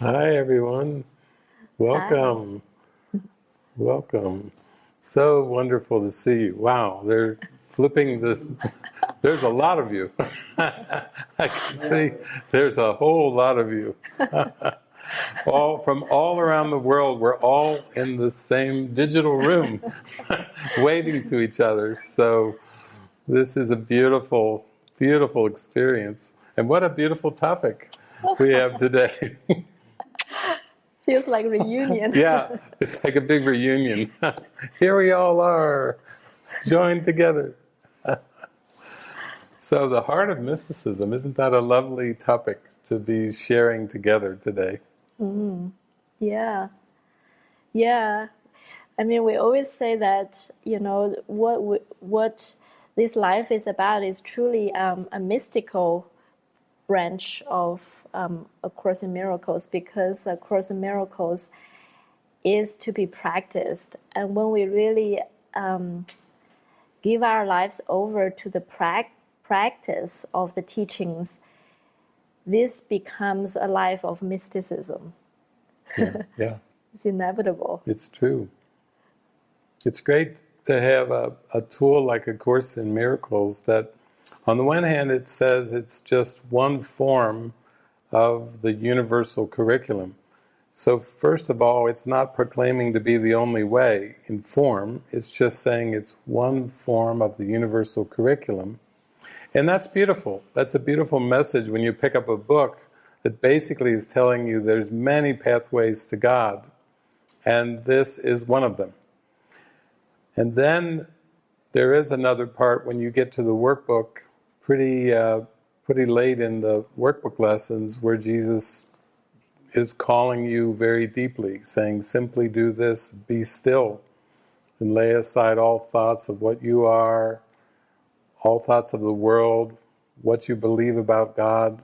Hi, everyone. Hi. Welcome. Welcome. So wonderful to see you. Wow, they're flipping this. There's a lot of you. I can see there's a whole lot of you. All from all around the world. We're all in the same digital room, waving to each other. So this is a beautiful, beautiful experience. And what a beautiful topic we have today. Feels like reunion. Yeah, it's like a big reunion. Here we all are, joined together. So the heart of mysticism, isn't that a lovely topic to be sharing together today? Yeah. Yeah. I mean, we always say that, what this life is about is truly a mystical branch of A Course in Miracles, because A Course in Miracles is to be practiced. And when we really give our lives over to the practice of the teachings, this becomes a life of mysticism. Yeah, It's inevitable. it's true. It's great to have a tool like A Course in Miracles that, on the one hand, it says it's just one form of the universal curriculum. So first of all, it's not proclaiming to be the only way in form, it's just saying it's one form of the universal curriculum. And that's beautiful. That's a beautiful message when you pick up a book that basically is telling you there's many pathways to God, and this is one of them. And then there is another part when you get to the workbook, pretty late in the workbook lessons, where Jesus is calling you very deeply, saying, simply do this, be still, and lay aside all thoughts of what you are, all thoughts of the world, what you believe about God.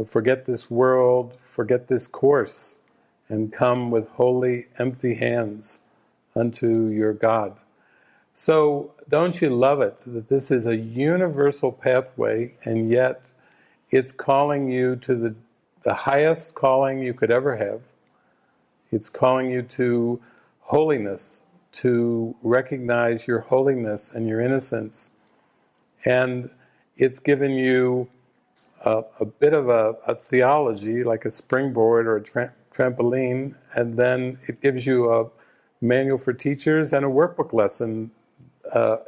Forget this world, forget this course, and come with holy, empty hands unto your God. So don't you love it that this is a universal pathway, and yet it's calling you to the highest calling you could ever have. It's calling you to holiness, to recognize your holiness and your innocence. And it's given you a bit of a theology, like a springboard or a trampoline, and then it gives you a manual for teachers and a workbook lesson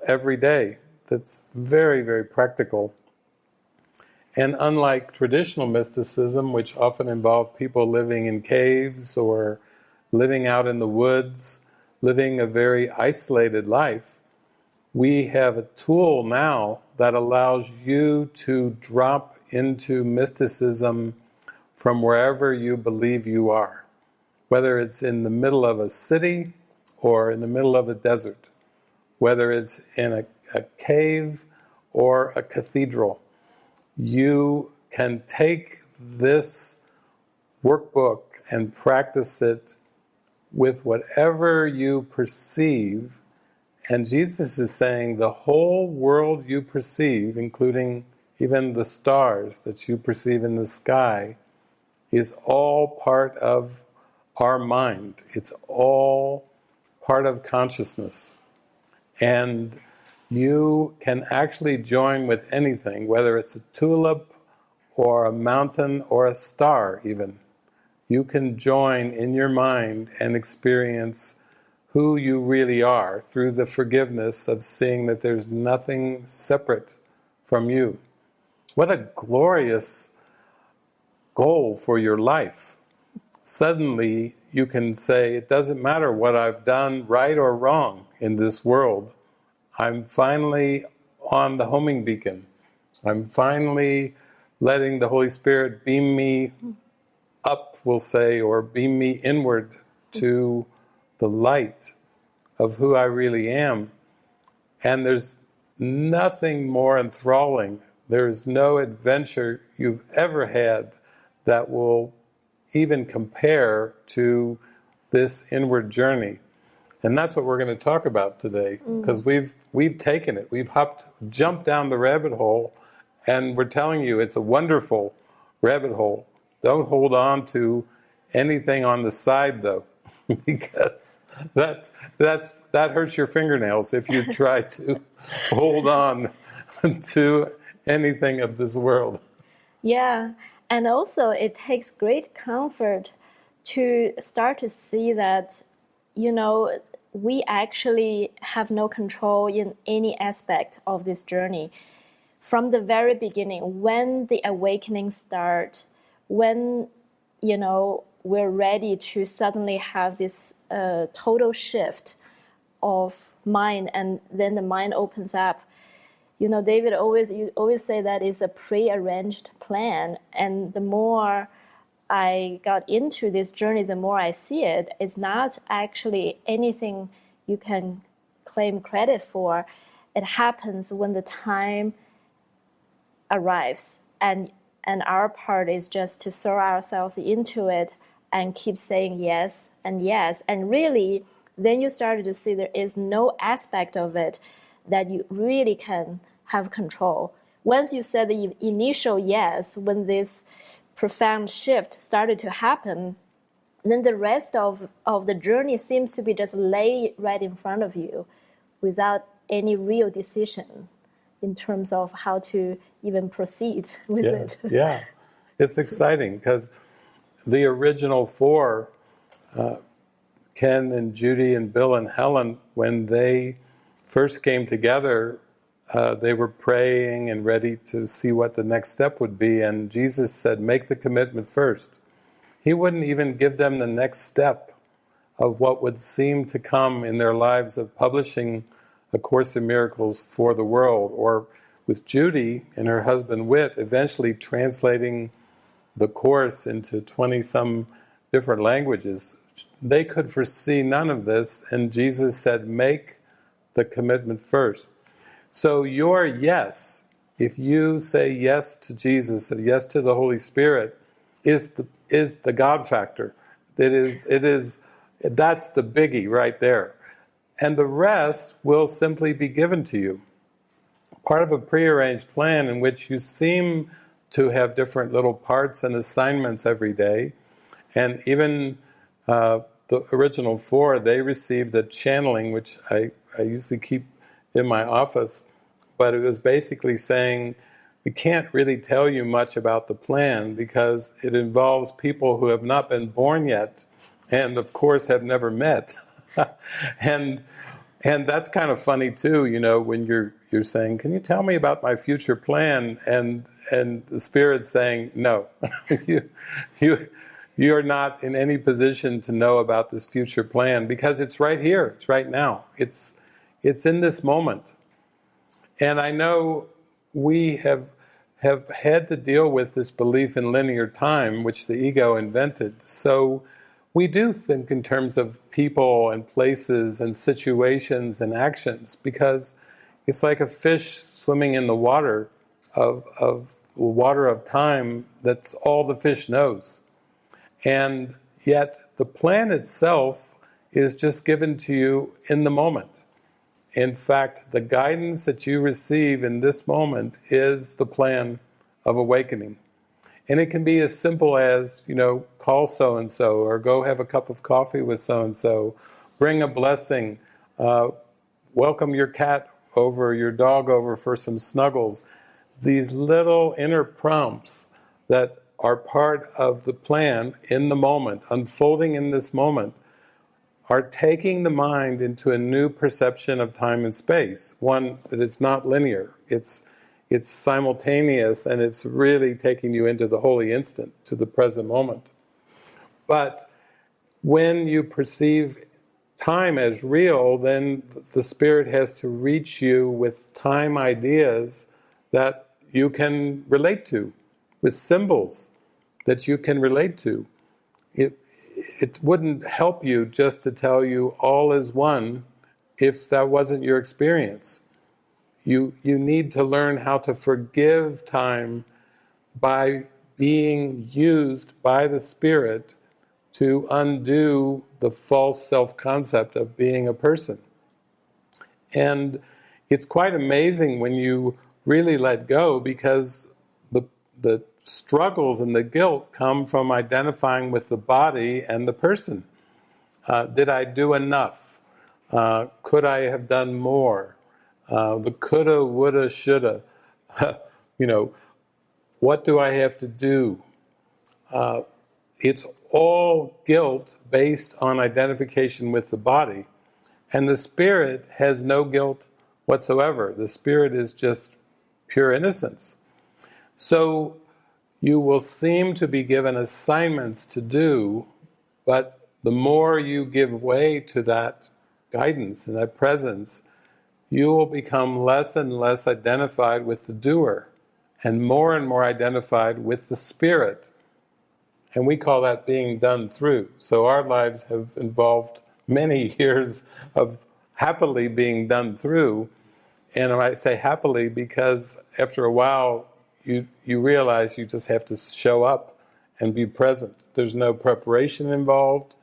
every day that's very, very practical. And unlike traditional mysticism, which often involved people living in caves or living out in the woods, living a very isolated life, we have a tool now that allows you to drop into mysticism from wherever you believe you are, whether it's in the middle of a city or in the middle of a desert, whether it's in a cave or a cathedral. You can take this workbook and practice it with whatever you perceive. And Jesus is saying the whole world you perceive, including even the stars that you perceive in the sky, is all part of our mind. It's all part of consciousness. And you can actually join with anything, whether it's a tulip or a mountain or a star even. You can join in your mind and experience who you really are through the forgiveness of seeing that there's nothing separate from you. What a glorious goal for your life. Suddenly you can say, it doesn't matter what I've done right or wrong in this world. I'm finally on the homing beacon. I'm finally letting the Holy Spirit beam me up, we'll say, or beam me inward to the light of who I really am. And there's nothing more enthralling. There's no adventure you've ever had that will even compare to this inward journey. And that's what we're going to talk about today, because we've taken it. We've jumped down the rabbit hole, and we're telling you it's a wonderful rabbit hole. Don't hold on to anything on the side, though, because that hurts your fingernails if you try to hold on to anything of this world. Yeah, and also it takes great comfort to start to see that, we actually have no control in any aspect of this journey. From the very beginning, when the awakening starts, when, we're ready to suddenly have this total shift of mind, and then the mind opens up. David, you always say that it's a prearranged plan, and the more I got into this journey, the more I see it. It's not actually anything you can claim credit for. It happens when the time arrives, and our part is just to throw ourselves into it and keep saying yes and yes. And really, then you started to see there is no aspect of it that you really can have control. Once you said the initial yes, when this profound shift started to happen, then the rest of the journey seems to be just lay right in front of you without any real decision in terms of how to even proceed with it. Yeah, it's exciting because the original four, Ken and Judy and Bill and Helen, when they first came together, they were praying and ready to see what the next step would be, and Jesus said, make the commitment first. He wouldn't even give them the next step of what would seem to come in their lives of publishing A Course in Miracles for the world, or with Judy and her husband Whit eventually translating the Course into 20-some different languages. They could foresee none of this, and Jesus said, make the commitment first. So your yes, if you say yes to Jesus and yes to the Holy Spirit, is the God factor. That's the biggie right there. And the rest will simply be given to you. Part of a prearranged plan in which you seem to have different little parts and assignments every day. And even the original four, they received a channeling, which I usually keep in my office, but it was basically saying, we can't really tell you much about the plan because it involves people who have not been born yet and of course have never met. and that's kind of funny too, when you're saying, can you tell me about my future plan? And the Spirit's saying, no, you're not in any position to know about this future plan because it's right here, it's right now, it's in this moment. And I know we have had to deal with this belief in linear time, which the ego invented. So we do think in terms of people and places and situations and actions, because it's like a fish swimming in the water of time. That's all the fish knows. And yet the plan itself is just given to you in the moment. In fact, the guidance that you receive in this moment is the plan of awakening. And it can be as simple as, call so-and-so, or go have a cup of coffee with so-and-so, bring a blessing, welcome your cat over, your dog over for some snuggles. These little inner prompts that are part of the plan in the moment, unfolding in this moment, are taking the mind into a new perception of time and space, one that is not linear. It's simultaneous, and it's really taking you into the holy instant, to the present moment. But when you perceive time as real, then the Spirit has to reach you with time ideas that you can relate to, with symbols that you can relate to. It wouldn't help you just to tell you all is one if that wasn't your experience. You need to learn how to forgive time by being used by the Spirit to undo the false self-concept of being a person. And it's quite amazing when you really let go, because the struggles and the guilt come from identifying with the body and the person. Did I do enough? Could I have done more? The coulda, woulda, shoulda. What do I have to do? It's all guilt based on identification with the body. And the spirit has no guilt whatsoever. The spirit is just pure innocence. So you will seem to be given assignments to do, but the more you give way to that guidance and that presence, you will become less and less identified with the doer and more identified with the spirit. And we call that being done through. So our lives have involved many years of happily being done through. And I say happily because after a while you realize you just have to show up and be present. There's no preparation involved.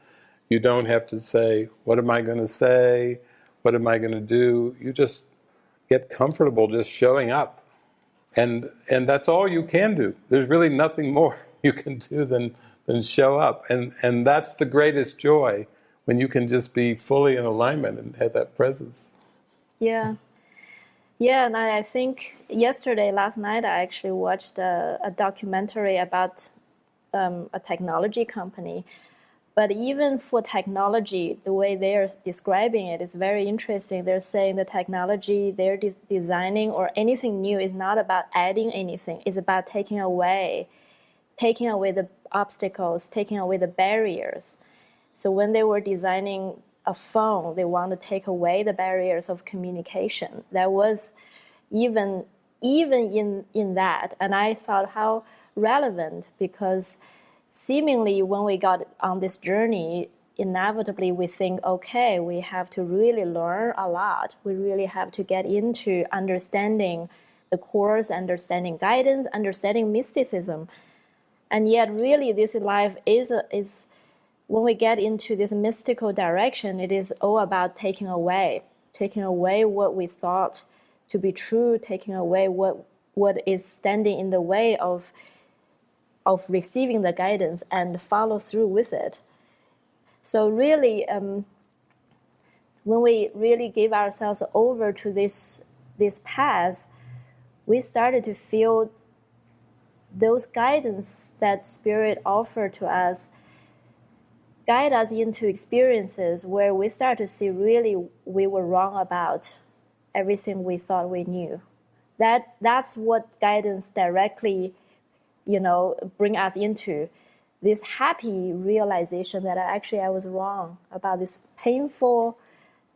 You don't have to say, what am I going to say? What am I going to do? You just get comfortable just showing up. And that's all you can do. There's really nothing more you can do than show up. And that's the greatest joy, when you can just be fully in alignment and have that presence. Yeah. Yeah, and I think last night, I actually watched a documentary about a technology company. But even for technology, the way they're describing it is very interesting. They're saying the technology they're designing or anything new is not about adding anything. It's about taking away the obstacles, taking away the barriers. So when they were designing a phone, they want to take away the barriers of communication. That was even in that. And I thought how relevant, because seemingly when we got on this journey, inevitably we think, okay, we have to really learn a lot. We really have to get into understanding the course, understanding guidance, understanding mysticism. And yet really this life is when we get into this mystical direction, it is all about taking away what we thought to be true, taking away what is standing in the way of receiving the guidance and follow through with it. So really, when we really give ourselves over to this path, we started to feel those guidance that Spirit offered to us guide us into experiences where we start to see really we were wrong about everything we thought we knew. That's what guidance directly bring us into this happy realization that I was wrong about this painful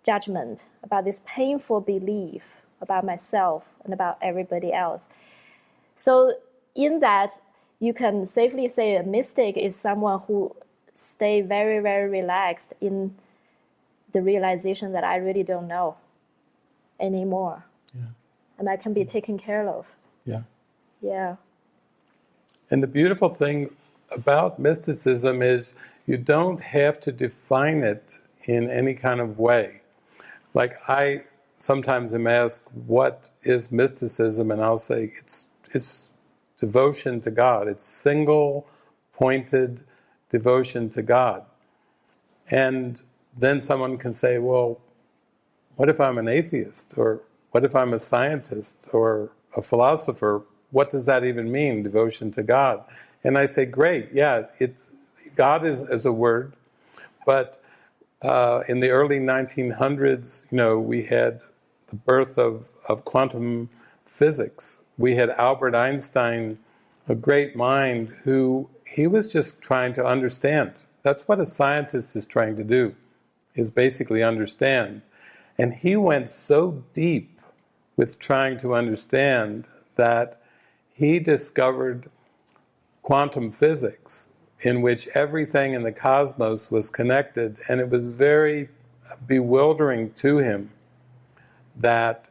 judgment, about this painful belief about myself and about everybody else. So in that, you can safely say a mystic is someone who stay very, very relaxed in the realization that I really don't know anymore. Yeah. And I can be taken care of. Yeah. Yeah. And the beautiful thing about mysticism is you don't have to define it in any kind of way. Like I sometimes am asked, what is mysticism? And I'll say it's devotion to God. It's single-pointed devotion to God. And then someone can say, well, what if I'm an atheist? Or what if I'm a scientist or a philosopher? What does that even mean, devotion to God? And I say, great, yeah, God is a word, but in the early 1900s, we had the birth of quantum physics. We had Albert Einstein, a great mind, he was just trying to understand. That's what a scientist is trying to do, is basically understand. And he went so deep with trying to understand that he discovered quantum physics, in which everything in the cosmos was connected, and it was very bewildering to him that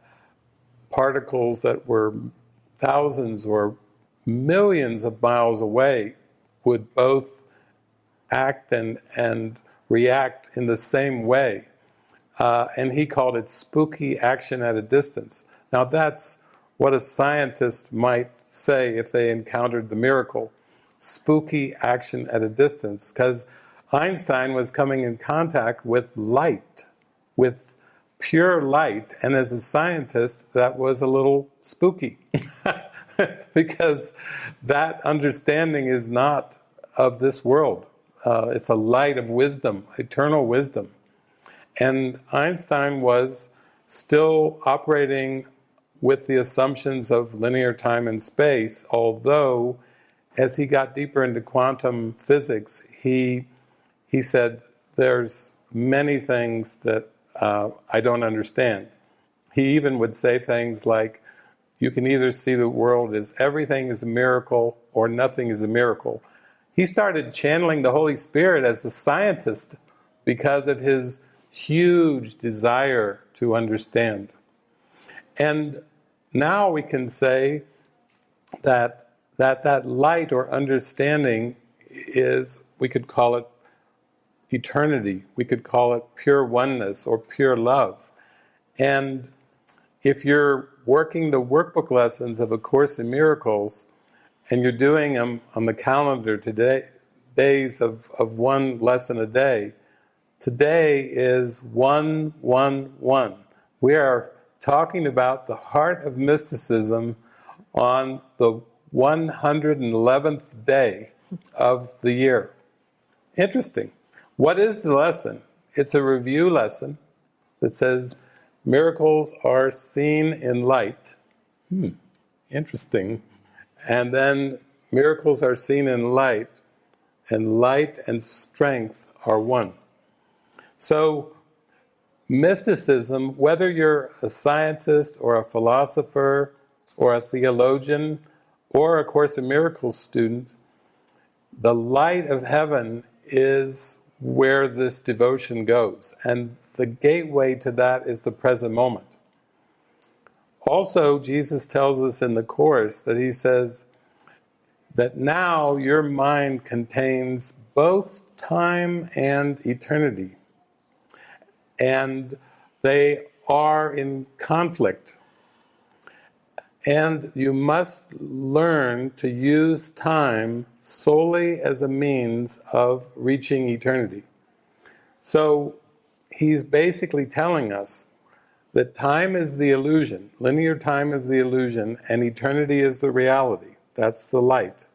particles that were thousands or millions of miles away would both act and react in the same way. And he called it spooky action at a distance. Now that's what a scientist might say if they encountered the miracle. Spooky action at a distance, because Einstein was coming in contact with light, with pure light, and as a scientist, that was a little spooky, because that understanding is not of this world. It's a light of wisdom, eternal wisdom. And Einstein was still operating with the assumptions of linear time and space, although as he got deeper into quantum physics, he said, there's many things that I don't understand. He even would say things like, you can either see the world as everything is a miracle or nothing is a miracle. He started channeling the Holy Spirit as the scientist because of his huge desire to understand. And now we can say that light or understanding is, we could call it eternity, we could call it pure oneness or pure love. And if you're working the workbook lessons of A Course in Miracles, and you're doing them on the calendar today, days of one lesson a day, today is 111. We are talking about the heart of mysticism on the 111th day of the year. Interesting. What is the lesson? It's a review lesson that says, miracles are seen in light. Interesting. And then miracles are seen in light, and light and strength are one. So mysticism, whether you're a scientist or a philosopher or a theologian or a Course in Miracles student, the light of heaven is where this devotion goes. And the gateway to that is the present moment. Also, Jesus tells us in the Course that he says that now your mind contains both time and eternity. And they are in conflict. And you must learn to use time solely as a means of reaching eternity. So he's basically telling us that time is the illusion, linear time is the illusion, and eternity is the reality. That's the light.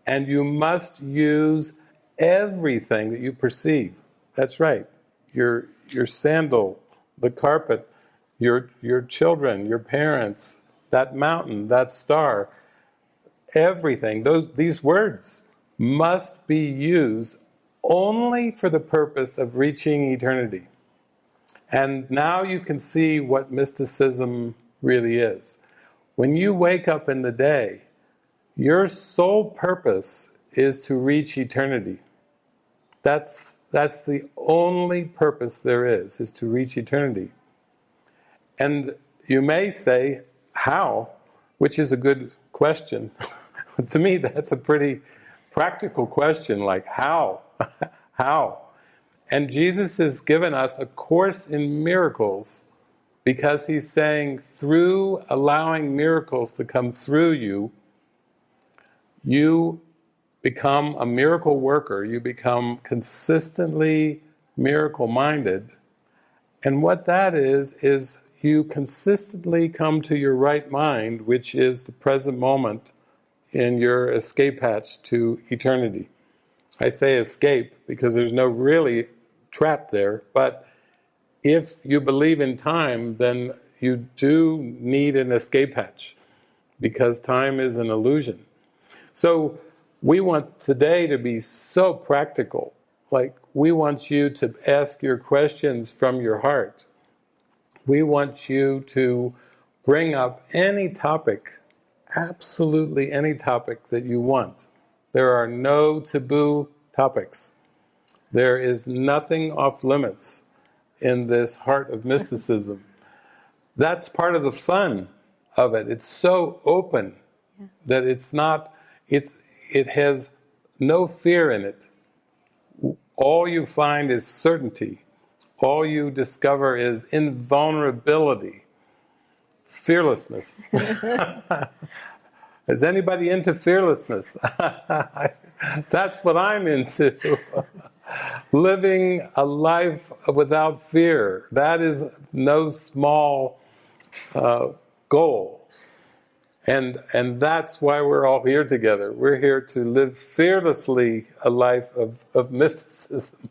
And you must use everything that you perceive. That's right. Your sandal, the carpet, your children, your parents, that mountain, that star, everything, these words must be used only for the purpose of reaching eternity. And now you can see what mysticism really is. When you wake up in the day, your sole purpose is to reach eternity. That's the only purpose there is to reach eternity. And you may say, how? Which is a good question. To me, that's a pretty practical question, like how? How? And Jesus has given us a course in miracles because he's saying through allowing miracles to come through you, you become a miracle worker, you become consistently miracle-minded. And what that is you consistently come to your right mind, which is the present moment in your escape hatch to eternity. I say escape because there's no really trap there, but if you believe in time, then you do need an escape hatch because time is an illusion. So we want today to be so practical. Like, we want you to ask your questions from your heart. We want you to bring up any topic, absolutely any topic that you want. There are no taboo topics. There is nothing off limits in this heart of mysticism. That's part of the fun of it. It's so open that it's not, it has no fear in it. All you find is certainty. All you discover is invulnerability, fearlessness. Is anybody into fearlessness? That's what I'm into. Living a life without fear. That is no small goal. And that's why we're all here together. We're here to live fearlessly a life of mysticism.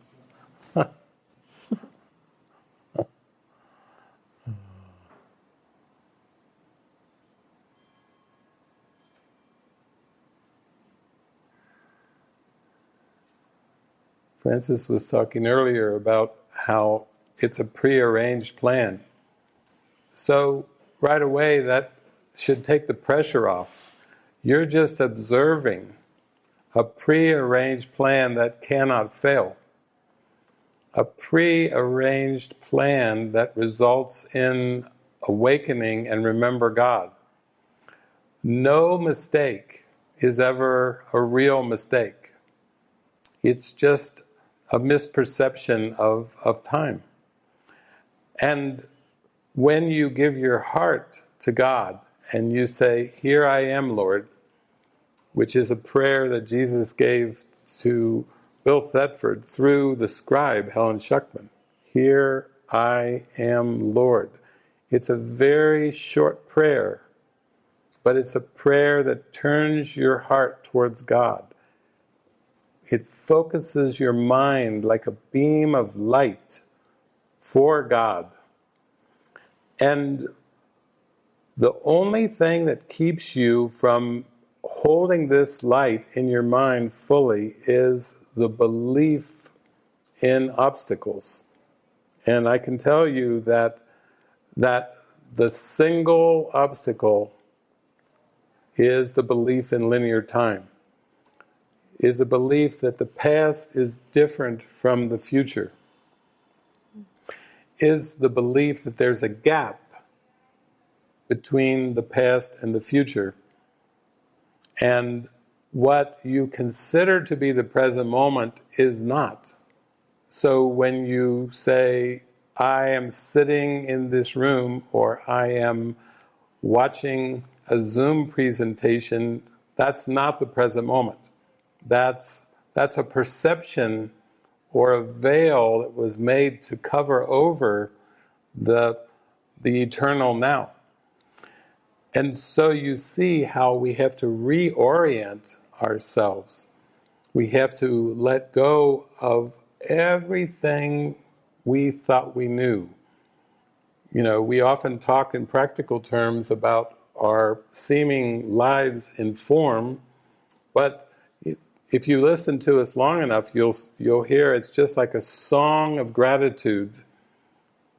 Francis was talking earlier about how it's a prearranged plan. So right away that should take the pressure off. You're just observing a prearranged plan that cannot fail. A prearranged plan that results in awakening and remember God. No mistake is ever a real mistake. It's just a misperception of time. And when you give your heart to God and you say, "Here I am, Lord," which is a prayer that Jesus gave to Bill Thetford through the scribe Helen Schuckman. "Here I am, Lord." It's a very short prayer, but it's a prayer that turns your heart towards God. It focuses your mind like a beam of light for God. And the only thing that keeps you from holding this light in your mind fully is the belief in obstacles. And I can tell you that the single obstacle is the belief in linear time, is the belief that the past is different from the future, is the belief that there's a gap between the past and the future. And what you consider to be the present moment is not. So when you say, "I am sitting in this room," or "I am watching a Zoom presentation," that's not the present moment. That's a perception or a veil that was made to cover over the eternal now. And so you see how we have to reorient ourselves. We have to let go of everything we thought we knew. You know, we often talk in practical terms about our seeming lives in form, but if you listen to us long enough, you'll hear it's just like a song of gratitude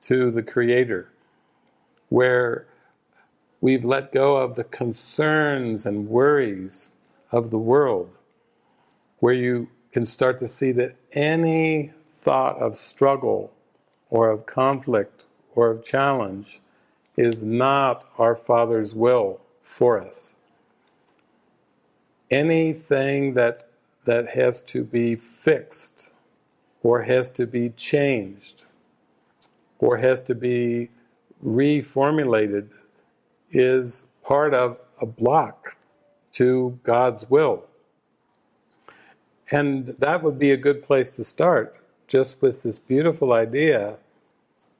to the Creator, where we've let go of the concerns and worries of the world, where you can start to see that any thought of struggle or of conflict or of challenge is not our Father's will for us. Anything that has to be fixed or has to be changed or has to be reformulated is part of a block to God's will. And that would be a good place to start, just with this beautiful idea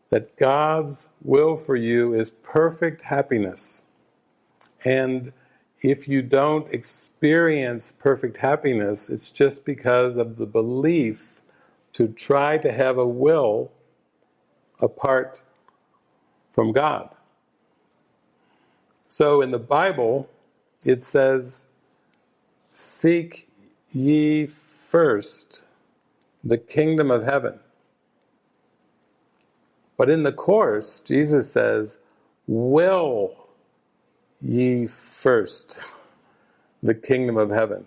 that God's will for you is perfect happiness. And if you don't experience perfect happiness, it's just because of the belief to try to have a will apart from God. So in the Bible, it says, "Seek ye first the kingdom of heaven." But in the Course, Jesus says, "Will ye first the kingdom of heaven."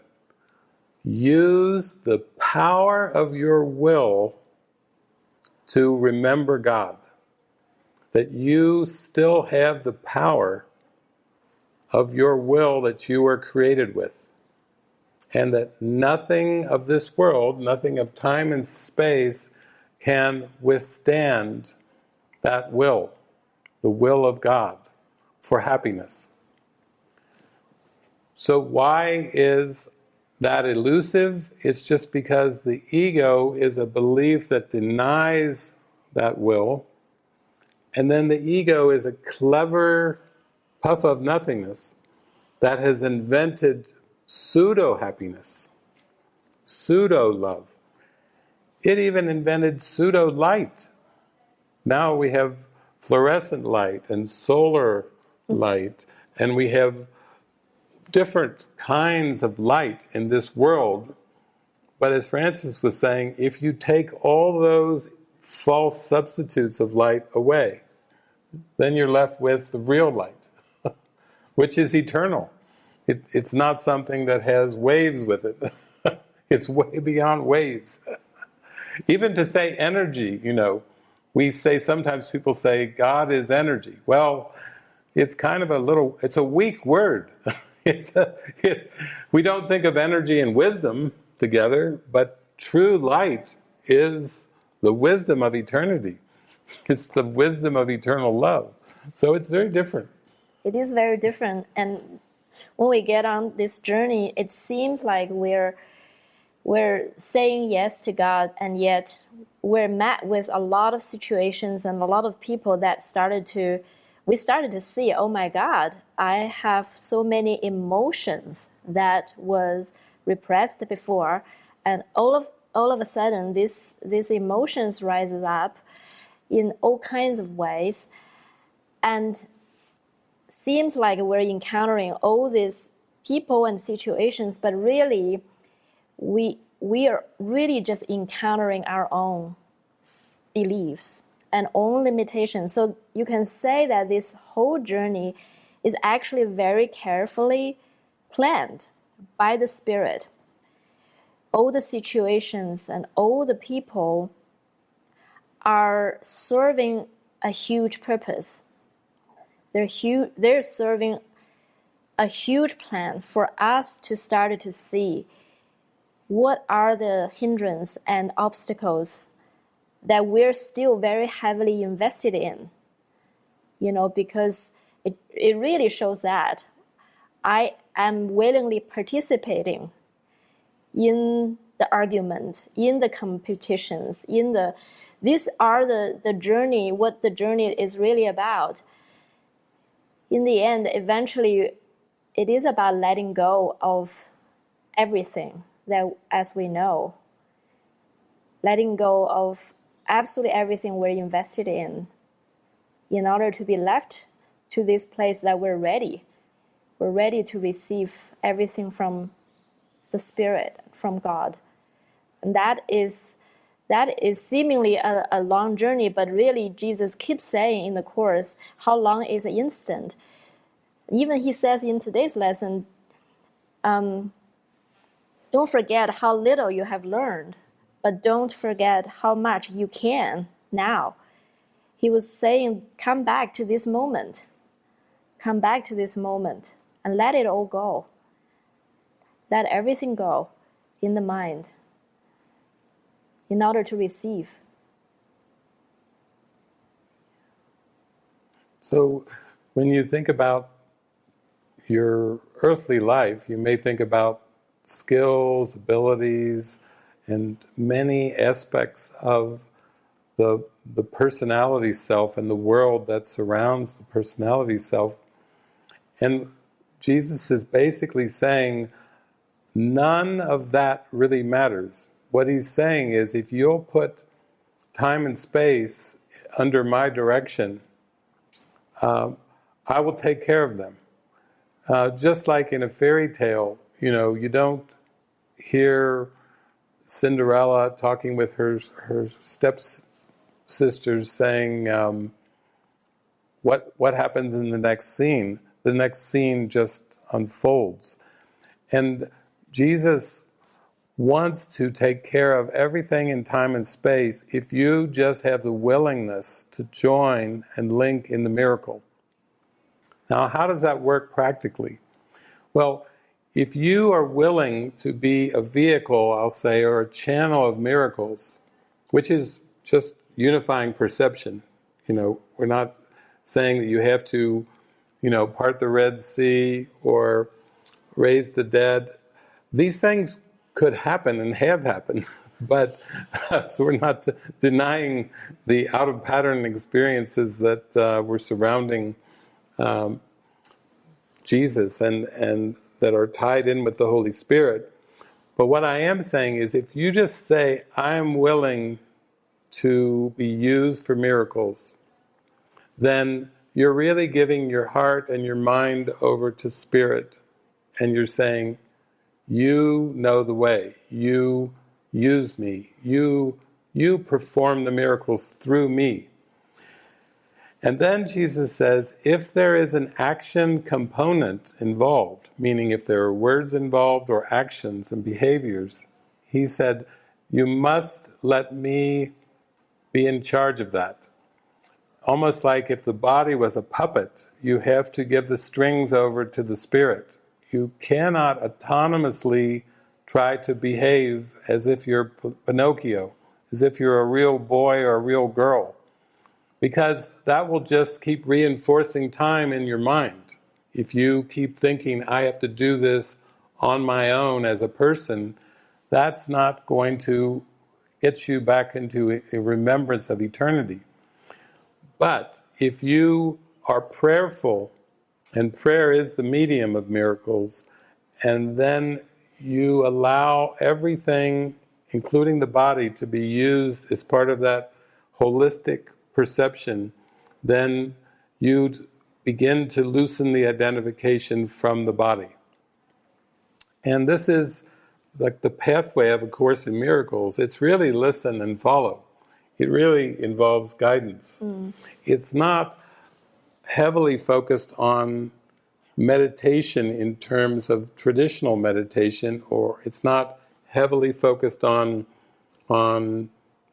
Use the power of your will to remember God. That you still have the power of your will that you were created with. And that nothing of this world, nothing of time and space, can withstand that will, the will of God, for happiness. So why is that elusive? It's just because the ego is a belief that denies that will, and then the ego is a clever puff of nothingness that has invented pseudo-happiness, pseudo-love. It even invented pseudo-light. Now we have fluorescent light and solar light, and we have different kinds of light in this world. But as Francis was saying, if you take all those false substitutes of light away, then you're left with the real light, which is eternal. It's not something that has waves with it. It's way beyond waves. Even to say energy, we say, sometimes people say God is energy. Well, it's kind of it's a weak word. We don't think of energy and wisdom together, but true light is the wisdom of eternity. It's the wisdom of eternal love. So it's very different. It is very different. And when we get on this journey, it seems like we're saying yes to God, and yet we're met with a lot of situations and a lot of people that we started to see, oh my God, I have so many emotions that was repressed before, and all of a sudden these emotions rises up in all kinds of ways, and seems like we're encountering all these people and situations, but really we are really just encountering our own beliefs and own limitations. So you can say that this whole journey is actually very carefully planned by the Spirit. All the situations and all the people are serving a huge purpose. They're serving a huge plan for us to start to see what are the hindrances and obstacles that we're still very heavily invested in. Because it really shows that I am willingly participating in the argument, in the competitions, these are the journey, what the journey is really about. In the end, eventually, it is about letting go of everything that, as we know, letting go of absolutely everything we're invested in order to be left to this place that we're ready. We're ready to receive everything from the Spirit, from God. And that is seemingly a long journey, but really Jesus keeps saying in the Course, how long is an instant? Even he says in today's lesson, don't forget how little you have learned, but don't forget how much you can now. He was saying, come back to this moment. Come back to this moment and let it all go. Let everything go in the mind in order to receive. So when you think about your earthly life, you may think about skills, abilities, and many aspects of the personality self and the world that surrounds the personality self. And Jesus is basically saying none of that really matters. What he's saying is, if you'll put time and space under my direction, I will take care of them. Just like in a fairy tale, you don't hear Cinderella talking with her stepsisters saying, what happens in the next scene? The next scene just unfolds. And Jesus wants to take care of everything in time and space if you just have the willingness to join and link in the miracle. Now, how does that work practically? Well, if you are willing to be a vehicle, I'll say, or a channel of miracles, which is just unifying perception. We're not saying that you have to, part the Red Sea or raise the dead. These things could happen and have happened, but so we're not denying the out-of-pattern experiences that were surrounding Jesus and that are tied in with the Holy Spirit. But what I am saying is, if you just say, I'm willing to be used for miracles, then you're really giving your heart and your mind over to Spirit, and you're saying, you know the way, you use me, you perform the miracles through me. And then Jesus says, if there is an action component involved, meaning if there are words involved or actions and behaviors, he said, you must let me be in charge of that. Almost like if the body was a puppet, you have to give the strings over to the Spirit. You cannot autonomously try to behave as if you're Pinocchio, as if you're a real boy or a real girl, because that will just keep reinforcing time in your mind. If you keep thinking, I have to do this on my own as a person, that's not going to get you back into a remembrance of eternity. But if you are prayerful, and prayer is the medium of miracles, and then you allow everything, including the body, to be used as part of that holistic perception, then you begin to loosen the identification from the body. And this is like the pathway of A Course in Miracles. It's really listen and follow. It really involves guidance. It's not heavily focused on meditation in terms of traditional meditation, or it's not heavily focused on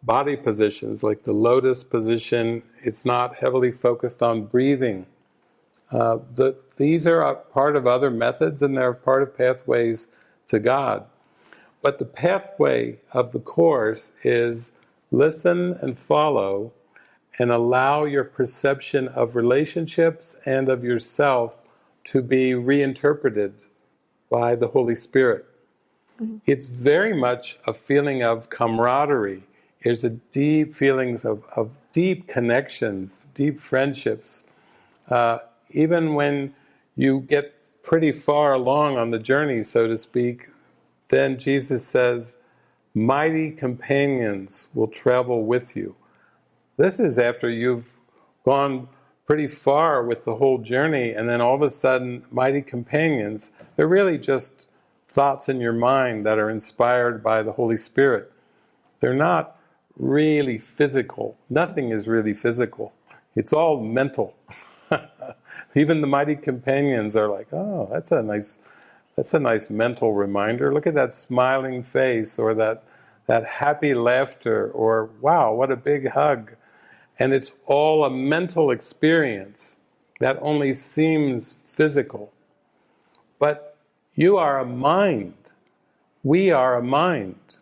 body positions like the lotus position. It's not heavily focused on breathing. These are a part of other methods, and they're part of pathways to God. But the pathway of the Course is listen and follow, and allow your perception of relationships and of yourself to be reinterpreted by the Holy Spirit. It's very much a feeling of camaraderie. There's a deep feelings of deep connections, deep friendships. Even when you get pretty far along on the journey, so to speak, then Jesus says, mighty companions will travel with you. This is after you've gone pretty far with the whole journey, and then all of a sudden, mighty companions, they're really just thoughts in your mind that are inspired by the Holy Spirit. They're not really physical. Nothing is really physical. It's all mental. Even the mighty companions are like, oh, that's a nice mental reminder. Look at that smiling face, or that happy laughter, or wow, what a big hug. And it's all a mental experience that only seems physical. But you are a mind. We are a mind.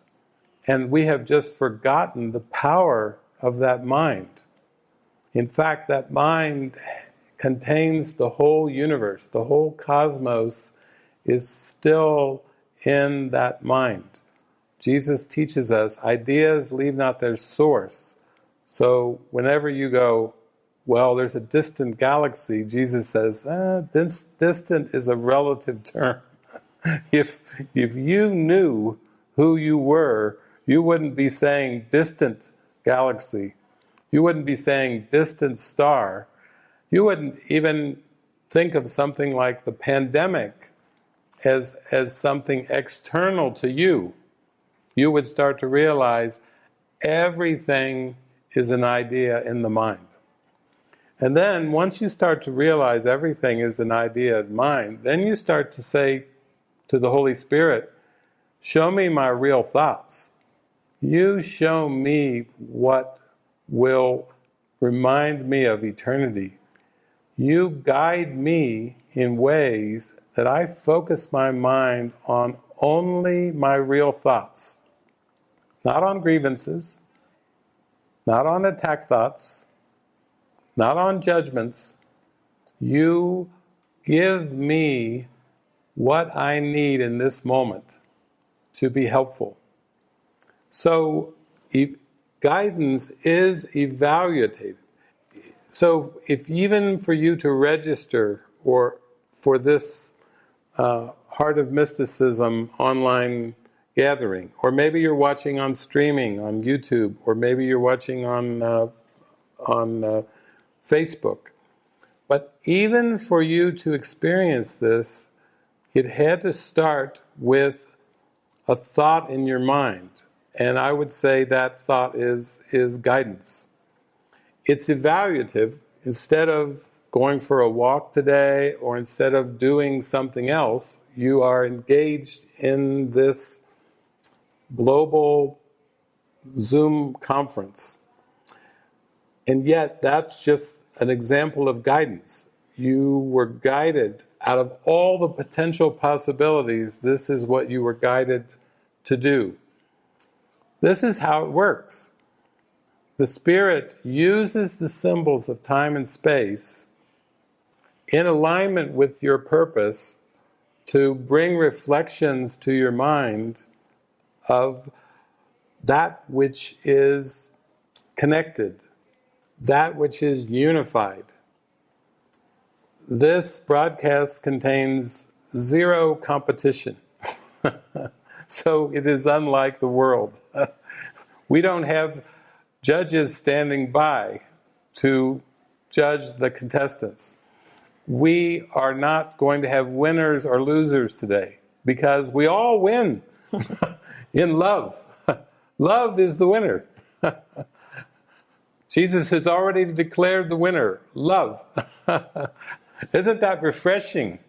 And we have just forgotten the power of that mind. In fact, that mind contains the whole universe. The whole cosmos is still in that mind. Jesus teaches us, ideas leave not their source. So whenever you go, well, there's a distant galaxy, Jesus says, distant is a relative term. If you knew who you were, you wouldn't be saying distant galaxy. You wouldn't be saying distant star. You wouldn't even think of something like the pandemic as something external to you. You would start to realize everything is an idea in the mind. And then once you start to realize everything is an idea in mind, then you start to say to the Holy Spirit, show me my real thoughts. You show me what will remind me of eternity. You guide me in ways that I focus my mind on only my real thoughts. Not on grievances, not on attack thoughts, not on judgments. You give me what I need in this moment to be helpful. So guidance is evaluated. So if even for you to register or for this Heart of Mysticism online gathering, or maybe you're watching on streaming on YouTube, or maybe you're watching on Facebook, but even for you to experience this, it had to start with a thought in your mind. And I would say that thought is guidance. It's evaluative. Instead of going for a walk today, or instead of doing something else, you are engaged in this global Zoom conference. And yet, that's just an example of guidance. You were guided out of all the potential possibilities. This is what you were guided to do. This is how it works. The Spirit uses the symbols of time and space in alignment with your purpose to bring reflections to your mind of that which is connected, that which is unified. This broadcast contains zero competition. So it is unlike the world. We don't have judges standing by to judge the contestants. We are not going to have winners or losers today, because we all win in love. Love is the winner. Jesus has already declared the winner, love. Isn't that refreshing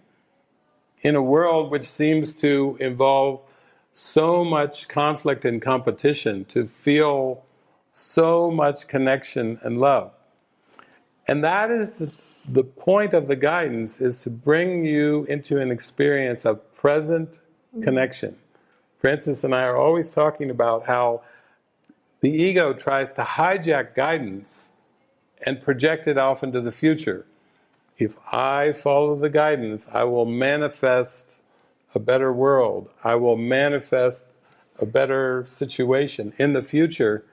in a world which seems to involve so much conflict and competition, to feel so much connection and love? And that is the point of the guidance, is to bring you into an experience of present connection. Francis and I are always talking about how the ego tries to hijack guidance and project it off into the future. If I follow the guidance, I will manifest a better world. I will manifest a better situation in the future.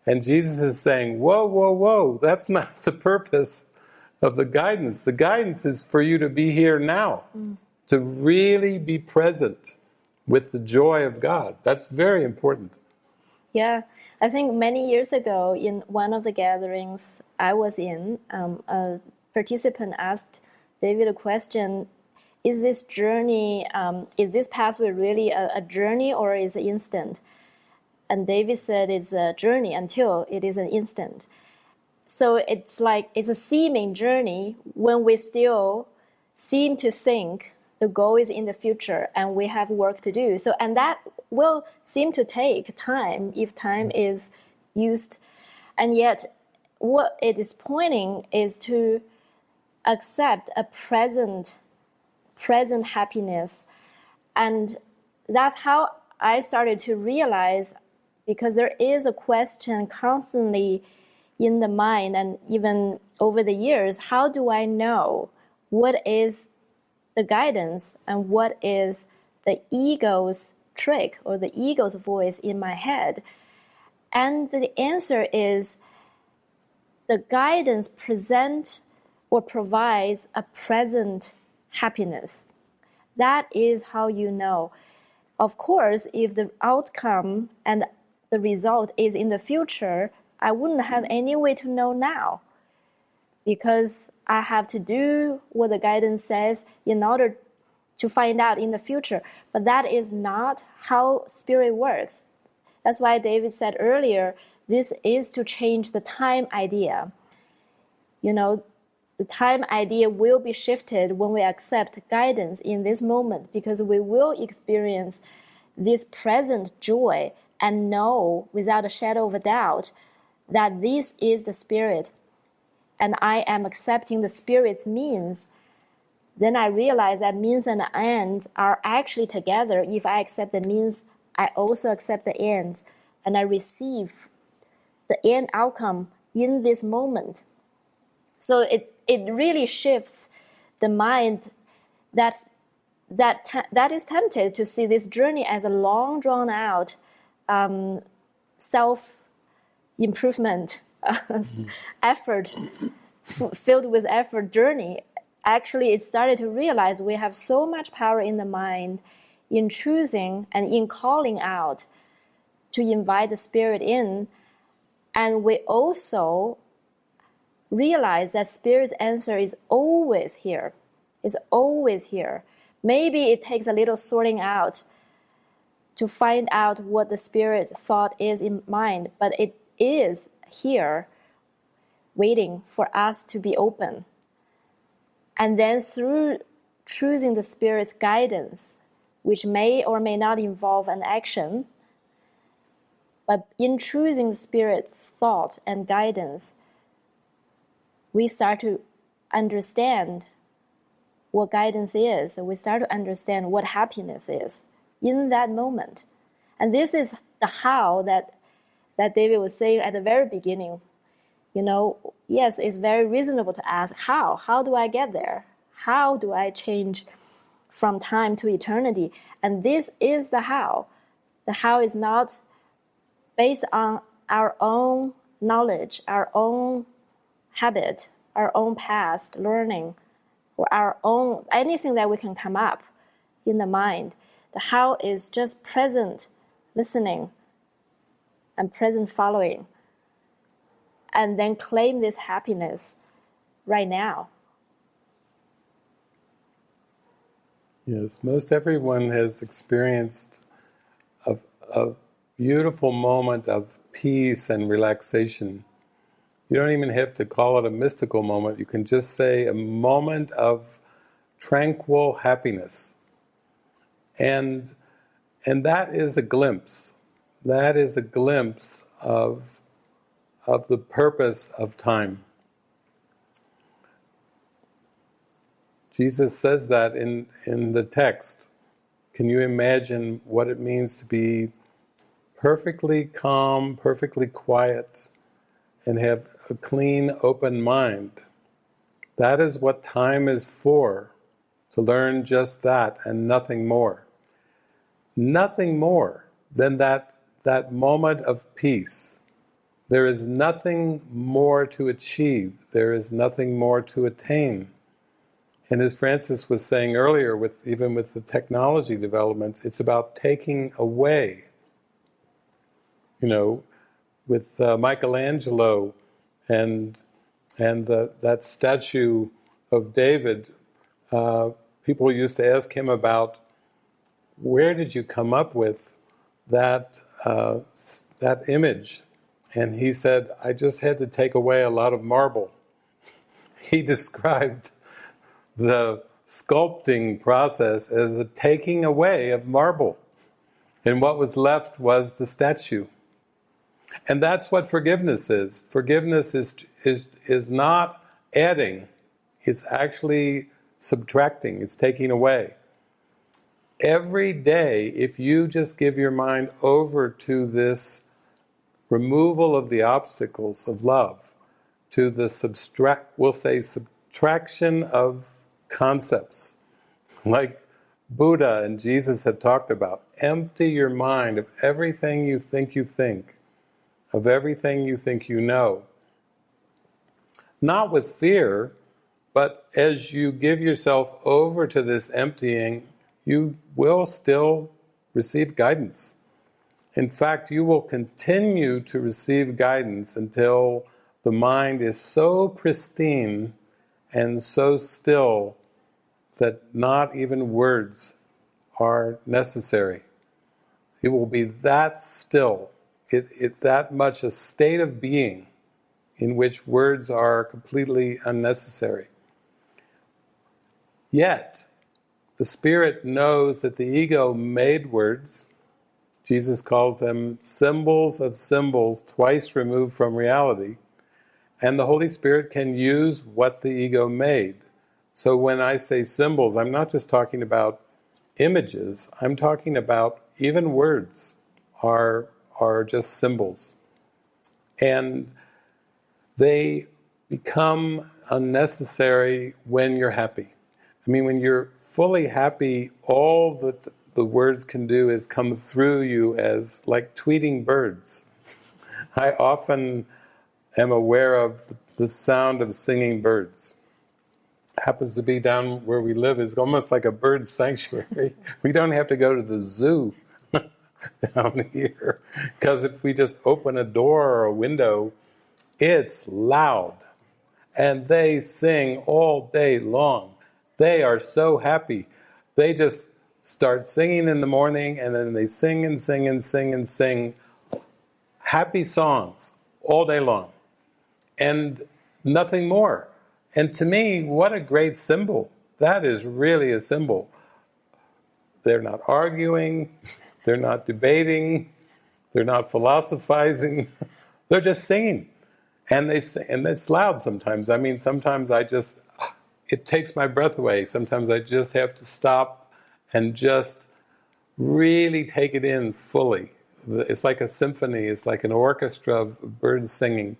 And Jesus is saying, whoa, whoa, whoa, that's not the purpose of the guidance. The guidance is for you to be here now, to really be present with the joy of God. That's very important. Yeah, I think many years ago in one of the gatherings I was in, a participant asked David a question: is this journey, is this pathway really a journey, or is it instant? And David said it's a journey until it is an instant. So it's like, it's a seeming journey when we still seem to think the goal is in the future and we have work to do. So, and that will seem to take time if time is used. And yet what it is pointing is to accept a present happiness. And that's how I started to realize, because there is a question constantly in the mind, and even over the years, how do I know what is the guidance and what is the ego's trick or the ego's voice in my head? And the answer is, the guidance present or provides a present happiness. That is how you know. Of course, if the outcome and the result is in the future, I wouldn't have any way to know now, because I have to do what the guidance says in order to find out in the future. But that is not how spirit works. That's why David said earlier, this is to change the time idea. You know, the time idea will be shifted when we accept guidance in this moment, because we will experience this present joy and know without a shadow of a doubt that this is the Spirit, and I am accepting the Spirit's means. Then I realize that means and ends are actually together. If I accept the means, I also accept the ends, and I receive the end outcome in this moment. So it really shifts the mind that that is tempted to see this journey as a long drawn out self-improvement effort, filled with effort journey. Actually, it started to realize we have so much power in the mind in choosing and in calling out to invite the spirit in. And we also realize that spirit's answer is always here. It's always here. Maybe it takes a little sorting out to find out what the spirit thought is in mind, but it is here waiting for us to be open. And then through choosing the spirit's guidance, which may or may not involve an action, but in choosing the spirit's thought and guidance, we start to understand what guidance is, and we start to understand what happiness is in that moment. And this is the how that David was saying at the very beginning. Yes, it's very reasonable to ask, how? How do I get there? How do I change from time to eternity? And this is the how. The how is not based on our own knowledge, our own habit, our own past learning, or our own anything that we can come up in the mind. The how is just present listening and present following, and then claim this happiness right now. Yes, most everyone has experienced a beautiful moment of peace and relaxation. You don't even have to call it a mystical moment. You can just say a moment of tranquil happiness. And that is a glimpse. That is a glimpse of the purpose of time. Jesus says that in the text. Can you imagine what it means to be perfectly calm, perfectly quiet, and have a clean, open mind? That is what time is for, to learn just that and nothing more. Nothing more than that moment of peace. There is nothing more to achieve. There is nothing more to attain. And as Francis was saying earlier, even with the technology developments, it's about taking away. With Michelangelo and that statue of David, people used to ask him about, where did you come up with that image? And he said, I just had to take away a lot of marble. He described the sculpting process as the taking away of marble. And what was left was the statue. And that's what forgiveness is. Forgiveness is not adding, it's actually subtracting, it's taking away. Every day, if you just give your mind over to this removal of the obstacles of love, to the subtraction of concepts, like Buddha and Jesus have talked about. Empty your mind of everything you think, of everything you think you know. Not with fear, but as you give yourself over to this emptying, you will still receive guidance. In fact, you will continue to receive guidance until the mind is so pristine and so still that not even words are necessary. It will be that still, that much a state of being in which words are completely unnecessary. Yet, the Spirit knows that the ego made words. Jesus calls them symbols of symbols twice removed from reality. And the Holy Spirit can use what the ego made. So when I say symbols, I'm not just talking about images, I'm talking about even words are just symbols. And they become unnecessary when you're happy. I mean, when you're fully happy, all that the words can do is come through you as like tweeting birds. I often am aware of the sound of singing birds. Happens to be down where we live is almost like a bird sanctuary. We don't have to go to the zoo down here, because if we just open a door or a window, it's loud. And they sing all day long. They are so happy. They just start singing in the morning, and then they sing and sing and sing and sing happy songs all day long. And nothing more. And to me, what a great symbol. That is really a symbol. They're not arguing, they're not debating, they're not philosophizing, they're just singing. And they sing, and it's loud sometimes. I mean, sometimes it takes my breath away. Sometimes I just have to stop and just really take it in fully. It's like a symphony, it's like an orchestra of birds singing.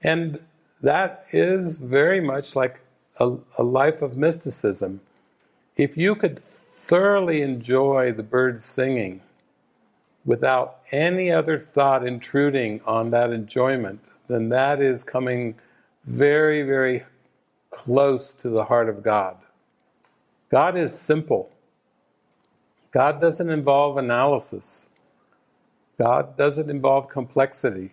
And that is very much like a life of mysticism. If you could thoroughly enjoy the birds singing without any other thought intruding on that enjoyment, then that is coming very, very close to the heart of God. God is simple. God doesn't involve analysis. God doesn't involve complexity.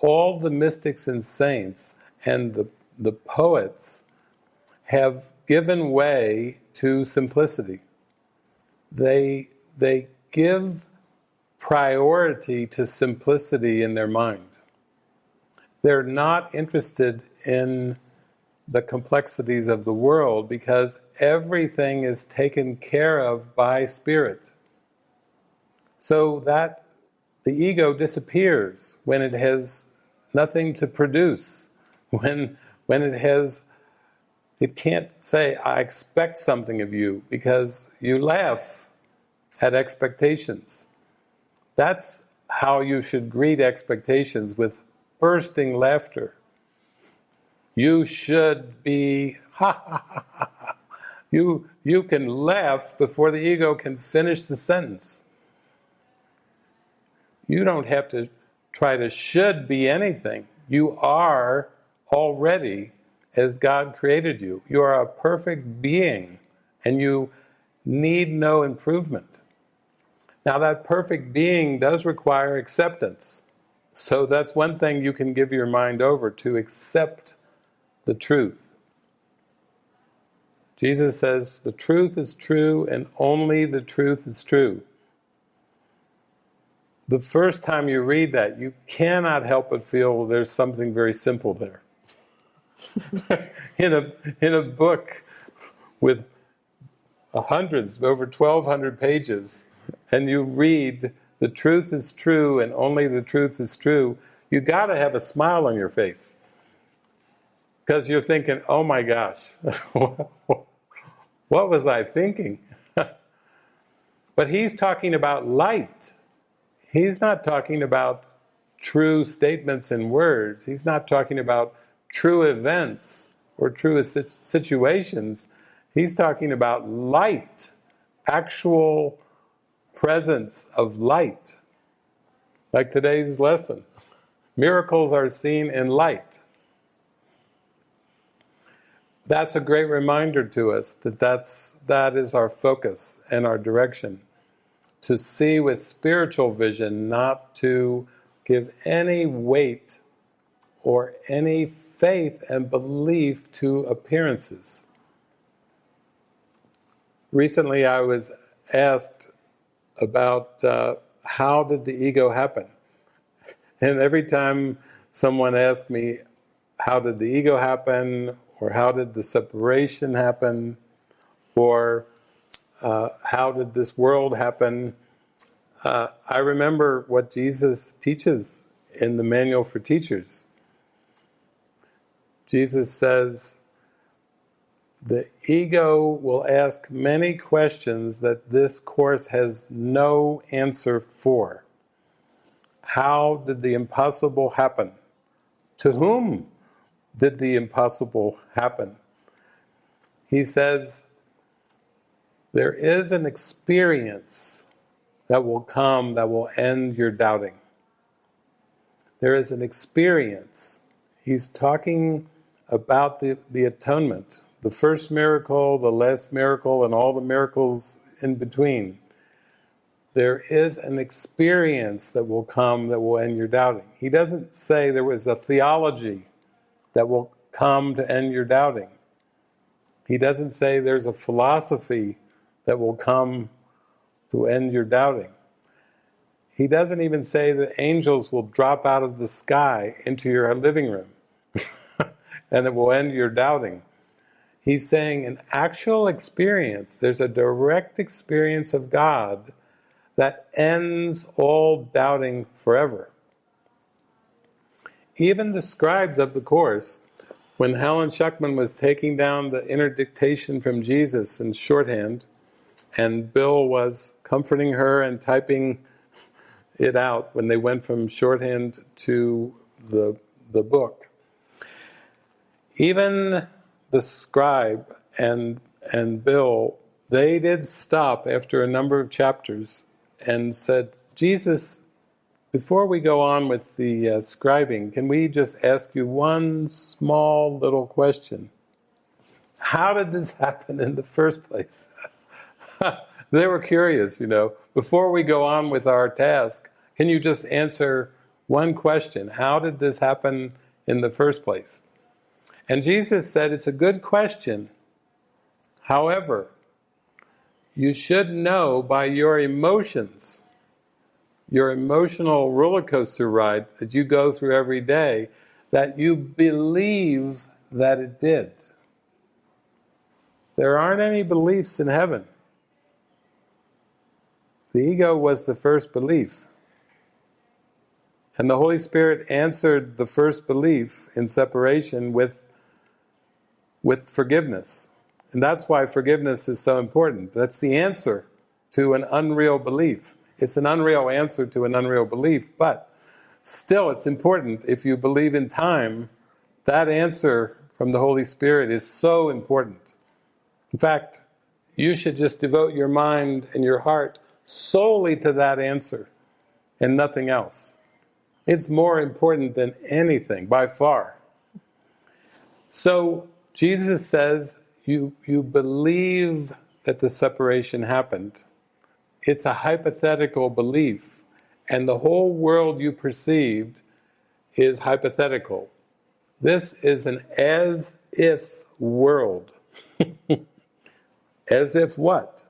All the mystics and saints and the poets have given way to simplicity. They give priority to simplicity in their mind. They're not interested in the complexities of the world because everything is taken care of by Spirit. So that the ego disappears when it has nothing to produce, when it can't say, I expect something of you, because you laugh at expectations. That's how you should greet expectations, with bursting laughter. You should be, ha ha ha ha ha. You can laugh before the ego can finish the sentence. You don't have to try to should be anything. You are already as God created you. You are a perfect being, and you need no improvement. Now that perfect being does require acceptance. So that's one thing you can give your mind over to, accept the truth. Jesus says, the truth is true and only the truth is true. The first time you read that, you cannot help but feel there's something very simple there. in a book with hundreds, over 1,200 pages, and you read, the truth is true and only the truth is true, you got to have a smile on your face. Because you're thinking, oh my gosh, what was I thinking? But he's talking about light. He's not talking about true statements and words. He's not talking about true events or true situations. He's talking about light, actual presence of light. Like today's lesson. Miracles are seen in light. That's a great reminder to us that is our focus and our direction. To see with spiritual vision, not to give any weight or any faith and belief to appearances. Recently I was asked about how did the ego happen? And every time someone asked me, how did the ego happen? Or how did the separation happen? Or how did this world happen? I remember what Jesus teaches in the Manual for Teachers. Jesus says, the ego will ask many questions that this course has no answer for. How did the impossible happen? To whom did the impossible happen? He says, there is an experience that will come that will end your doubting. There is an experience. He's talking about the atonement, the first miracle, the last miracle, and all the miracles in between. There is an experience that will come that will end your doubting. He doesn't say there was a theology that will come to end your doubting. He doesn't say there's a philosophy that will come to end your doubting. He doesn't even say that angels will drop out of the sky into your living room and it will end your doubting. He's saying an actual experience, there's a direct experience of God that ends all doubting forever. Even the scribes of the Course, when Helen Schuckman was taking down the inner dictation from Jesus in shorthand, and Bill was comforting her and typing it out when they went from shorthand to the book, even the scribe and Bill, they did stop after a number of chapters and said, Jesus, before we go on with the scribing, can we just ask you one small little question? How did this happen in the first place? They were curious, Before we go on with our task, can you just answer one question? How did this happen in the first place? And Jesus said, it's a good question. However, you should know by your emotions, your emotional roller coaster ride that you go through every day, that you believe that it did. There aren't any beliefs in heaven. The ego was the first belief. And the Holy Spirit answered the first belief in separation with forgiveness. And that's why forgiveness is so important. That's the answer to an unreal belief. It's an unreal answer to an unreal belief, but still it's important. If you believe in time, that answer from the Holy Spirit is so important. In fact, you should just devote your mind and your heart solely to that answer and nothing else. It's more important than anything, by far. So Jesus says, you believe that the separation happened. It's a hypothetical belief, and the whole world you perceived is hypothetical. This is an as-if world. As if what?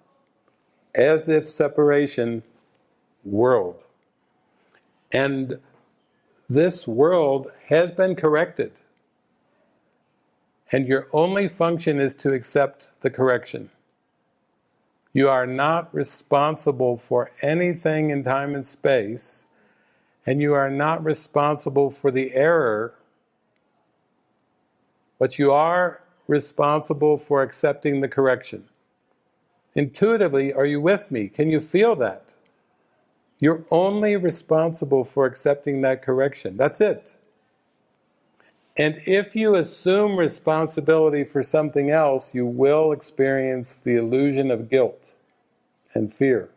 As if separation world. And this world has been corrected. And your only function is to accept the correction. You are not responsible for anything in time and space, and you are not responsible for the error, but you are responsible for accepting the correction. Intuitively, are you with me? Can you feel that? You're only responsible for accepting that correction. That's it. And if you assume responsibility for something else, you will experience the illusion of guilt and fear.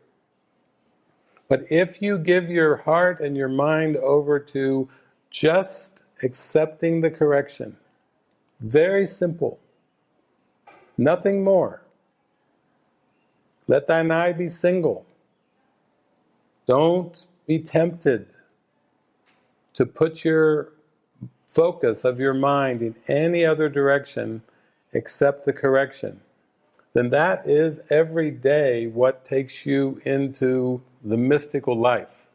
But if you give your heart and your mind over to just accepting the correction, very simple, nothing more. Let thine eye be single. Don't be tempted to put your focus of your mind in any other direction except the correction. Then that is every day what takes you into the mystical life.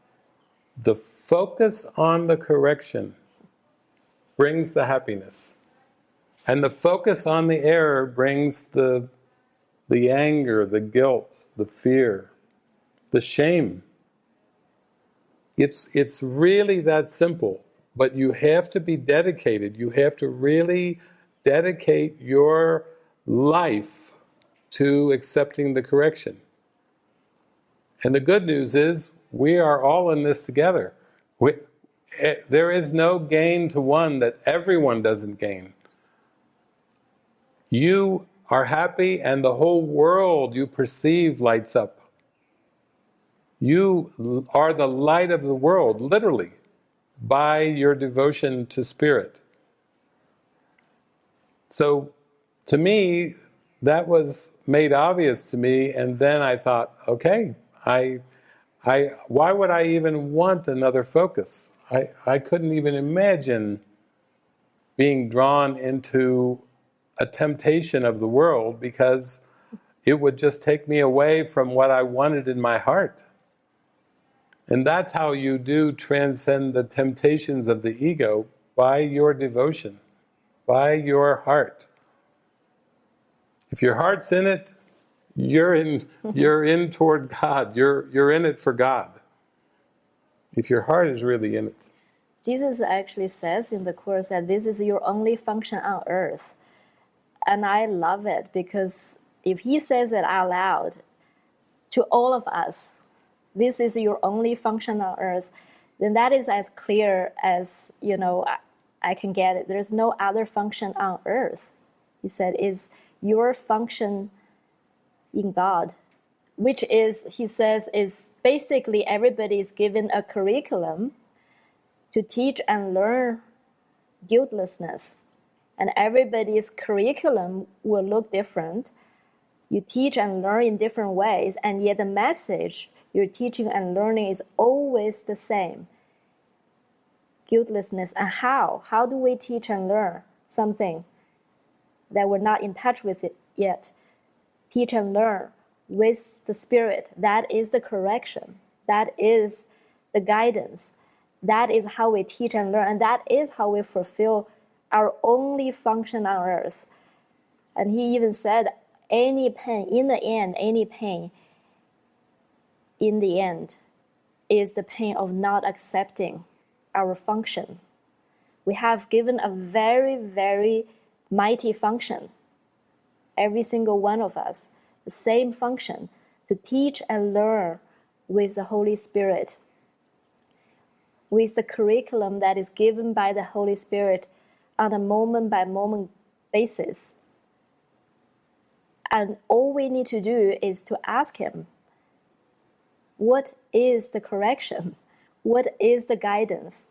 The focus on the correction brings the happiness. And the focus on the error brings the anger, the guilt, the fear, the shame. It's really that simple. But you have to be dedicated. You have to really dedicate your life to accepting the correction. And the good news is, we are all in this together. There is no gain to one that everyone doesn't gain. You are happy and the whole world you perceive lights up. You are the light of the world, literally, by your devotion to Spirit. So, to me, that was made obvious to me, and then I thought, okay, why would I even want another focus? I couldn't even imagine being drawn into a temptation of the world, because it would just take me away from what I wanted in my heart. And that's how you do transcend the temptations of the ego, by your devotion, by your heart. If your heart's in it, you're in toward God. You're in it for God. If your heart is really in it. Jesus actually says in the Course that this is your only function on earth. And I love it, because if he says it out loud to all of us, this is your only function on earth, then that is as clear as, I can get it. There's no other function on earth. He said, is your function in God, which is, he says, is basically everybody is given a curriculum to teach and learn guiltlessness. And everybody's curriculum will look different. You teach and learn in different ways, and yet the message you're teaching and learning is always the same. Guiltlessness. And how? How do we teach and learn something that we're not in touch with it yet? Teach and learn with the Spirit. That is the correction. That is the guidance. That is how we teach and learn. And that is how we fulfill our only function on earth. And he even said, any pain, in the end, any pain, in the end, is the pain of not accepting our function. We have given a very, very mighty function, every single one of us, the same function, to teach and learn with the Holy Spirit, with the curriculum that is given by the Holy Spirit on a moment-by-moment basis. And all we need to do is to ask him, what is the correction? What is the guidance?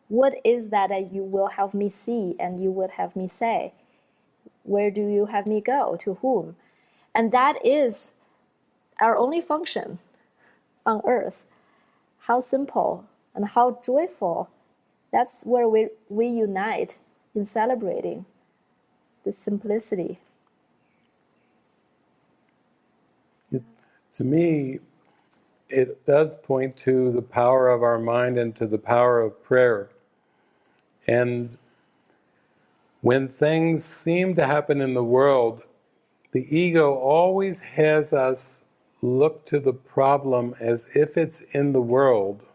What is that you will have me see and you would have me say? Where do you have me go? To whom? And that is our only function on earth. How simple and how joyful. That's where we unite in celebrating the simplicity. To me, it does point to the power of our mind and to the power of prayer. And when things seem to happen in the world, the ego always has us look to the problem as if it's in the world,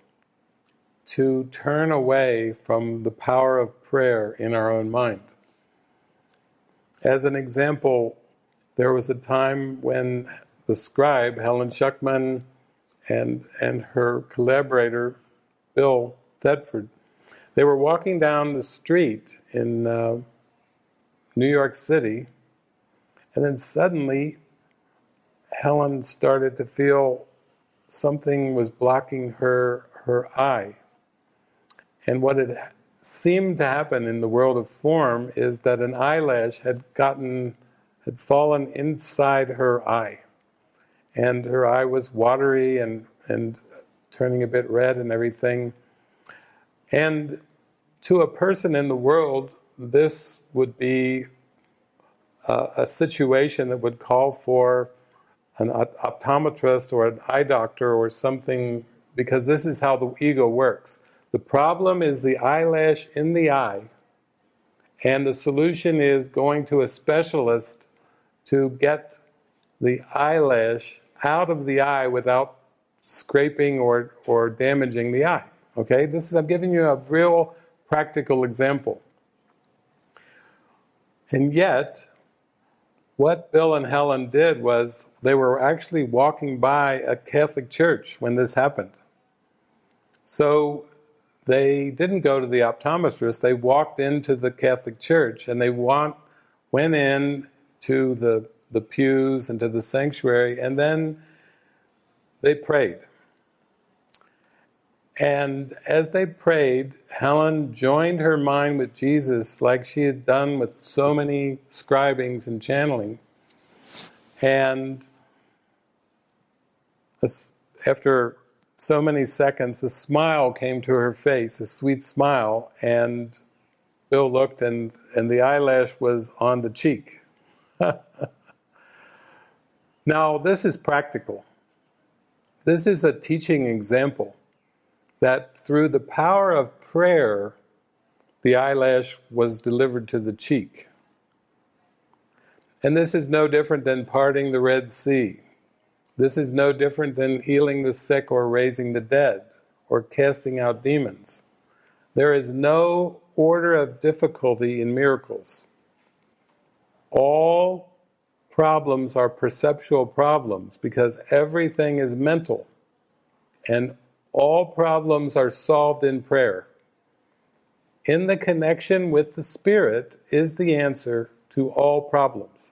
to turn away from the power of prayer in our own mind. As an example, there was a time when the scribe, Helen Schuckman, and her collaborator, Bill Thetford, they were walking down the street in New York City, and then suddenly Helen started to feel something was blocking her eye. And what had seemed to happen in the world of form is that an eyelash had fallen inside her eye. And her eye was watery and turning a bit red and everything. And to a person in the world, this would be a situation that would call for an optometrist or an eye doctor or something, because this is how the ego works. The problem is the eyelash in the eye, and the solution is going to a specialist to get the eyelash out of the eye without scraping or damaging the eye. Okay? I'm giving you a real practical example. And yet, what Bill and Helen did was they were actually walking by a Catholic church when this happened. So they didn't go to the optometrist, they walked into the Catholic church, and they went in to the pews and to the sanctuary, and then they prayed. And as they prayed, Helen joined her mind with Jesus like she had done with so many scribings and channeling. And after so many seconds, a smile came to her face, a sweet smile, and Bill looked and the eyelash was on the cheek. Now, this is practical. This is a teaching example that through the power of prayer, the eyelash was delivered to the cheek. And this is no different than parting the Red Sea. This is no different than healing the sick or raising the dead or casting out demons. There is no order of difficulty in miracles. All problems are perceptual problems because everything is mental. And all problems are solved in prayer. In the connection with the Spirit is the answer to all problems.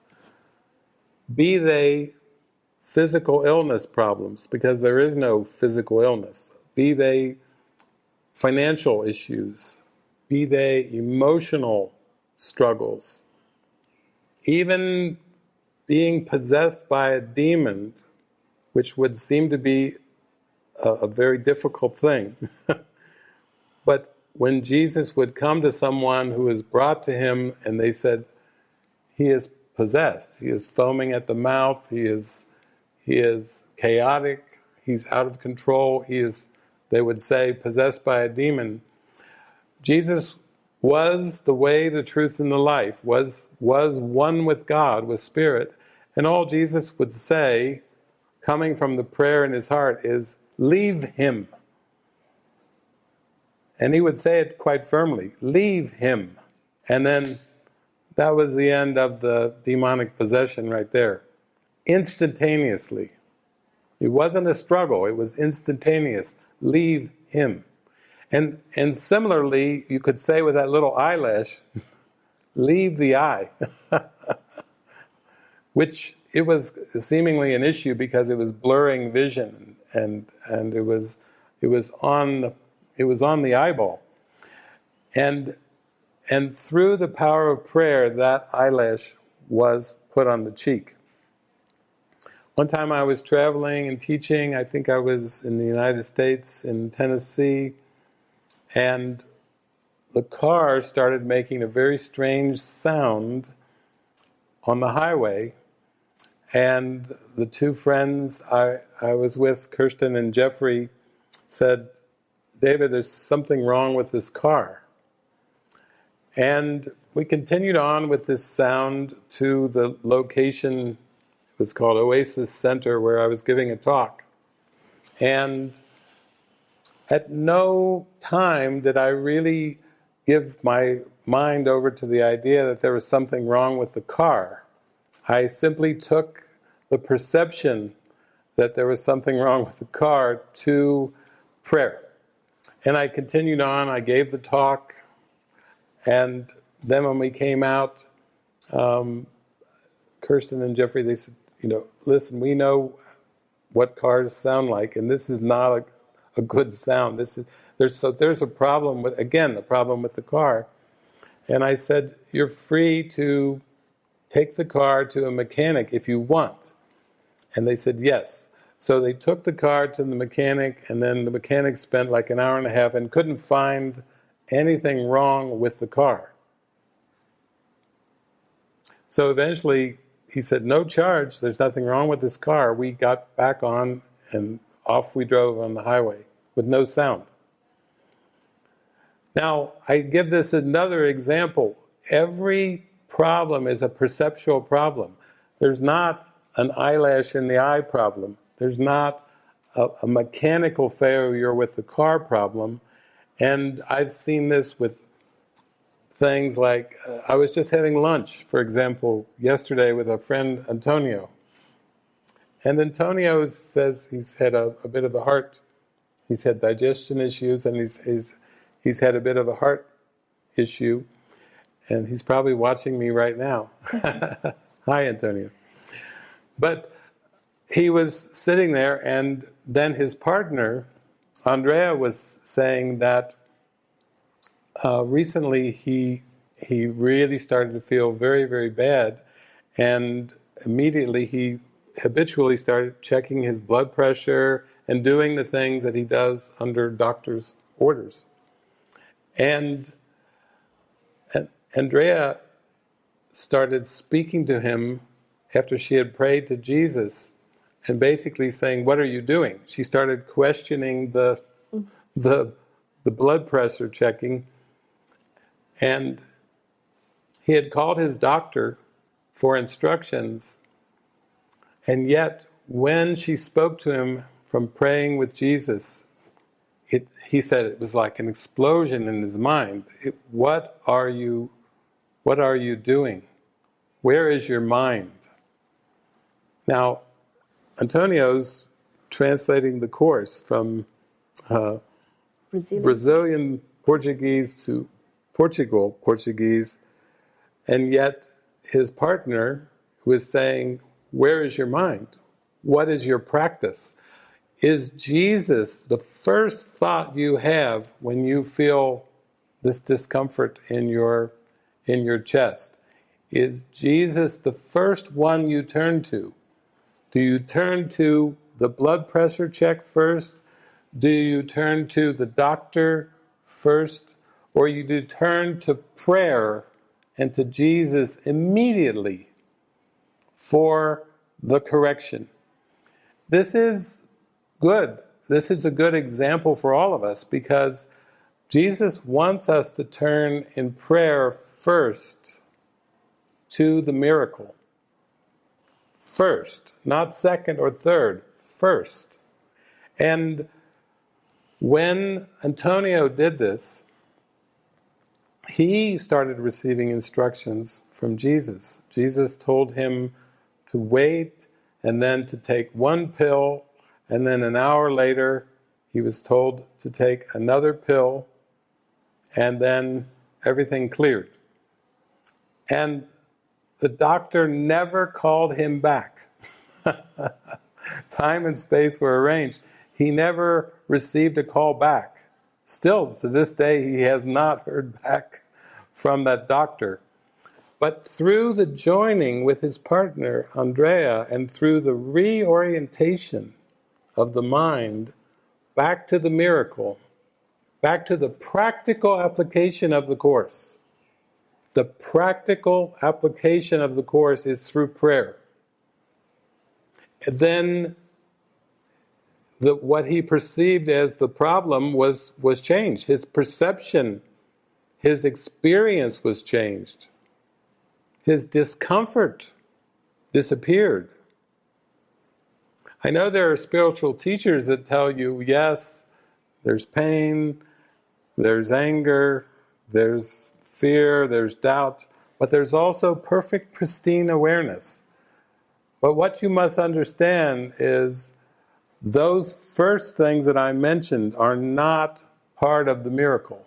Be they physical illness problems, because there is no physical illness. Be they financial issues. Be they emotional struggles. Even being possessed by a demon, which would seem to be a very difficult thing. But when Jesus would come to someone who is brought to him and they said, he is possessed, he is foaming at the mouth, he is chaotic, he's out of control, they would say, possessed by a demon. Jesus was the way, the truth, and the life, was one with God, with Spirit. And all Jesus would say, coming from the prayer in his heart, is, leave him. And he would say it quite firmly, leave him. And then that was the end of the demonic possession right there. Instantaneously. It wasn't a struggle, it was instantaneous. Leave him. And similarly, you could say with that little eyelash, leave the eye. Which it was seemingly an issue because it was blurring vision and it was on the eyeball. And through the power of prayer, that eyelash was put on the cheek. One time I was traveling and teaching, I think I was in the United States, in Tennessee, and the car started making a very strange sound on the highway. And the two friends I was with, Kirsten and Jeffrey, said, David, there's something wrong with this car. And we continued on with this sound to the location, it was called Oasis Center, where I was giving a talk. And at no time did I really give my mind over to the idea that there was something wrong with the car. I simply took the perception that there was something wrong with the car to prayer. And I continued on, I gave the talk, and then when we came out, Kirsten and Jeffrey, they said, listen, we know what cars sound like, and this is not a good sound. There's a problem with, again, the problem with the car. And I said, you're free to take the car to a mechanic if you want. And they said yes. So they took the car to the mechanic, and then the mechanic spent like an hour and a half and couldn't find anything wrong with the car. So eventually he said, no charge, there's nothing wrong with this car. We got back on and off we drove on the highway with no sound. Now, I give this another example. Every problem is a perceptual problem. There's not an eyelash in the eye problem. There's not a mechanical failure with the car problem. And I've seen this with things like, I was just having lunch, for example, yesterday with a friend, Antonio. And Antonio says he's had a bit of a heart, he's had digestion issues, and he's had a bit of a heart issue. And he's probably watching me right now. Hi, Antonio. But he was sitting there, and then his partner, Andrea, was saying that recently he really started to feel very, very bad, and immediately he habitually started checking his blood pressure and doing the things that he does under doctor's orders. And Andrea started speaking to him after she had prayed to Jesus and basically saying, "What are you doing?" She started questioning the blood pressure checking, and he had called his doctor for instructions, and yet when she spoke to him from praying with Jesus, he said it was like an explosion in his mind. What are you doing? Where is your mind? Now, Antonio's translating the Course from Brazilian Portuguese to Portugal Portuguese, and yet his partner was saying, where is your mind? What is your practice? Is Jesus the first thought you have when you feel this discomfort in your chest? Is Jesus the first one you turn to? Do you turn to the blood pressure check first? Do you turn to the doctor first? Or you do turn to prayer and to Jesus immediately for the correction? This is good. This is a good example for all of us, because Jesus wants us to turn in prayer first to the miracle. First, not second or third, first. And when Antonio did this, he started receiving instructions from Jesus. Jesus told him to wait and then to take one pill, and then an hour later he was told to take another pill, and then everything cleared. And the doctor never called him back. Time and space were arranged. He never received a call back. Still, to this day, he has not heard back from that doctor. But through the joining with his partner, Andrea, and through the reorientation of the mind back to the miracle, back to the practical application of the Course. The practical application of the Course is through prayer. And then what he perceived as the problem was changed. His perception, his experience was changed. His discomfort disappeared. I know there are spiritual teachers that tell you, yes, there's pain, there's anger, there's fear, there's doubt, but there's also perfect, pristine awareness. But what you must understand is those first things that I mentioned are not part of the miracle.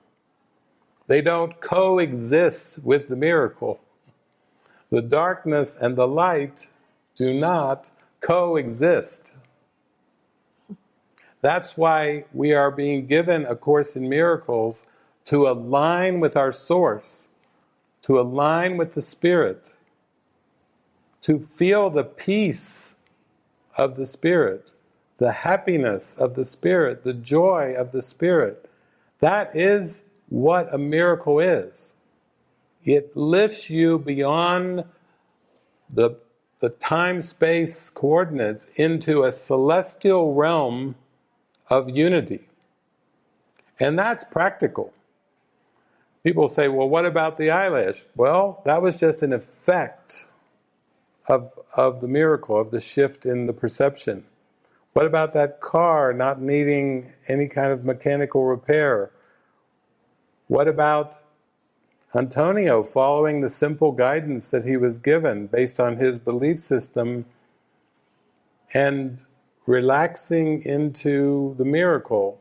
They don't coexist with the miracle. The darkness and the light do not coexist. That's why we are being given A Course in Miracles, to align with our source, to align with the Spirit, to feel the peace of the Spirit, the happiness of the Spirit, the joy of the Spirit. That is what a miracle is. It lifts you beyond the time-space coordinates into a celestial realm of unity. And that's practical. People say, well, what about the eyelash? Well, that was just an effect of the miracle, of the shift in the perception. What about that car not needing any kind of mechanical repair? What about Antonio following the simple guidance that he was given based on his belief system and relaxing into the miracle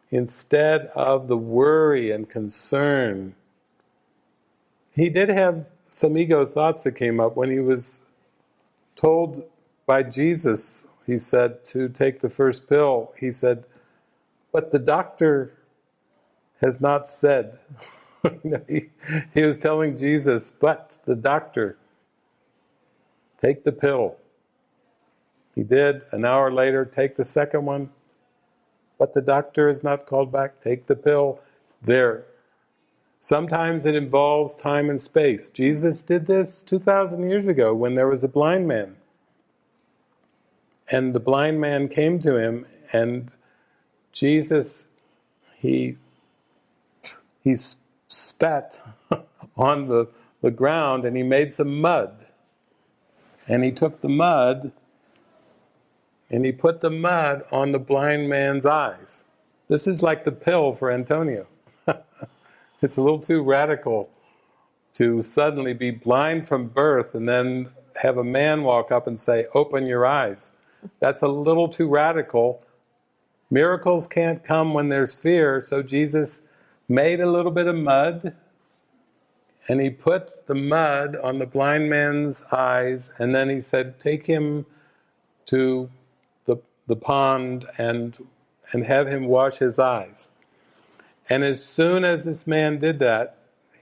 instead of the worry and concern? he did have some ego thoughts that came up when he was told by Jesus, he said, to take the first pill. He said, but the doctor has not said. He was telling Jesus, but the doctor, take the pill. He did. An hour later, take the second one. But the doctor is not called back. Take the pill. There. Sometimes it involves time and space. Jesus did this 2,000 years ago when there was a blind man. And the blind man came to him, and Jesus, he spat on the ground, and he made some mud. And he took the mud, and he put the mud on the blind man's eyes. This is like the pill for Antonio. It's a little too radical to suddenly be blind from birth and then have a man walk up and say, open your eyes. That's a little too radical. Miracles can't come when there's fear, so Jesus made a little bit of mud, and he put the mud on the blind man's eyes, and then he said, take him to the pond and have him wash his eyes. And as soon as this man did that,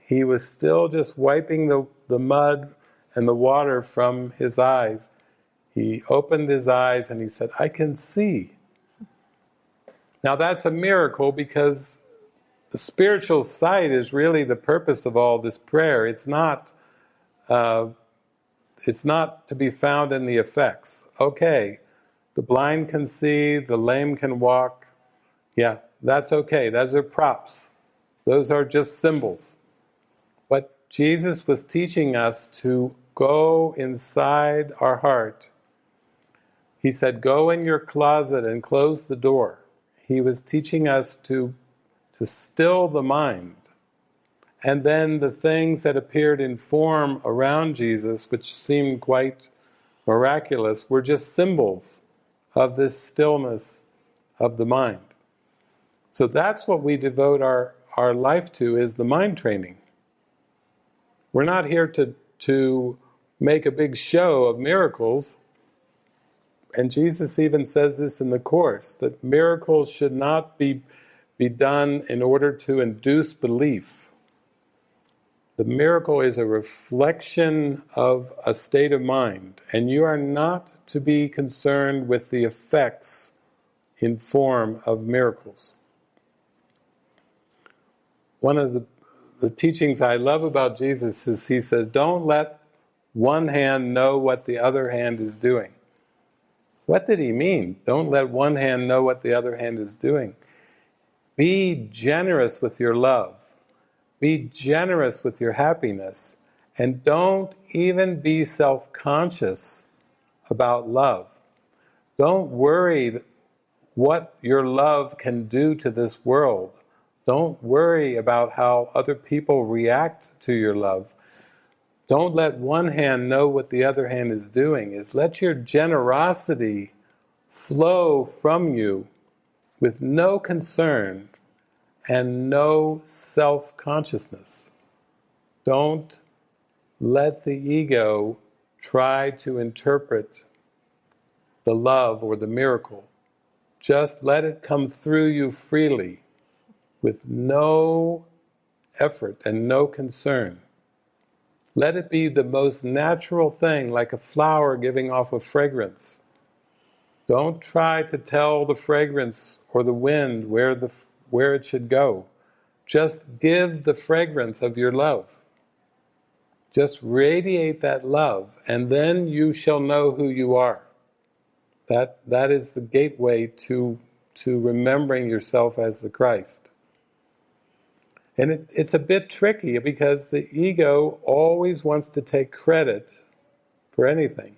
he was still just wiping the mud and the water from his eyes. He opened his eyes and he said, I can see. Now that's a miracle, because the spiritual sight is really the purpose of all this prayer. It's not to be found in the effects. Okay, the blind can see, the lame can walk. Yeah, that's okay. Those are props. Those are just symbols. But Jesus was teaching us to go inside our heart. He said, go in your closet and close the door. He was teaching us to still the mind. And then the things that appeared in form around Jesus, which seemed quite miraculous, were just symbols of this stillness of the mind. So that's what we devote our life to, is the mind training. We're not here to make a big show of miracles. And Jesus even says this in the Course, that miracles should not be done in order to induce belief. The miracle is a reflection of a state of mind, and you are not to be concerned with the effects in form of miracles. One of the teachings I love about Jesus is he says, don't let one hand know what the other hand is doing. What did he mean? Don't let one hand know what the other hand is doing. Be generous with your love. Be generous with your happiness. And don't even be self-conscious about love. Don't worry what your love can do to this world. Don't worry about how other people react to your love. Don't let one hand know what the other hand is doing. Let your generosity flow from you with no concern and no self-consciousness. Don't let the ego try to interpret the love or the miracle. Just let it come through you freely, with no effort and no concern. Let it be the most natural thing, like a flower giving off a fragrance. Don't try to tell the fragrance or the wind where it should go. Just give the fragrance of your love. Just radiate that love, and then you shall know who you are. That is the gateway to remembering yourself as the Christ. And it's a bit tricky, because the ego always wants to take credit for anything.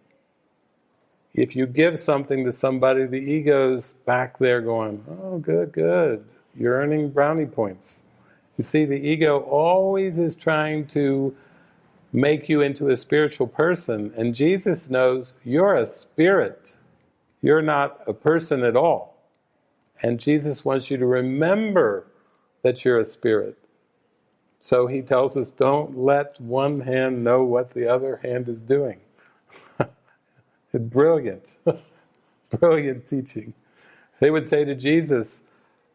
If you give something to somebody, the ego's back there going, oh, good, you're earning brownie points. You see, the ego always is trying to make you into a spiritual person, and Jesus knows you're a spirit. You're not a person at all. And Jesus wants you to remember that you're a spirit. So he tells us, don't let one hand know what the other hand is doing. It's brilliant. Brilliant teaching. They would say to Jesus,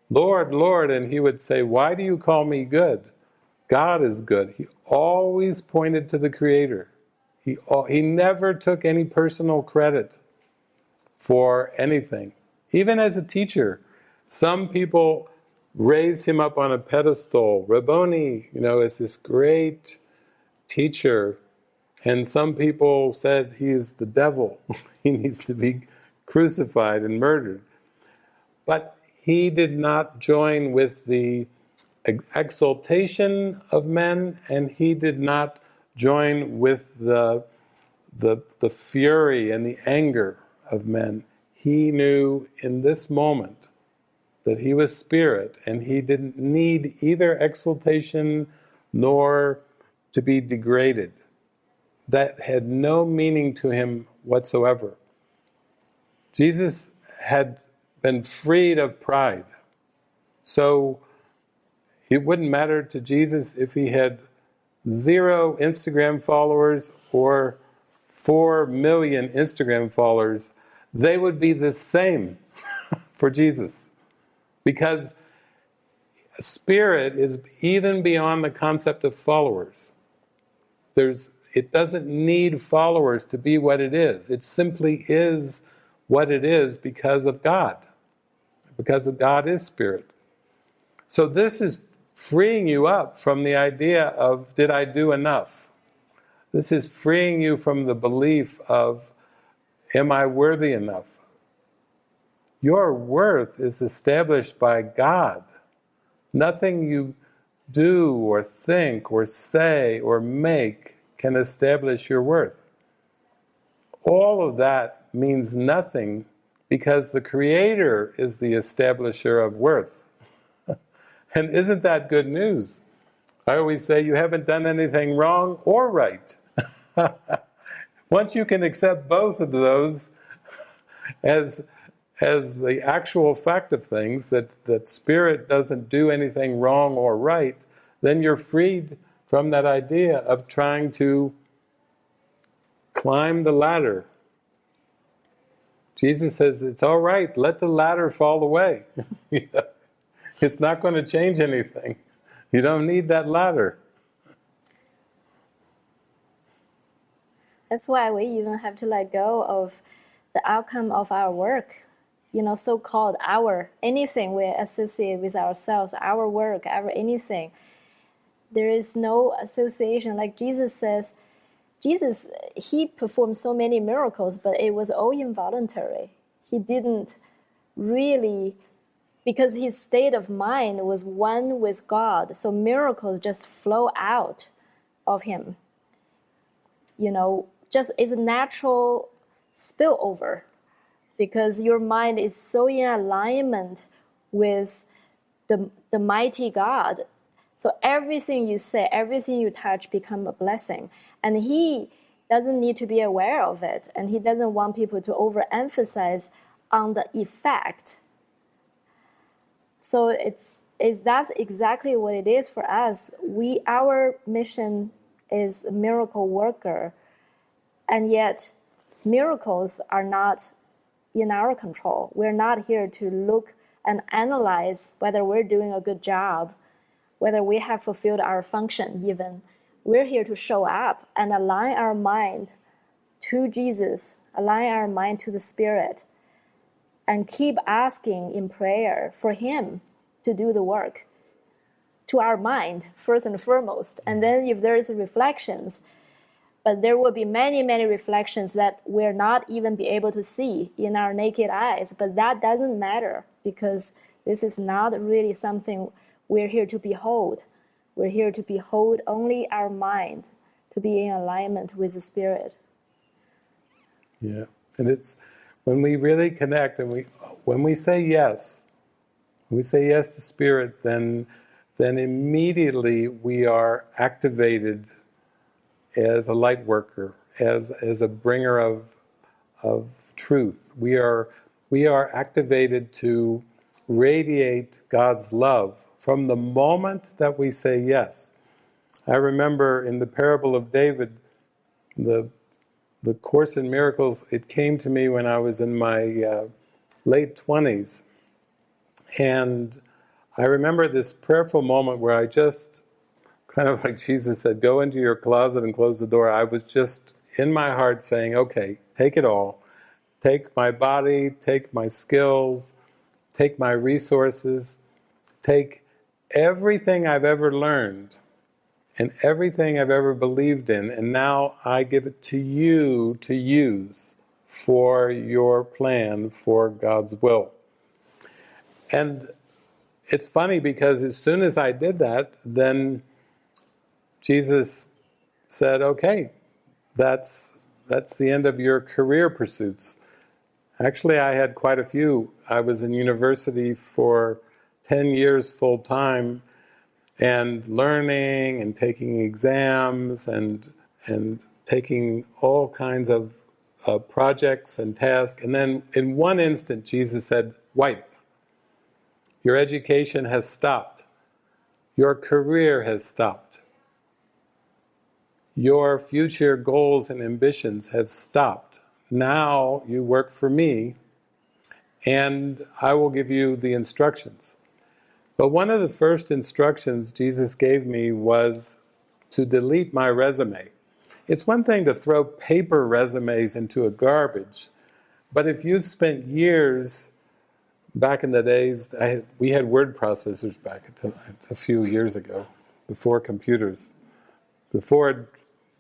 Lord, Lord, and he would say, why do you call me good? God is good. He always pointed to the Creator. He never took any personal credit for anything. Even as a teacher, some people raised him up on a pedestal. Rabboni, is this great teacher. And some people said he's the devil. He needs to be crucified and murdered. But he did not join with the exaltation of men, and he did not join with the fury and the anger of men. He knew in this moment that he was spirit, and he didn't need either exaltation nor to be degraded. That had no meaning to him whatsoever. Jesus had been freed of pride. So it wouldn't matter to Jesus if he had 0 Instagram followers or 4 million Instagram followers. They would be the same for Jesus. Because spirit is even beyond the concept of followers. It doesn't need followers to be what it is. It simply is what it is because of God. Because God is spirit. So this is freeing you up from the idea of, did I do enough? This is freeing you from the belief of, am I worthy enough? Your worth is established by God. Nothing you do or think or say or make can establish your worth. All of that means nothing because the Creator is the establisher of worth. And isn't that good news? I always say you haven't done anything wrong or right. Once you can accept both of those as the actual fact of things, that spirit doesn't do anything wrong or right, then you're freed from that idea of trying to climb the ladder. Jesus says, it's all right, let the ladder fall away. It's not going to change anything. You don't need that ladder. That's why we even have to let go of the outcome of our work. So-called anything we associate with ourselves, our work, our anything. There is no association. Like Jesus says, he performed so many miracles, but it was all involuntary. He didn't really, because his state of mind was one with God, so miracles just flow out of him. Just is a natural spillover, because your mind is so in alignment with the mighty God. So everything you say, everything you touch become a blessing. And he doesn't need to be aware of it, and he doesn't want people to overemphasize on the effect. So that's exactly what it is for us. Our mission is a miracle worker, and yet miracles are not in our control. We're not here to look and analyze whether we're doing a good job, whether we have fulfilled our function even. We're here to show up and align our mind to Jesus, align our mind to the Spirit, and keep asking in prayer for Him to do the work to our mind, first and foremost. And then if there's reflections, but there will be many, many reflections that we'll not even be able to see in our naked eyes. But that doesn't matter, because this is not really something we're here to behold. We're here to behold only our mind, to be in alignment with the Spirit. Yeah, and it's when we really connect and when we say yes to Spirit, then immediately we are activated as a light worker, as a bringer of truth. We are activated to radiate God's love from the moment that we say yes. I remember in the parable of David, the Course in Miracles, it came to me when I was in my late 20s. And I remember this prayerful moment where I just, kind of like Jesus said, go into your closet and close the door. I was just in my heart saying, okay, take it all. Take my body, take my skills, take my resources, take everything I've ever learned and everything I've ever believed in, and now I give it to you to use for your plan, for God's will. And it's funny because as soon as I did that, then Jesus said, okay, that's the end of your career pursuits. Actually, I had quite a few. I was in university for 10 years full time and learning and taking exams and taking all kinds of projects and tasks. And then in one instant, Jesus said, wipe. Your education has stopped. Your career has stopped. Your future goals and ambitions have stopped. Now you work for me, and I will give you the instructions. But one of the first instructions Jesus gave me was to delete my resume. It's one thing to throw paper resumes into a garbage, but if you've spent years, back in the days, we had word processors back a few years ago, before computers. Before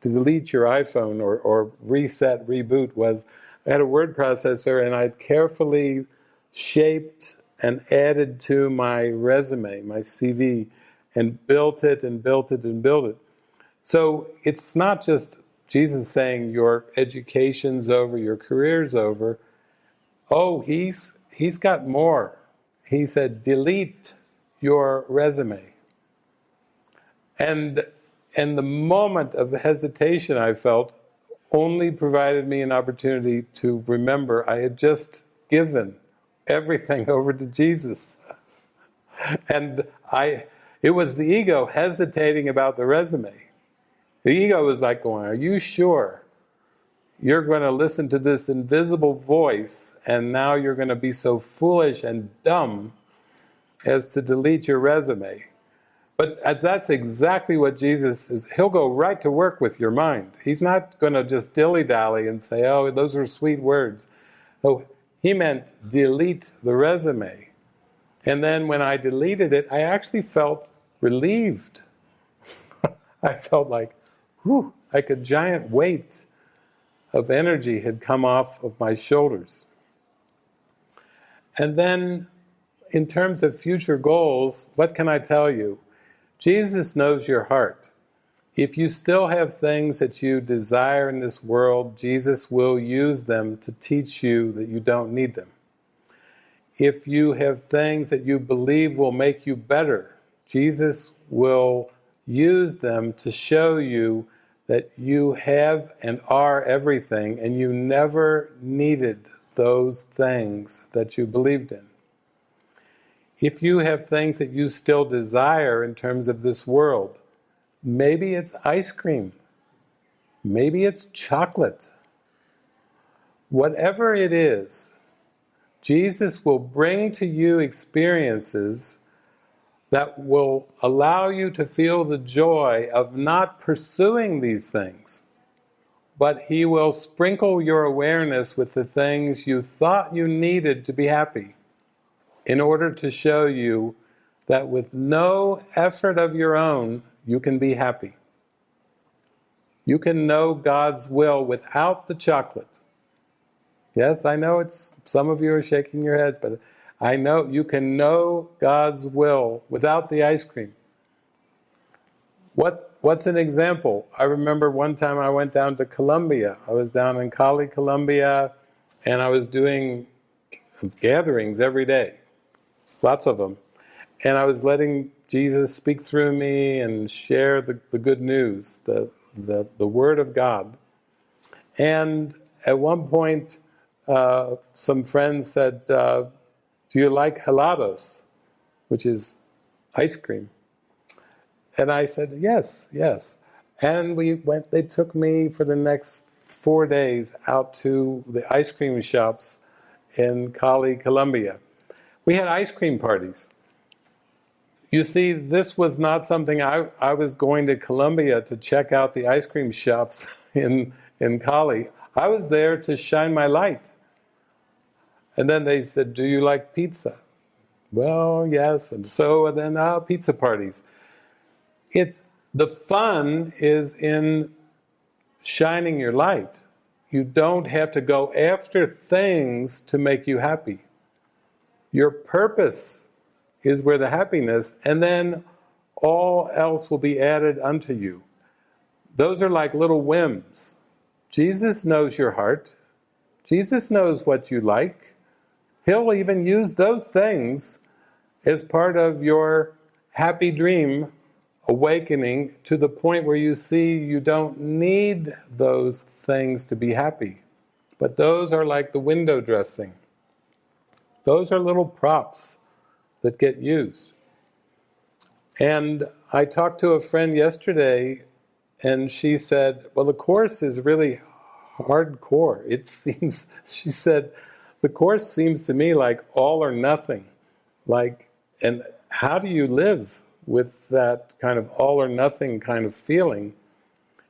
to delete your iPhone or reset, reboot was, I had a word processor and I'd carefully shaped and added to my resume, my CV, and built it and built it and built it. So it's not just Jesus saying your education's over, your career's over. Oh, he's got more. He said, delete your resume. And the moment of hesitation I felt only provided me an opportunity to remember I had just given everything over to Jesus. And it was the ego hesitating about the resume. The ego was like going, are you sure you're going to listen to this invisible voice and now you're going to be so foolish and dumb as to delete your resume? But that's exactly what Jesus is. He'll go right to work with your mind. He's not going to just dilly-dally and say, oh, those are sweet words. Oh, he meant delete the resume. And then when I deleted it, I actually felt relieved. I felt like, whew, like a giant weight of energy had come off of my shoulders. And then, in terms of future goals, what can I tell you? Jesus knows your heart. If you still have things that you desire in this world, Jesus will use them to teach you that you don't need them. If you have things that you believe will make you better, Jesus will use them to show you that you have and are everything, and you never needed those things that you believed in. If you have things that you still desire in terms of this world, maybe it's ice cream, maybe it's chocolate. Whatever it is, Jesus will bring to you experiences that will allow you to feel the joy of not pursuing these things, but He will sprinkle your awareness with the things you thought you needed to be happy, in order to show you that with no effort of your own, you can be happy. You can know God's will without the chocolate. Yes, I know some of you are shaking your heads, but I know you can know God's will without the ice cream. What's an example? I remember one time I went down to Colombia. I was down in Cali, Colombia, and I was doing gatherings every day. Lots of them. And I was letting Jesus speak through me and share the good news, the Word of God. And at one point, some friends said, do you like helados, which is ice cream? And I said, yes, yes. And we went, they took me for the next 4 days out to the ice cream shops in Cali, Colombia. We had ice cream parties. You see, this was not something I was going to Colombia to check out the ice cream shops in Cali. I was there to shine my light. And then they said, do you like pizza? Well, yes. And so and then pizza parties. The fun is in shining your light. You don't have to go after things to make you happy. Your purpose is where the happiness, and then all else will be added unto you. Those are like little whims. Jesus knows your heart. Jesus knows what you like. He'll even use those things as part of your happy dream awakening to the point where you see you don't need those things to be happy. But those are like the window dressing. Those are little props that get used. And I talked to a friend yesterday, and she said, well, the Course is really hardcore. It seems, she said, the Course seems to me like all or nothing. And how do you live with that kind of all or nothing kind of feeling?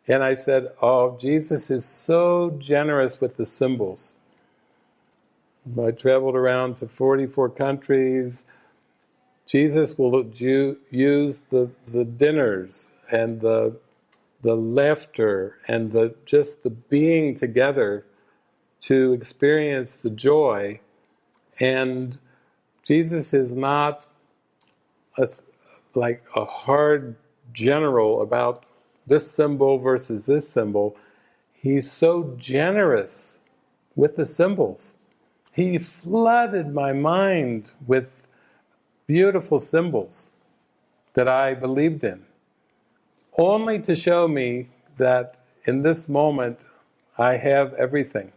And I said, oh, Jesus is so generous with the symbols. I traveled around to 44 countries. Jesus will use the dinners and the laughter and just the being together to experience the joy. And Jesus is not like a hard general about this symbol versus this symbol. He's so generous with the symbols. He flooded my mind with beautiful symbols that I believed in, only to show me that in this moment I have everything.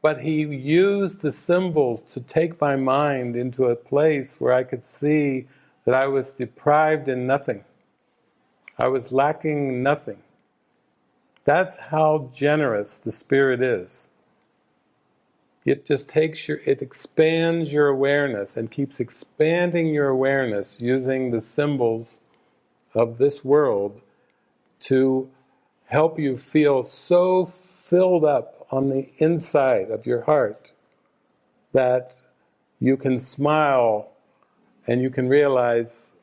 But he used the symbols to take my mind into a place where I could see that I was deprived in nothing. I was lacking nothing. That's how generous the Spirit is. It just it expands your awareness and keeps expanding your awareness using the symbols of this world to help you feel so filled up on the inside of your heart that you can smile and you can realize,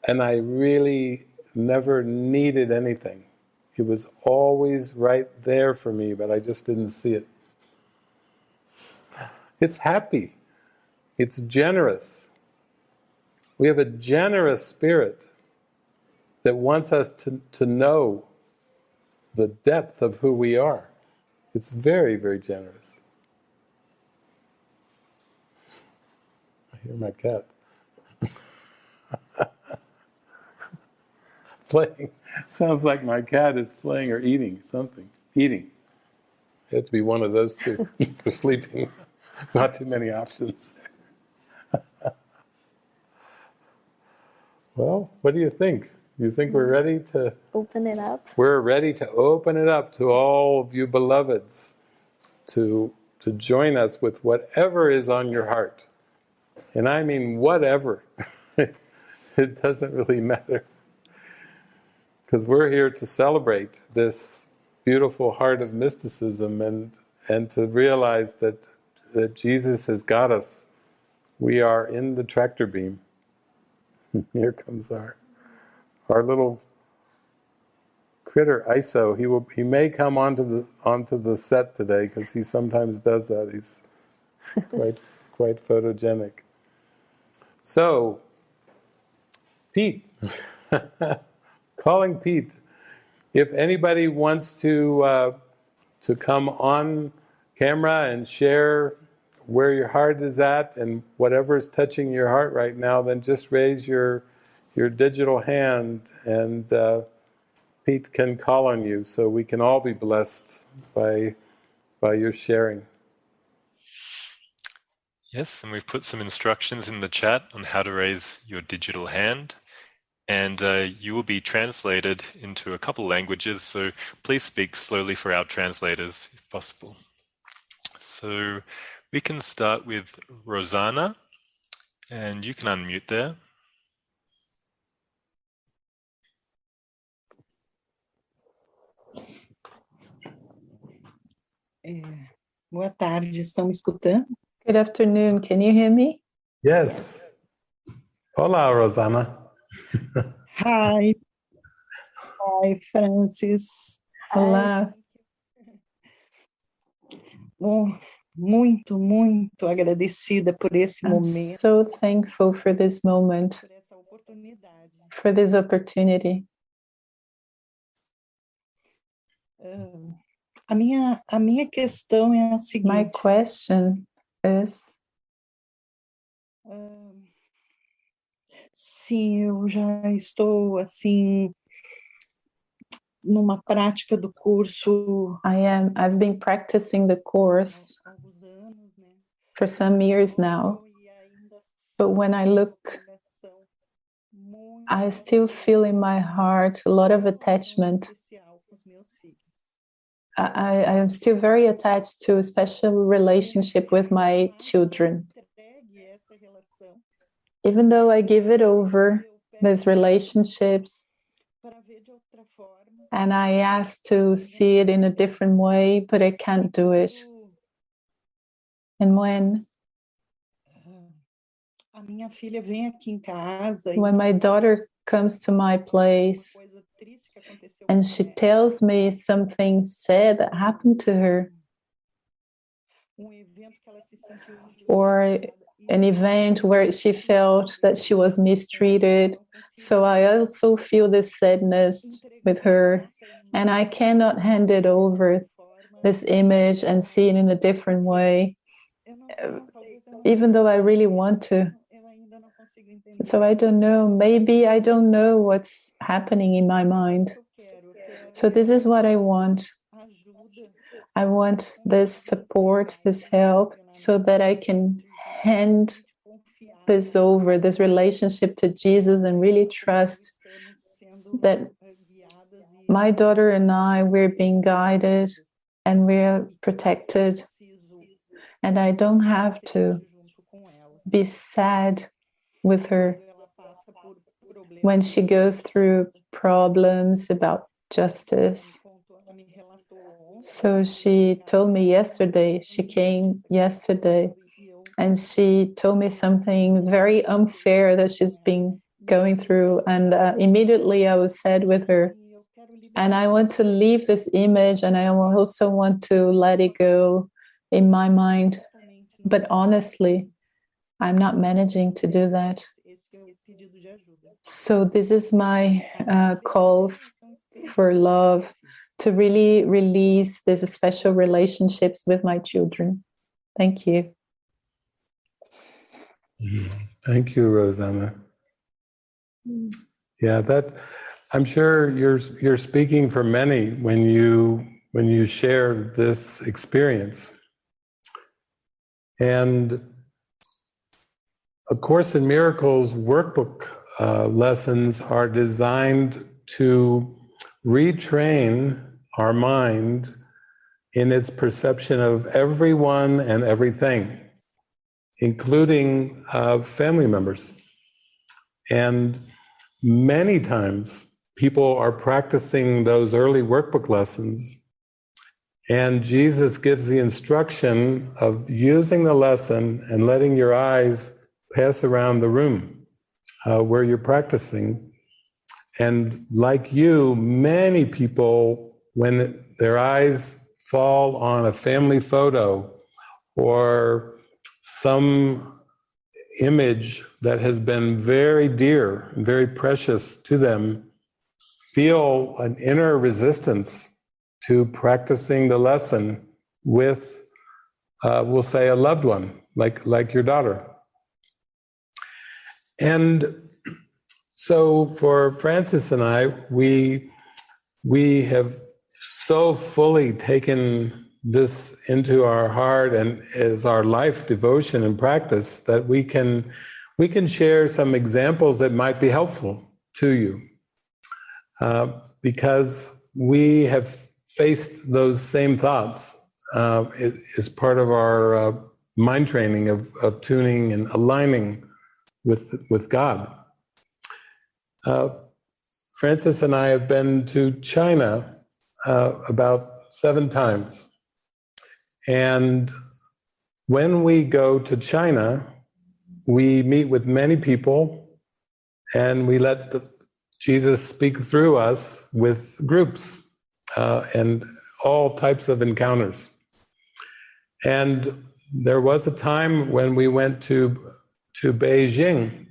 and I really never needed anything. It was always right there for me, but I just didn't see it. It's happy. It's generous. We have a generous spirit that wants us to know the depth of who we are. It's very, very generous. I hear my cat playing. Sounds like my cat is playing or eating something. Eating. It has to be one of those two. For sleeping. Not too many options. Well, what do you think? You think we're ready to open it up? We're ready to open it up to all of you beloveds to join us with whatever is on your heart. And I mean whatever. It doesn't really matter. Because we're here to celebrate this beautiful heart of mysticism and to realize that Jesus has got us. We are in the tractor beam. Here comes our little critter ISO. He may come onto the set today because he sometimes does that. He's quite photogenic. So, Pete, calling Pete. If anybody wants to come on camera and share where your heart is at and whatever is touching your heart right now, then just raise your digital hand and Pete can call on you so we can all be blessed by your sharing. Yes, and we've put some instructions in the chat on how to raise your digital hand. and you will be translated into a couple languages, so please speak slowly for our translators if possible. So we can start with Rosanna, and you can unmute there. Boa tarde, estão me escutando? Good afternoon, can you hear me? Yes. Hola, Rosanna. Hi, Francis. Olá. Bom, muito agradecida por esse I'm momento, so thankful for this moment, por essa oportunidade. for this opportunity. A minha questão é a My seguinte. question is, Sim, eu já estou assim numa prática do curso I've been practicing the course há alguns anos, né? for some years now, E ainda but when I look, ligação muito I still feel in my heart a lot of attachment. especial com os meus filhos. I am still very attached to a special relationship with my children. Entregue essa relação Even though I give it over, these relationships, para ver de outra forma. and I ask to see it in a different way, but I can't do it. And when A minha filha vem aqui em casa when my daughter comes to my place coisa triste que aconteceu and com she ela, tells me something sad that happened to her, evento que ela se sentiu or an event where she felt that she was mistreated, so I also feel this sadness with her, and I cannot hand it over, this image, and see it in a different way, even though I really want to. So I don't know, maybe I don't know what's happening in my mind. So this is what I want. I want this support, this help, so that I can hand this over, this relationship to Jesus, and really trust that my daughter and I, we're being guided and we're protected, and I don't have to be sad with her when she goes through problems about justice. So she told me yesterday, she came yesterday, and she told me something very unfair that she's been going through, and immediately I was sad with her. And I want to leave this image, and I also want to let it go in my mind. But honestly, I'm not managing to do that. So this is my call for love, to really release these special relationships with my children. Thank you. Thank you, Rosanna. Yeah, that I'm sure you're speaking for many when you share this experience. And A Course in Miracles workbook lessons are designed to retrain our mind in its perception of everyone and everything, including family members. And many times people are practicing those early workbook lessons, and Jesus gives the instruction of using the lesson and letting your eyes pass around the room where you're practicing. And like you, many people, when their eyes fall on a family photo or some image that has been very dear and very precious to them, feel an inner resistance to practicing the lesson with, we'll say, a loved one, like your daughter. And so for Francis and I, we have so fully taken this into our heart and as our life devotion and practice that we can share some examples that might be helpful to you, because we have faced those same thoughts. It is part of our mind training of tuning and aligning with God. Francis and I have been to China about 7 times. And when we go to China, we meet with many people and we let Jesus speak through us with groups and all types of encounters. And there was a time when we went to Beijing,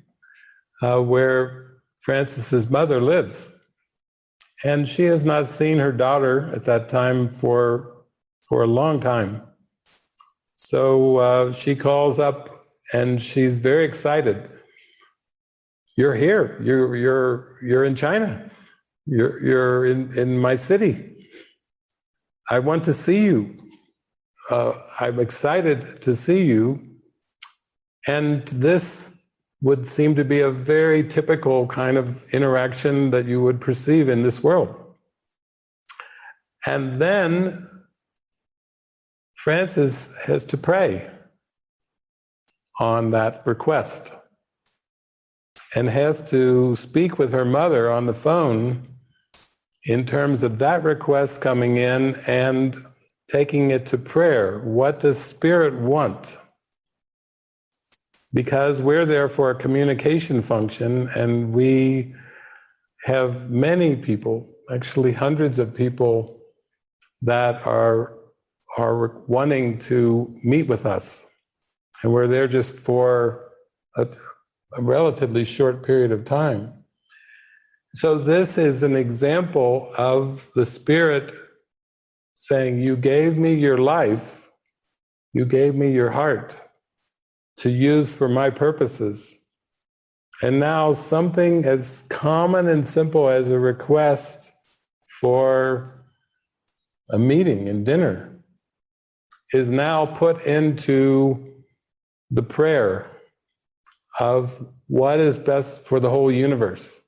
where Francis's mother lives. And she has not seen her daughter at that time for a long time. So she calls up and she's very excited. You're here. You're in China. You're in my city. I want to see you. I'm excited to see you. And this would seem to be a very typical kind of interaction that you would perceive in this world. And then Francis has to pray on that request and has to speak with her mother on the phone in terms of that request coming in and taking it to prayer. What does Spirit want? Because we're there for a communication function, and we have many people, actually hundreds of people, that are wanting to meet with us. And we're there just for a relatively short period of time. So this is an example of the Spirit saying, you gave me your life, you gave me your heart to use for my purposes. And now something as common and simple as a request for a meeting and dinner is now put into the prayer of what is best for the whole universe.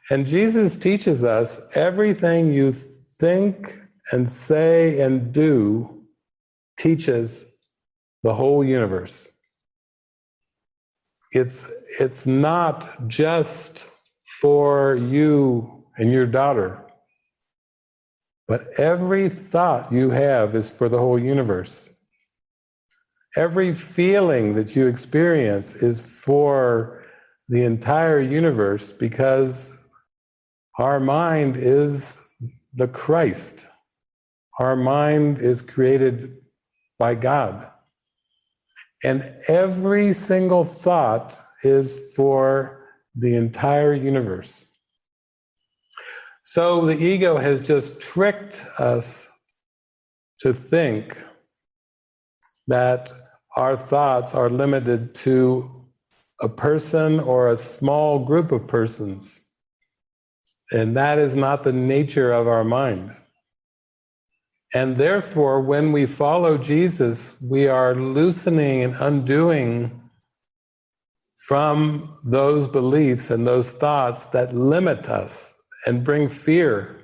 And Jesus teaches us everything you think and say and do teaches the whole universe. It's not just for you and your daughter, but every thought you have is for the whole universe. Every feeling that you experience is for the entire universe, because our mind is the Christ. Our mind is created by God. And every single thought is for the entire universe. So the ego has just tricked us to think that our thoughts are limited to a person or a small group of persons. And that is not the nature of our mind. And therefore, when we follow Jesus, we are loosening and undoing from those beliefs and those thoughts that limit us and bring fear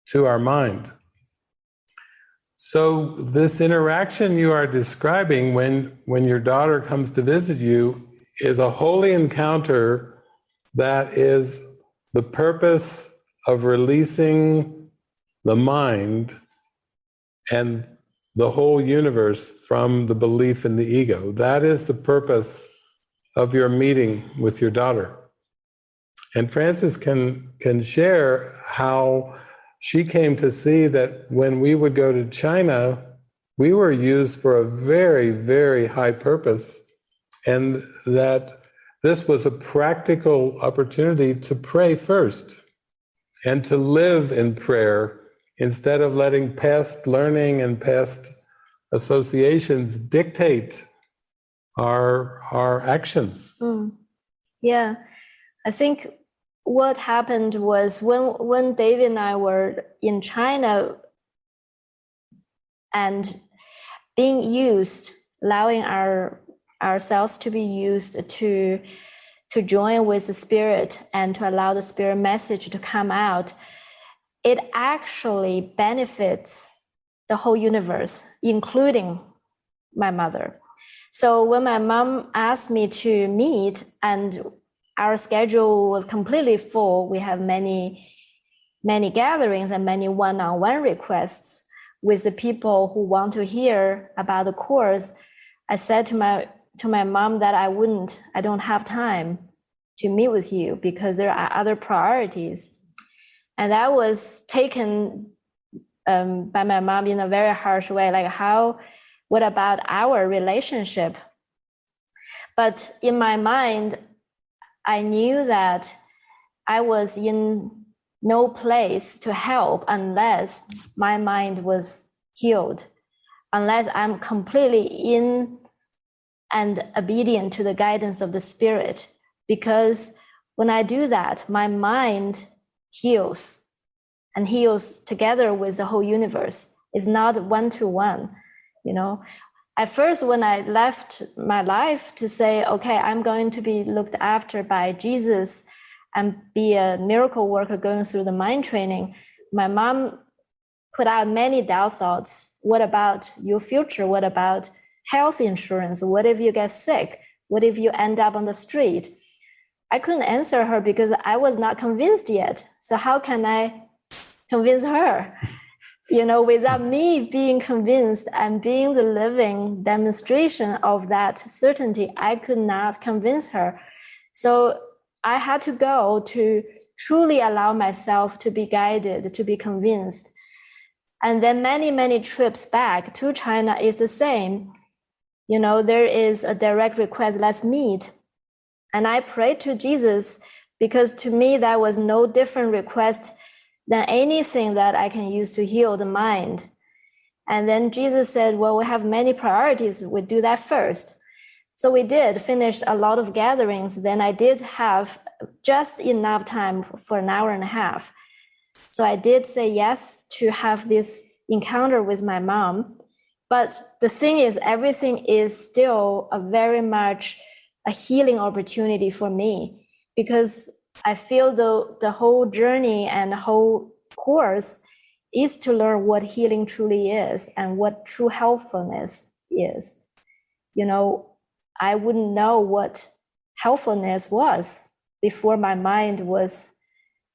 to our mind. So this interaction you are describing when your daughter comes to visit you is a holy encounter that is the purpose of releasing the mind and the whole universe from the belief in the ego. That is the purpose of your meeting with your daughter. And Frances can share how she came to see that when we would go to China, we were used for a very, very high purpose, and that this was a practical opportunity to pray first and to live in prayer instead of letting past learning and past associations dictate our actions. Yeah, I think what happened was when David and I were in China and being used, allowing ourselves to be used to to join with the spirit and to allow the spirit message to come out, it actually benefits the whole universe, including my mother. So when my mom asked me to meet, and our schedule was completely full, we have many gatherings and many one-on-one requests with the people who want to hear about the course, I said to my mom that I don't have time to meet with you because there are other priorities. And that was taken by my mom in a very harsh way, like what about our relationship? But in my mind, I knew that I was in no place to help unless my mind was healed, unless I'm completely in and obedient to the guidance of the spirit. Because when I do that, my mind heals and heals together with the whole universe. It's not one-to-one, you know. At first, when I left my life to say, okay, I'm going to be looked after by Jesus and be a miracle worker going through the mind training, my mom put out many doubt thoughts. What about your future? What about health insurance? What if you get sick? What if you end up on the street? I couldn't answer her because I was not convinced yet. So how can I convince her? You know, without me being convinced and being the living demonstration of that certainty, I could not convince her. So I had to go to truly allow myself to be guided, to be convinced. And then many trips back to China is the same. You know, there is a direct request, let's meet. And I prayed to Jesus because to me, that was no different request than anything that I can use to heal the mind. And then Jesus said, well, we have many priorities. We do that first. So we did finish a lot of gatherings. Then I did have just enough time for an hour and a half. So I did say yes to have this encounter with my mom. But the thing is, everything is still a very much a healing opportunity for me, because I feel the whole journey and the whole course is to learn what healing truly is and what true helpfulness is. You know, I wouldn't know what helpfulness was before my mind was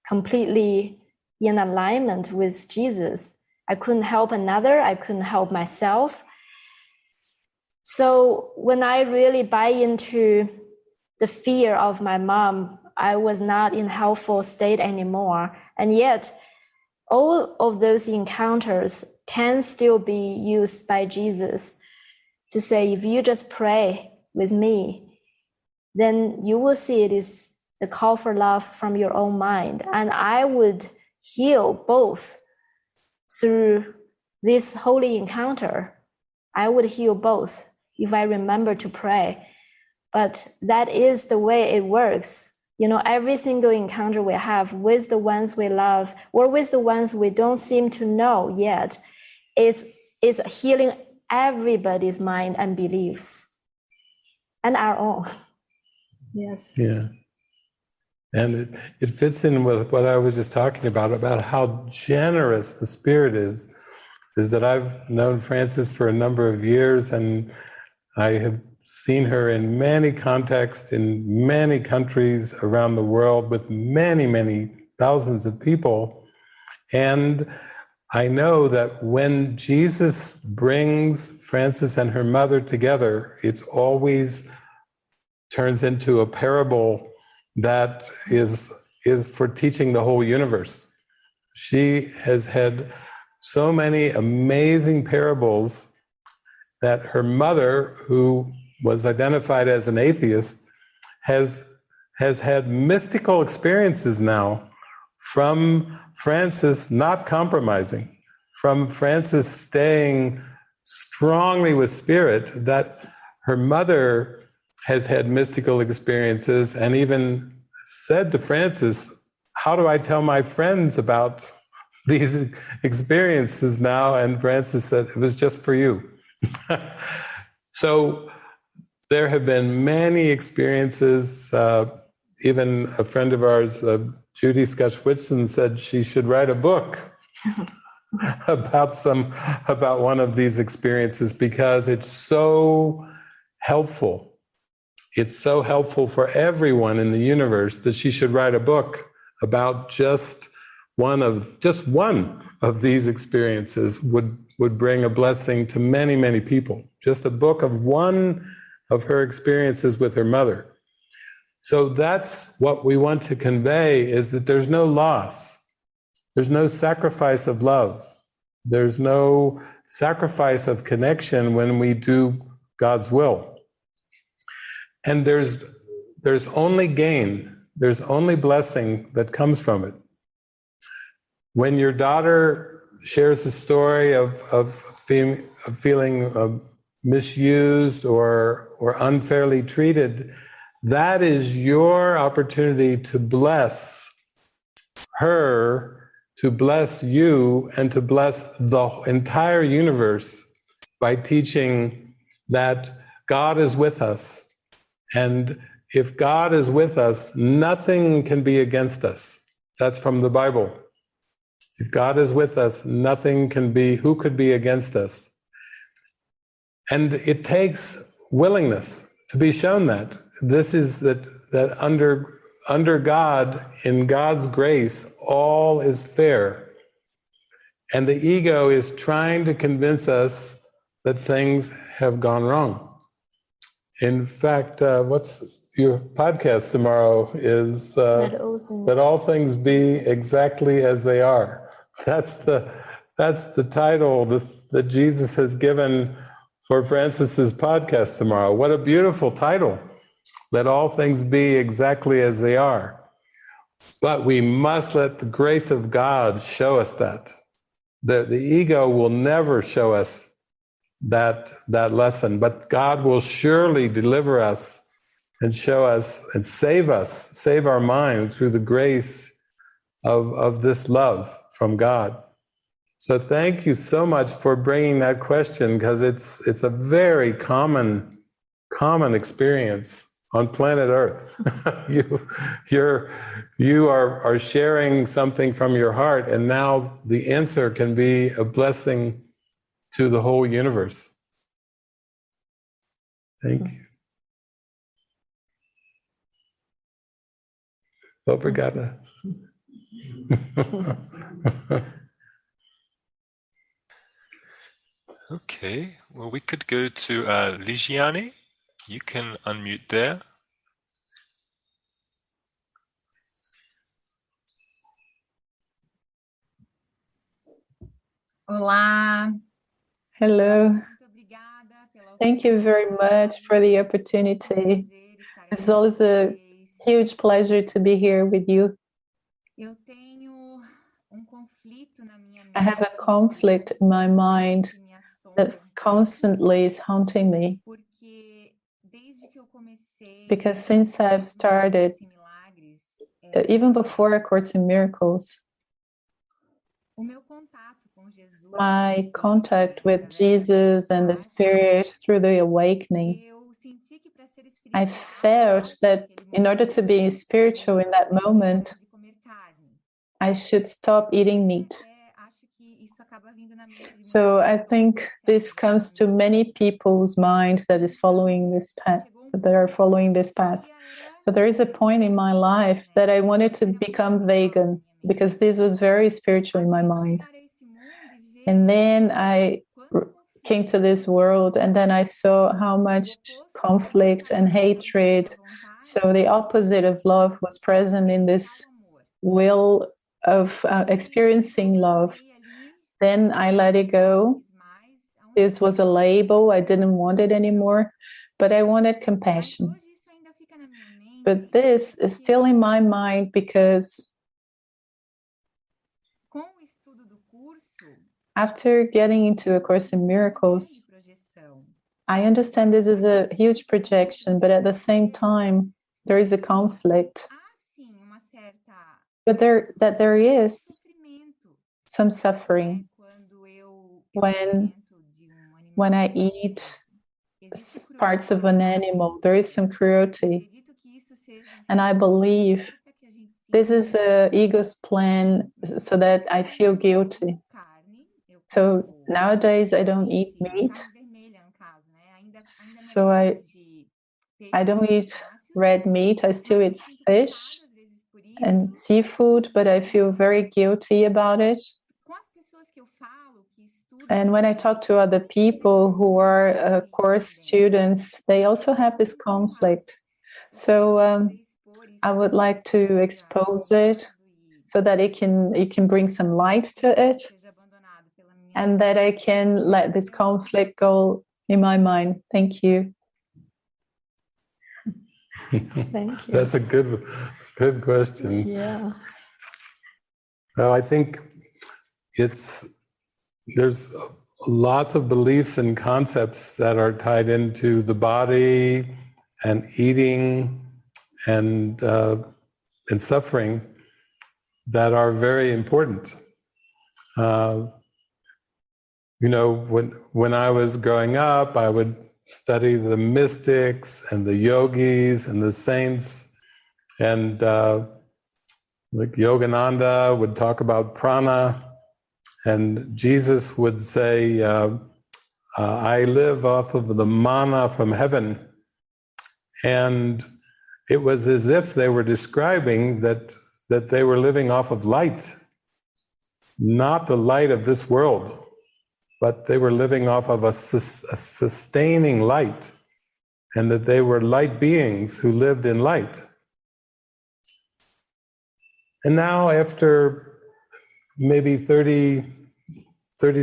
completely in alignment with Jesus. I couldn't help another, I couldn't help myself. So when I really buy into the fear of my mom, I was not in helpful state anymore. And yet, all of those encounters can still be used by Jesus to say, if you just pray with me, then you will see it is the call for love from your own mind. And I would heal both through this holy encounter. I would heal both if I remember to pray. But that is the way it works. You know, every single encounter we have with the ones we love or with the ones we don't seem to know yet is healing everybody's mind and beliefs and our own. Yes. Yeah. And it fits in with what I was just talking about how generous the Spirit is that I've known Frances for a number of years, and I have seen her in many contexts, in many countries around the world with many thousands of people. And I know that when Jesus brings Frances and her mother together, it's always turns into a parable that is for teaching the whole universe. She has had so many amazing parables that her mother, who was identified as an atheist, has had mystical experiences now from Frances not compromising, from Frances staying strongly with Spirit, that her mother has had mystical experiences and even said to Frances, how do I tell my friends about these experiences now? And Frances said, it was just for you. So there have been many experiences even a friend of ours, Judy Scotch-Whitson, said she should write a book about one of these experiences because it's so helpful. It's so helpful for everyone in the universe that she should write a book about just one of these experiences would bring a blessing to many, many people. Just a book of one of her experiences with her mother. So that's what we want to convey, is that there's no loss. There's no sacrifice of love. There's no sacrifice of connection when we do God's will. And there's only gain. There's only blessing that comes from it. When your daughter shares a story of feeling misused or unfairly treated, that is your opportunity to bless her, to bless you, and to bless the entire universe by teaching that God is with us. And if God is with us, nothing can be against us. That's from the Bible. If God is with us, who could be against us? And it takes willingness to be shown that. This is that under God, in God's grace, all is fair. And the ego is trying to convince us that things have gone wrong. In fact, what's your podcast tomorrow is that all things be exactly as they are. That's the title that Jesus has given for Francis's podcast tomorrow. What a beautiful title. Let all things be exactly as they are. But we must let the grace of God show us that. The ego will never show us that lesson, but God will surely deliver us and show us and save our mind through the grace of this love from God. So thank you so much for bringing that question, because it's a very common experience on planet Earth. you are sharing something from your heart, and now the answer can be a blessing to the whole universe. Thank you. Obrigada. Okay, well, we could go to Ligiane. You can unmute there. Olá. Hello. Thank you very much for the opportunity. It's always a huge pleasure to be here with you. I have a conflict in my mind that constantly is haunting me, because since I've started, even before A Course in Miracles, my contact with Jesus and the Spirit through the awakening, I felt that in order to be spiritual in that moment, I should stop eating meat. So I think this comes to many people's mind that is following this path, that are following this path. So there is a point in my life that I wanted to become vegan, because this was very spiritual in my mind. And then I came to this world, and then I saw how much conflict and hatred, so the opposite of love, was present in this will of experiencing love. Then I let it go. This was a label. I didn't want it anymore, but I wanted compassion. But this is still in my mind, because after getting into A Course in Miracles, I understand this is a huge projection, but at the same time, there is a conflict. But there is some suffering when I eat parts of an animal. There is some cruelty. And I believe this is the ego's plan so that I feel guilty. So nowadays I don't eat meat. So I don't eat red meat. I still eat fish and seafood, but I feel very guilty about it. And when I talk to other people who are course students, they also have this conflict. So I would like to expose it so that it can bring some light to it, and that I can let this conflict go in my mind. Thank you. Thank you. That's a good question. Yeah. Well, I think there's lots of beliefs and concepts that are tied into the body and eating and suffering that are very important. When I was growing up, I would study the mystics and the yogis and the saints, and like Yogananda would talk about prana, and Jesus would say, I live off of the manna from heaven. And it was as if they were describing that they were living off of light, not the light of this world, but they were living off of a sustaining light, and that they were light beings who lived in light. And now, after maybe 30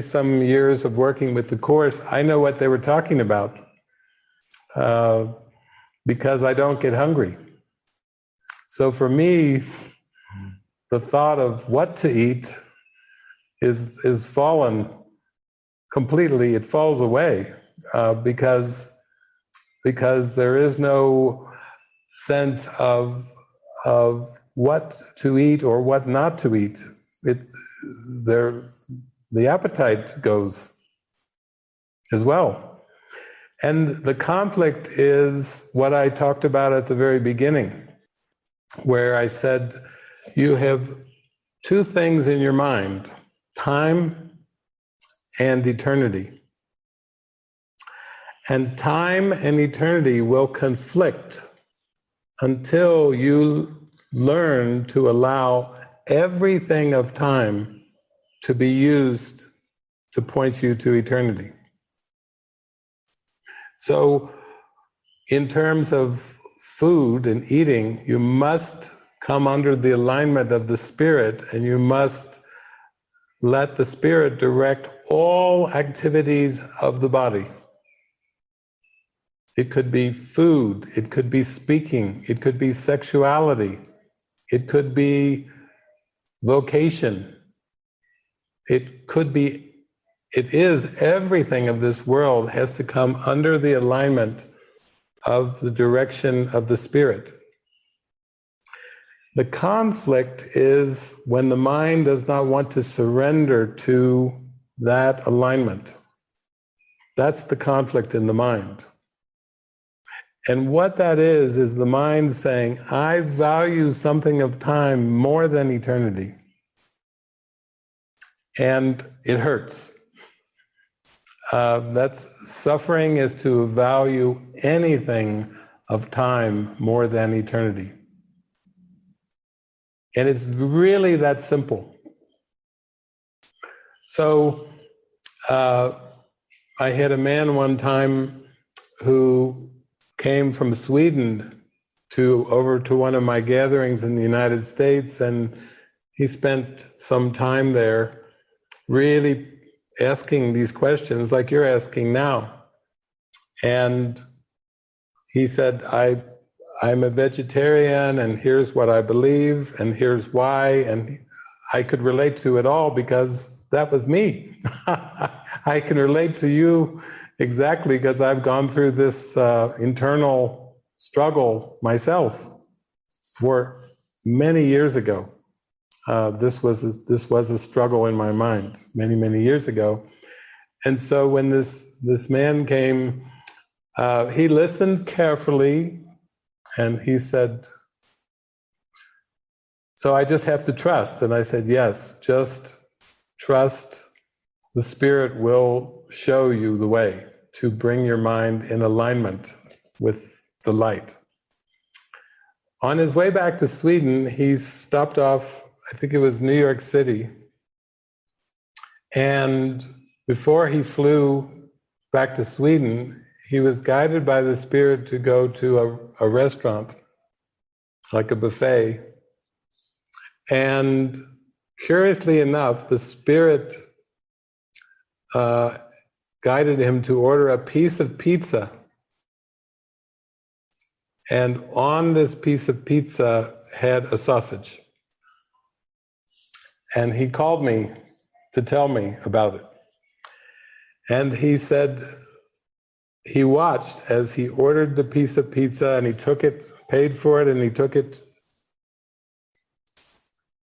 some years of working with the Course, I know what they were talking about, because I don't get hungry. So for me, the thought of what to eat is fallen completely. It falls away because there is no sense of what to eat or what not to eat. The appetite goes as well. And the conflict is what I talked about at the very beginning, where I said, you have two things in your mind, time and eternity. And time and eternity will conflict until you learn to allow everything of time to be used to point you to eternity. So, in terms of food and eating, you must come under the alignment of the Spirit, and you must let the Spirit direct all activities of the body. It could be food, it could be speaking, it could be sexuality, it could be vocation, it is everything of this world has to come under the alignment of the direction of the Spirit. The conflict is when the mind does not want to surrender to that alignment. That's the conflict in the mind. And what that is the mind saying, I value something of time more than eternity. And it hurts. Suffering is to value anything of time more than eternity. And it's really that simple. So I had a man one time who came from Sweden over to one of my gatherings in the United States, and he spent some time there really asking these questions like you're asking now. And he said, I'm a vegetarian, and here's what I believe, and here's why, and I could relate to it all because that was me. I can relate to you exactly because I've gone through this internal struggle myself for many years ago. This was a struggle in my mind many years ago. And so when this man came, he listened carefully, and he said, So I just have to trust. And I said, yes, just trust. The Spirit will show you the way to bring your mind in alignment with the light. On his way back to Sweden, he stopped off, I think it was New York City. And before he flew back to Sweden, he was guided by the Spirit to go to a restaurant, like a buffet. And curiously enough, the Spirit guided him to order a piece of pizza. And on this piece of pizza had a sausage. And he called me to tell me about it. And he said he watched as he ordered the piece of pizza and he took it, paid for it, and he took it.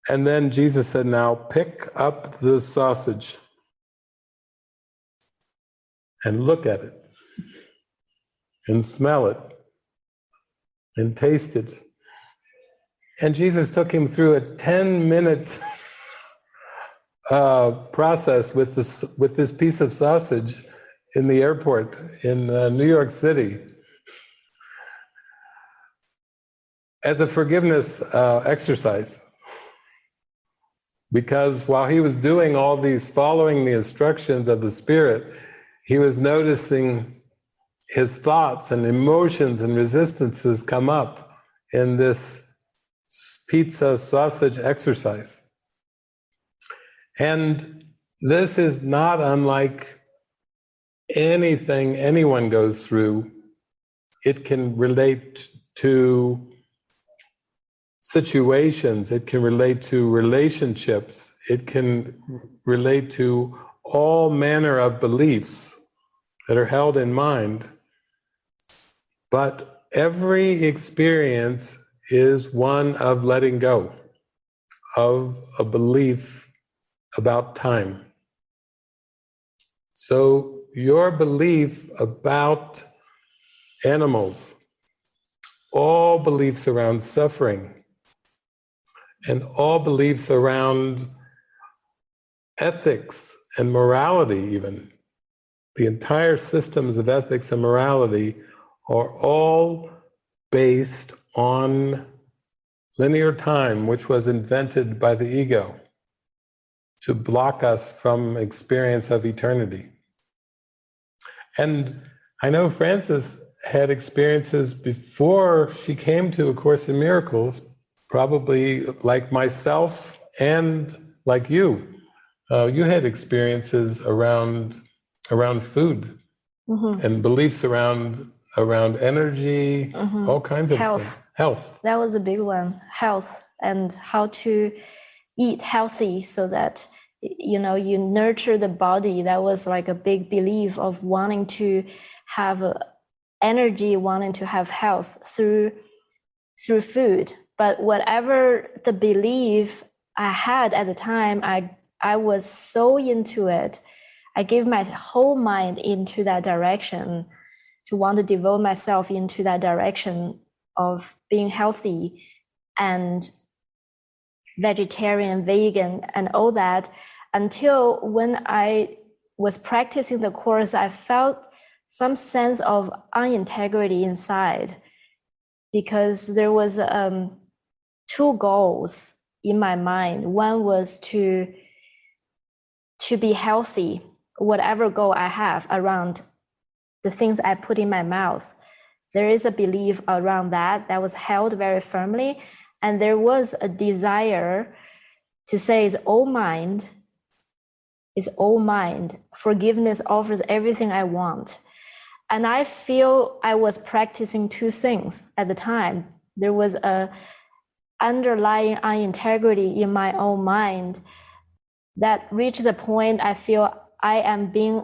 And then Jesus said, now pick up the sausage and look at it and smell it and taste it. And Jesus took him through a 10-minute process with this piece of sausage in the airport in New York City as a forgiveness exercise. Because while he was doing all these, following the instructions of the Spirit, he was noticing his thoughts and emotions and resistances come up in this pizza sausage exercise. And this is not unlike anything anyone goes through. It can relate to situations, it can relate to relationships, it can relate to all manner of beliefs that are held in mind. But every experience is one of letting go of a belief about time. So your belief about animals, all beliefs around suffering, and all beliefs around ethics and morality even, the entire systems of ethics and morality are all based on linear time, which was invented by the ego to block us from experience of eternity. And I know Frances had experiences before she came to A Course in Miracles, probably like myself and like you. You had experiences around food and beliefs around energy, all kinds of things. Health. That was a big one. Health and how to eat healthy so that you nurture the body. That was like a big belief of wanting to have energy, wanting to have health through food. But whatever the belief I had at the time, I was so into it. I gave my whole mind into that direction, to want to devote myself into that direction of being healthy and vegetarian, vegan, and all that, until when I was practicing the Course, I felt some sense of unintegrity inside, because there was two goals in my mind. One was to be healthy, whatever goal I have around the things I put in my mouth. There is a belief around that was held very firmly. And there was a desire to say it's all mind, it's all mind. Forgiveness offers everything I want. And I feel I was practicing two things at the time. There was a underlying unintegrity in my own mind that reached the point I feel I am being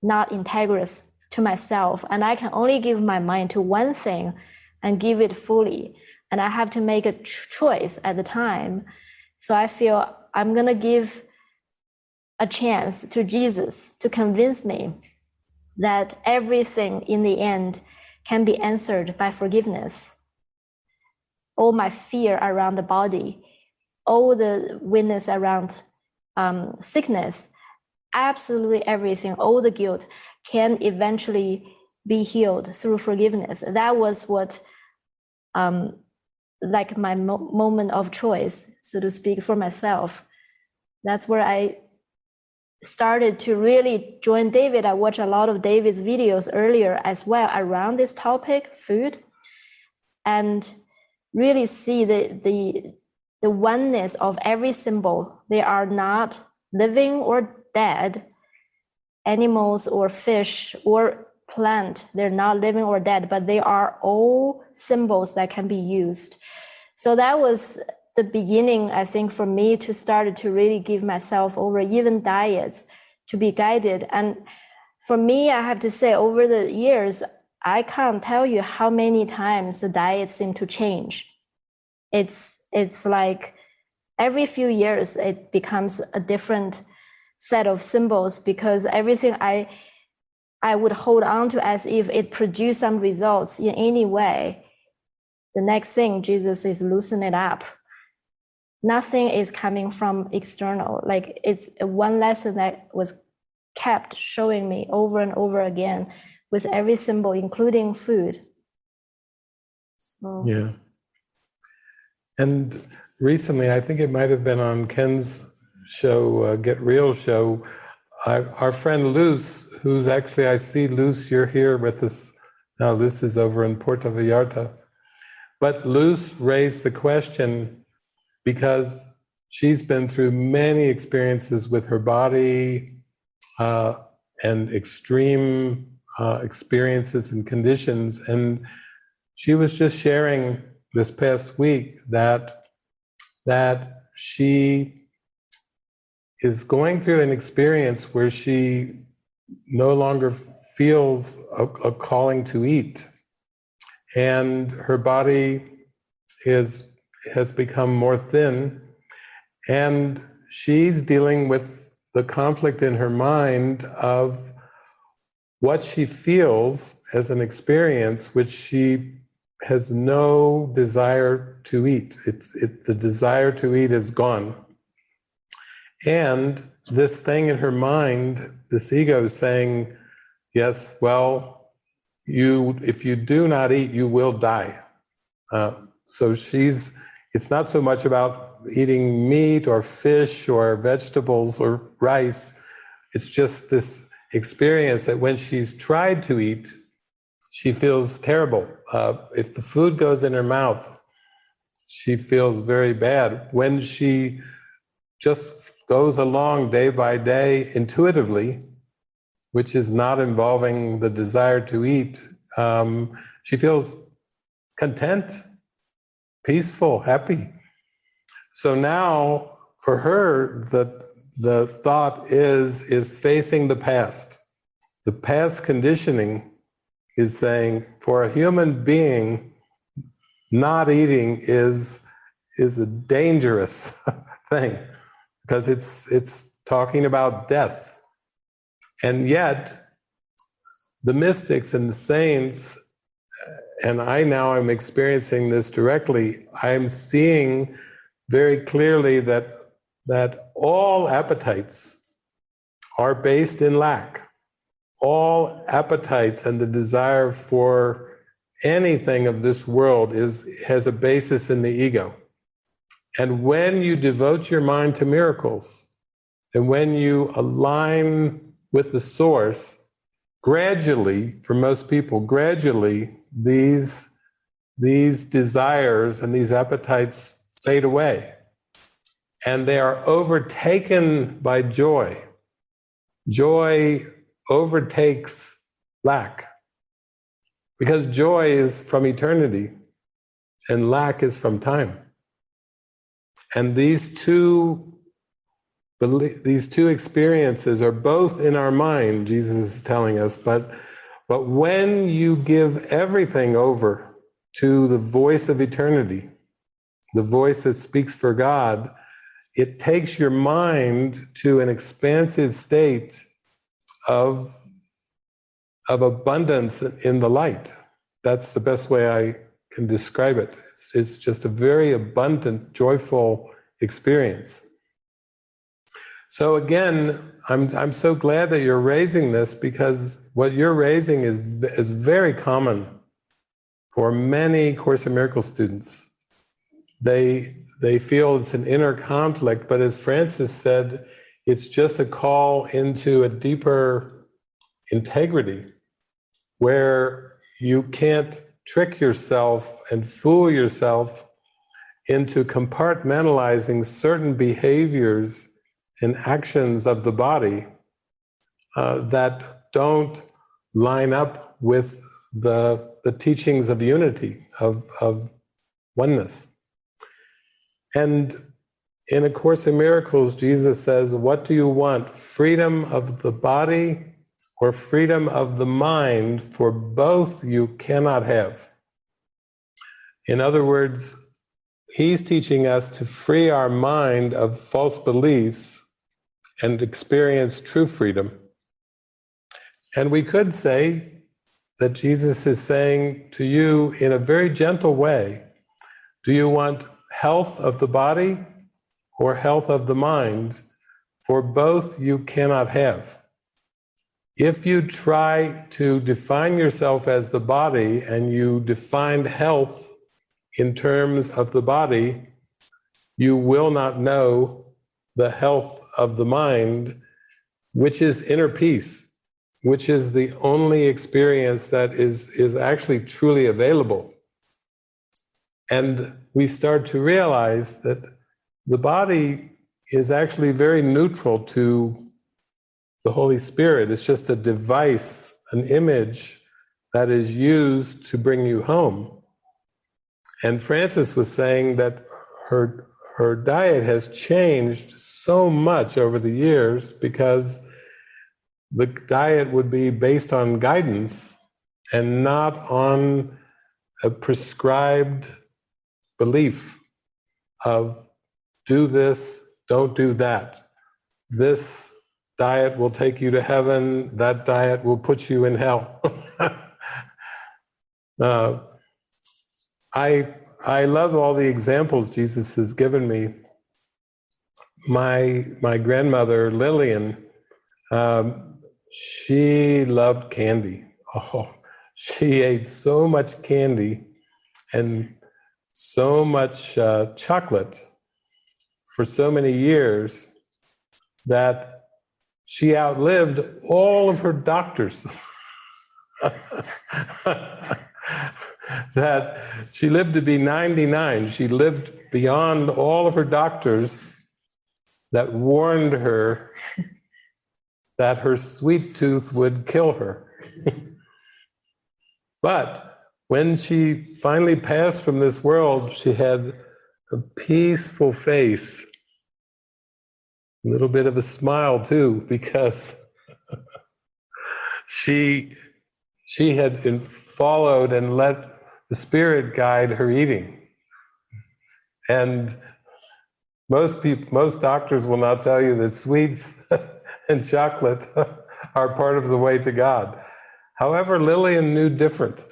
not integrous to myself, and I can only give my mind to one thing and give it fully, and I have to make a choice at the time. So I feel I'm gonna give a chance to Jesus to convince me that everything in the end can be answered by forgiveness. all my fear around the body, all the witness around sickness, absolutely everything, all the guilt can eventually be healed through forgiveness. That was what, like my moment of choice, so to speak, for myself. That's where I started to really join David. I watched a lot of David's videos earlier as well around this topic, food, and really see the oneness of every symbol. They are not living or dead animals or fish or plant. They're not living or dead, but they are all symbols that can be used. So that was the beginning, I think, for me to start to really give myself over, even diets, to be guided. And for me, I have to say, over the years, I can't tell you how many times the diet seemed to change. It's like every few years it becomes a different set of symbols, because everything I would hold on to as if it produced some results in any way, the next thing Jesus is loosening it up. Nothing is coming from external. Like, it's one lesson that was kept showing me over and over again with every symbol, including food. So. Yeah. And recently, I think it might have been on Ken's show, Get Real show, our friend Luce, who's actually, I see Luce, you're here with us now. Luce is over in Puerto Vallarta. But Luce raised the question because she's been through many experiences with her body and extreme experiences and conditions. And she was just sharing this past week that she is going through an experience where she no longer feels a calling to eat. And her body has become more thin, and she's dealing with the conflict in her mind of what she feels as an experience, which she has no desire to eat. The desire to eat is gone. And this thing in her mind, this ego is saying, yes, well, if you do not eat, you will die. So it's not so much about eating meat or fish or vegetables or rice. It's just this experience that when she's tried to eat, she feels terrible. If the food goes in her mouth, she feels very bad. When she just goes along day by day intuitively, which is not involving the desire to eat, she feels content, peaceful, happy. So now for her, the thought is facing the past. The past conditioning is saying, for a human being, not eating is a dangerous thing, because it's talking about death. And yet, the mystics and the saints, and I now am experiencing this directly, I'm seeing very clearly that all appetites are based in lack. All appetites and the desire for anything of this world has a basis in the ego. And when you devote your mind to miracles, and when you align with the source, gradually, for most people, gradually, these desires and these appetites fade away. And they are overtaken by joy. Joy overtakes lack. Because joy is from eternity, and lack is from time. And these two experiences are both in our mind, Jesus is telling us, but when you give everything over to the voice of eternity, the voice that speaks for God, it takes your mind to an expansive state of abundance in the light. That's the best way I can describe it. It's just a very abundant, joyful experience. So again, I'm so glad that you're raising this, because what you're raising is very common for many Course in Miracles students. They feel it's an inner conflict, but as Francis said, it's just a call into a deeper integrity where you can't trick yourself and fool yourself into compartmentalizing certain behaviors and actions of the body that don't line up with the teachings of unity, of oneness. And in A Course in Miracles, Jesus says, what do you want? Freedom of the body or freedom of the mind? For both you cannot have. In other words, he's teaching us to free our mind of false beliefs and experience true freedom. And we could say that Jesus is saying to you in a very gentle way, do you want health of the body or health of the mind? For both you cannot have. If you try to define yourself as the body and you define health in terms of the body, you will not know the health of the mind, which is inner peace, which is the only experience that is actually truly available. And we start to realize that the body is actually very neutral to the Holy Spirit. It's just a device, an image that is used to bring you home. And Frances was saying that her diet has changed so much over the years because the diet would be based on guidance and not on a prescribed belief of do this, don't do that. This diet will take you to heaven, that diet will put you in hell. I love all the examples Jesus has given me. My grandmother, Lillian, she loved candy. Oh, she ate so much candy and so much chocolate for so many years that she outlived all of her doctors. That she lived to be 99. She lived beyond all of her doctors that warned her that her sweet tooth would kill her. But when she finally passed from this world, she had a peaceful face, a little bit of a smile too, because she had followed and let the Spirit guide her eating. And most doctors will not tell you that sweets and chocolate are part of the way to God. However, Lillian knew different.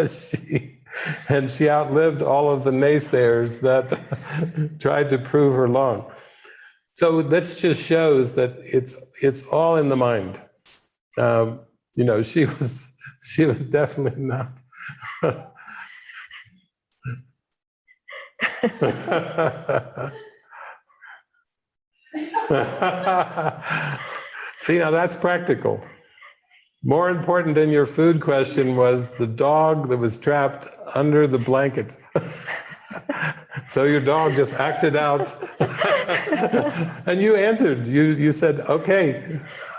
She outlived all of the naysayers that tried to prove her wrong. So that just shows that it's all in the mind. She was definitely not. See, now that's practical. More important than your food question was the dog that was trapped under the blanket. So your dog just acted out. And you answered. You said, okay,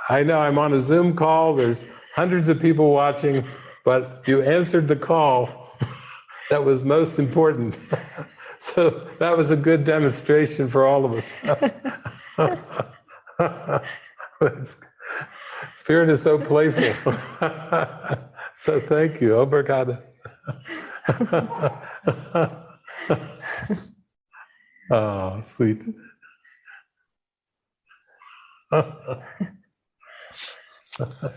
I know I'm on a Zoom call, there's hundreds of people watching, but you answered the call that was most important. So that was a good demonstration for all of us. Spirit is so playful. So thank you. Obrigado. Oh, sweet.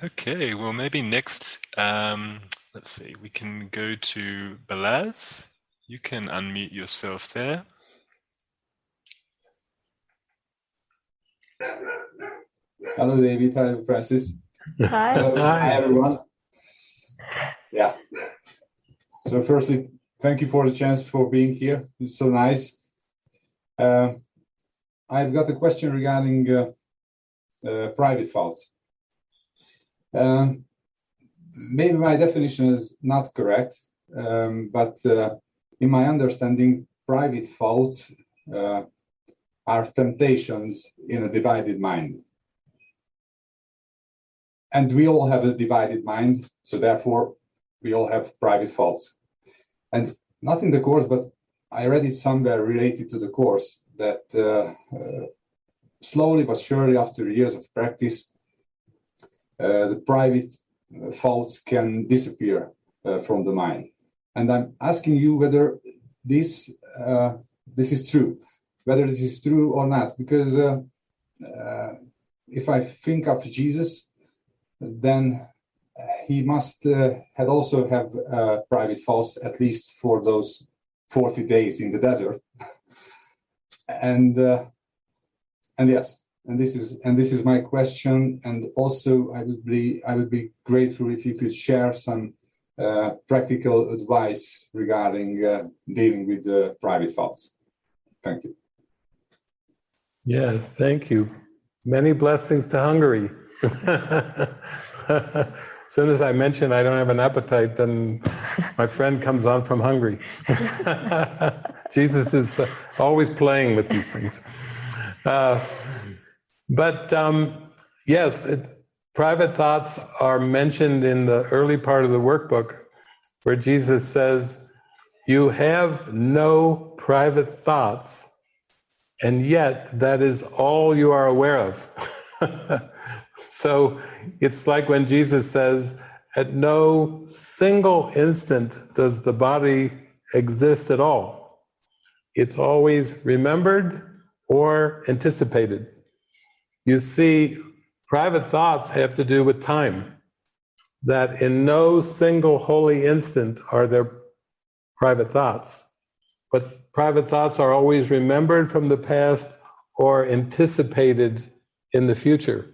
Okay, well, maybe next let's see, we can go to Balaz. You can unmute yourself there. Hello, David. Hello, Francis. Hi. Hello. Hi, everyone. Yeah. So firstly, thank you for the chance for being here. It's so nice. I've got a question regarding private thoughts. Maybe my definition is not correct, but in my understanding, private thoughts are temptations in a divided mind. And we all have a divided mind, so therefore we all have private thoughts. And not in the course, but I read it somewhere related to the course that slowly but surely, after years of practice, the private thoughts can disappear from the mind. And I'm asking you whether this is true, whether this is true or not, because if I think of Jesus, then he must had also have private thoughts, at least for those 40 days in the desert. And yes, and this is my question. And also, I would be grateful if you could share some practical advice regarding dealing with private thoughts. Thank you. Yes, thank you. Many blessings to Hungary. As soon as I mention I don't have an appetite, then my friend comes on from Hungary. Jesus is always playing with these things. Yes, private thoughts are mentioned in the early part of the workbook, where Jesus says, you have no private thoughts, and yet that is all you are aware of. So it's like when Jesus says, at no single instant does the body exist at all. It's always remembered or anticipated. You see, private thoughts have to do with time, that in no single holy instant are there private thoughts. But private thoughts are always remembered from the past or anticipated in the future.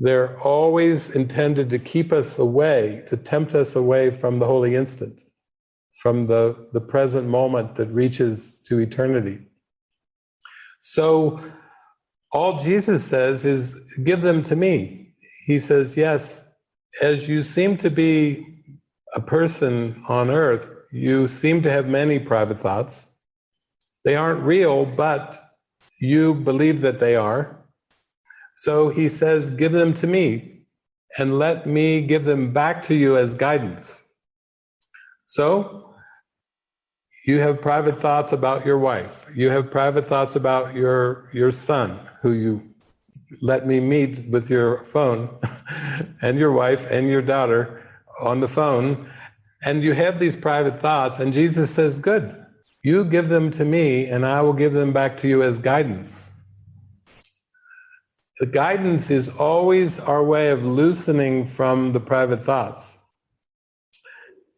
They're always intended to keep us away, to tempt us away from the holy instant, from the present moment that reaches to eternity. So all Jesus says is, give them to me. He says, yes, as you seem to be a person on earth, you seem to have many private thoughts. They aren't real, but you believe that they are. So he says, give them to me, and let me give them back to you as guidance. So you have private thoughts about your wife. You have private thoughts about your son, who you let me meet with your phone, and your wife and your daughter on the phone. And you have these private thoughts, and Jesus says, good, you give them to me, and I will give them back to you as guidance. The guidance is always our way of loosening from the private thoughts.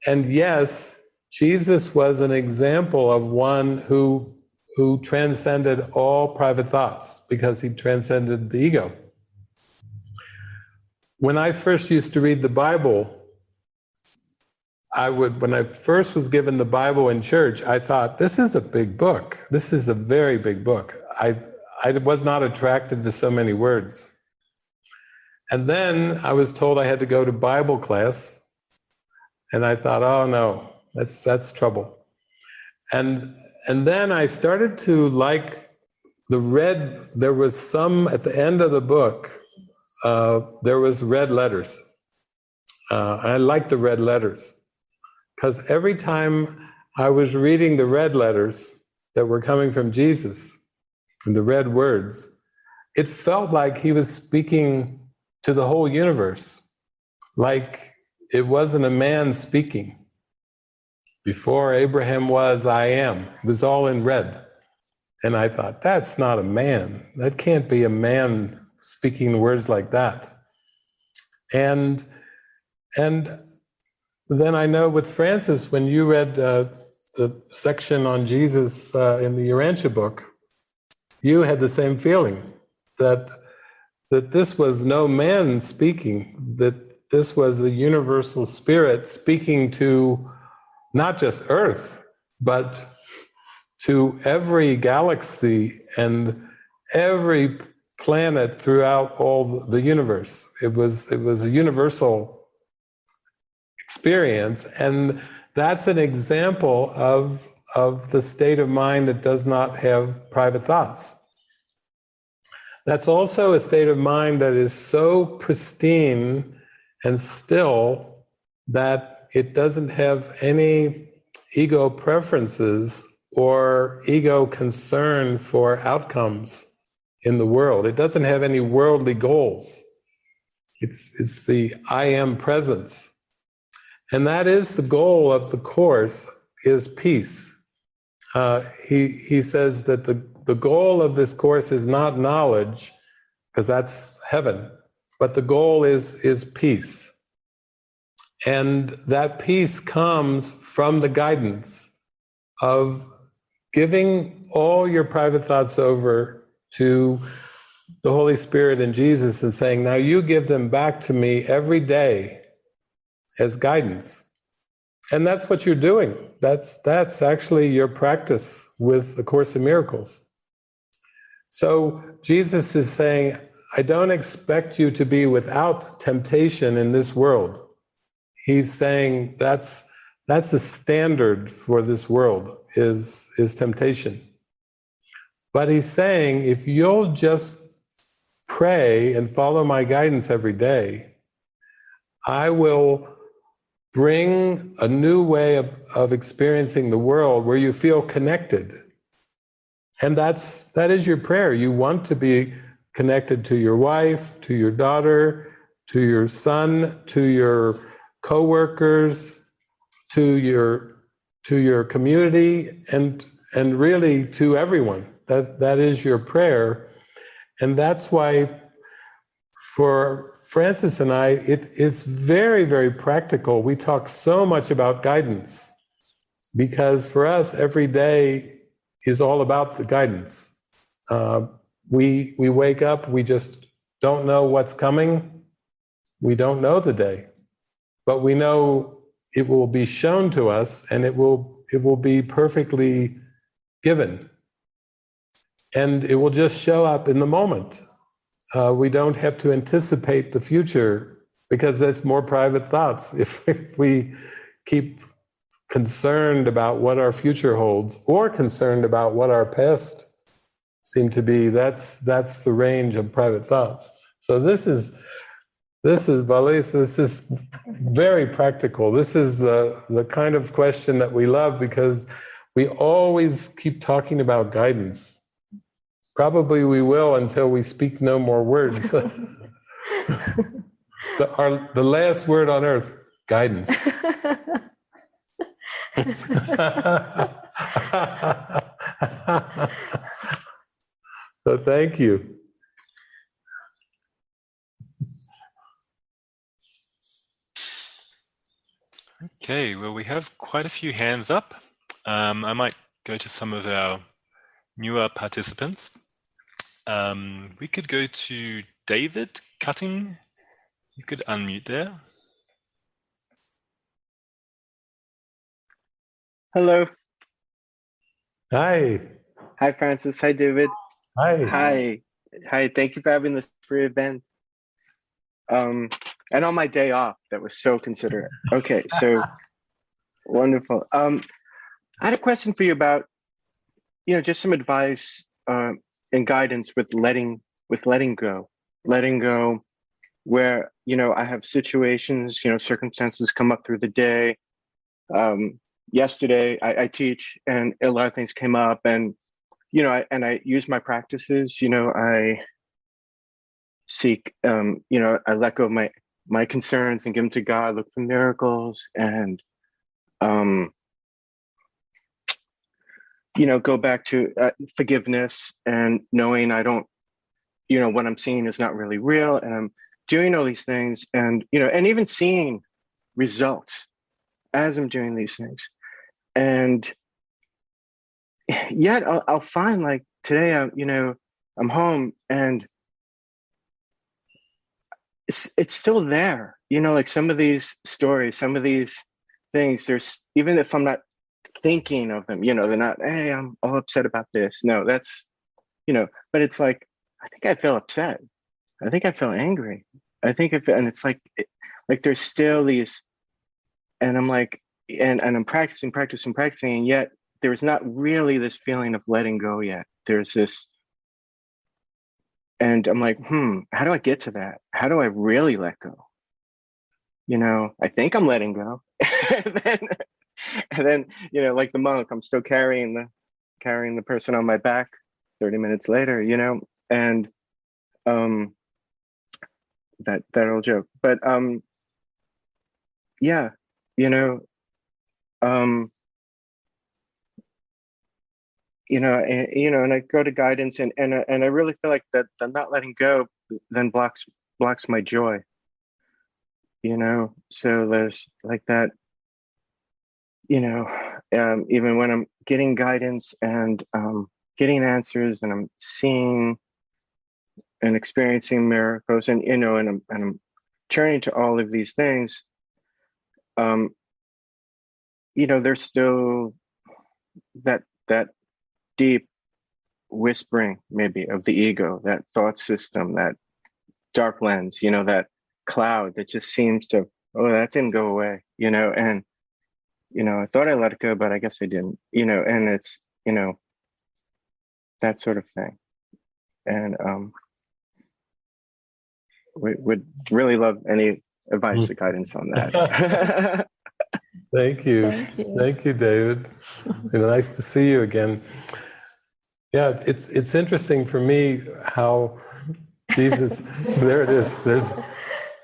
And yes, Jesus was an example of one who transcended all private thoughts, because he transcended the ego. When I first used to read the Bible, when I first was given the Bible in church, I thought, this is a big book. This is a very big book. I was not attracted to so many words. And then I was told I had to go to Bible class, and I thought, oh no, that's trouble. And then I started to like there was some, at the end of the book, there was red letters. I liked the red letters, because every time I was reading the red letters that were coming from Jesus, and the red words, it felt like he was speaking to the whole universe, like it wasn't a man speaking. Before Abraham was, I am. It was all in red. And I thought, that's not a man. That can't be a man speaking words like that. And then I know with Francis, when you read the section on Jesus in the Urantia book, you had the same feeling that this was no man speaking, that this was the universal spirit speaking to not just Earth, but to every galaxy and every planet throughout all the universe. It was a universal experience, and that's an example of the state of mind that does not have private thoughts. That's also a state of mind that is so pristine and still that it doesn't have any ego preferences or ego concern for outcomes in the world. It doesn't have any worldly goals. It's the I am presence. And that is the goal of the Course, is peace. He says that the goal of this Course is not knowledge, because that's heaven, but the goal is peace. And that peace comes from the guidance of giving all your private thoughts over to the Holy Spirit and Jesus and saying, now you give them back to me every day as guidance. And that's what you're doing. That's actually your practice with the Course in Miracles. So Jesus is saying, I don't expect you to be without temptation in this world. He's saying that's the standard for this world, is temptation. But he's saying, if you'll just pray and follow my guidance every day, I will bring a new way of experiencing the world where you feel connected. And that is your prayer. You want to be connected to your wife, to your daughter, to your son, to your co-workers, to your community, and really to everyone. That is your prayer. And that's why for Francis and I, it's very, very practical. We talk so much about guidance because for us, every day is all about the guidance. We wake up, we just don't know what's coming. We don't know the day, but we know it will be shown to us, and it will be perfectly given, and it will just show up in the moment. We don't have to anticipate the future because that's more private thoughts. If we keep concerned about what our future holds or concerned about what our past seem to be, that's the range of private thoughts. So this is Valis, this is very practical. This is the kind of question that we love because we always keep talking about guidance. Probably we will until we speak no more words. The last word on earth, guidance. So thank you. Okay, well, we have quite a few hands up. I might go to some of our newer participants. We could go to David Cutting. You could unmute there. Hello. Hi. Hi, Francis. Hi, David. Hi. Hi. Hi. Thank you for having this free event. And on my day off, that was so considerate. Okay, so wonderful. I had a question for you about, just some advice and guidance with letting go, where, I have situations, circumstances come up through the day. Yesterday I teach and a lot of things came up, and, I use my practices, I seek, I let go of my concerns and give them to God, look for miracles, and, go back to forgiveness and knowing I don't, what I'm seeing is not really real, and I'm doing all these things, and, and even seeing results, as I'm doing these things. And yet I'll find, like, today, I'm home and it's still there. Like some of these stories, some of these things, there's, even if I'm not thinking of them, they're not, hey, I'm all upset about this. No, that's, but it's like, I think I feel upset. I think I feel angry. And it's like there's still these, and I'm like, and I'm practicing, and yet there's not really this feeling of letting go yet. There's this, and I'm like, how do I get to that? How do I really let go? I think I'm letting go. and then, like the monk, I'm still carrying the person on my back 30 minutes later, and that old joke. But yeah, and I go to guidance, and I really feel like that the not letting go then blocks my joy. So there's like that, even when I'm getting guidance and getting answers, and I'm seeing and experiencing miracles, and and I'm turning to all of these things, there's still that deep whispering, maybe, of the ego, that thought system, that dark lens, that cloud that just seems to, that didn't go away, and I thought I let it go, but I guess I didn't, and it's, that sort of thing. And we would really love any advice or guidance on that. Thank you. Thank you, David. Nice to see you again. Yeah, it's interesting for me how Jesus, there it is.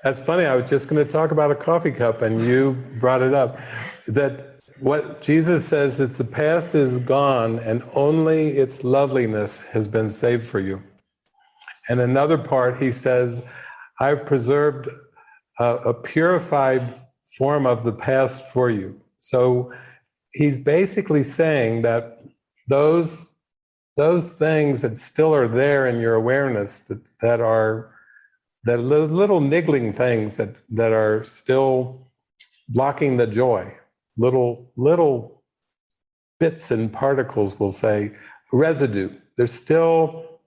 That's funny. I was just going to talk about a coffee cup, and you brought it up. That what Jesus says is the past is gone, and only its loveliness has been saved for you. And another part, he says, I've preserved a purified form of the past for you. So he's basically saying that those things that still are there in your awareness, that are little niggling things that are still blocking the joy, little bits and particles, we'll say, residue. There's still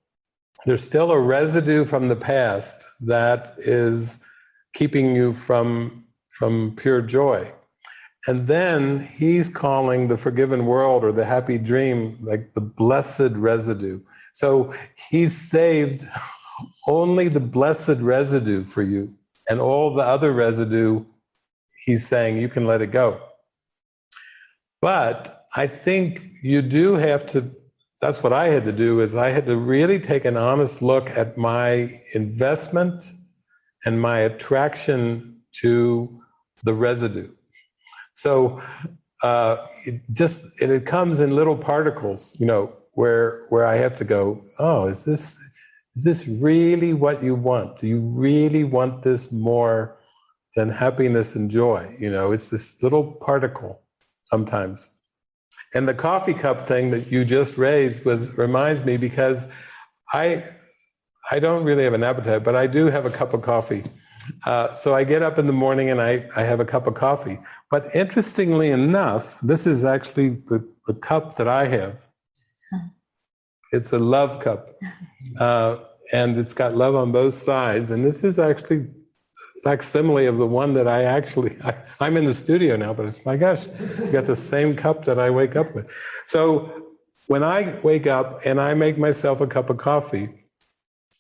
a residue from the past that is keeping you from pure joy. And then he's calling the forgiven world, or the happy dream, like the blessed residue. So he's saved only the blessed residue for you, and all the other residue, he's saying you can let it go. But I think you do have to, that's what I had to do, is I had to really take an honest look at my investment and my attraction to the residue. So it comes in little particles, where I have to go, oh, is this really what you want? Do you really want this more than happiness and joy? It's this little particle sometimes. And the coffee cup thing that you just raised reminds me, because I don't really have an appetite, but I do have a cup of coffee. So I get up in the morning and I have a cup of coffee. But interestingly enough, this is actually the cup that I have. It's a love cup. And it's got love on both sides. And this is actually a facsimile of the one that I'm in the studio now, but it's, my gosh, I got the same cup that I wake up with. So when I wake up and I make myself a cup of coffee,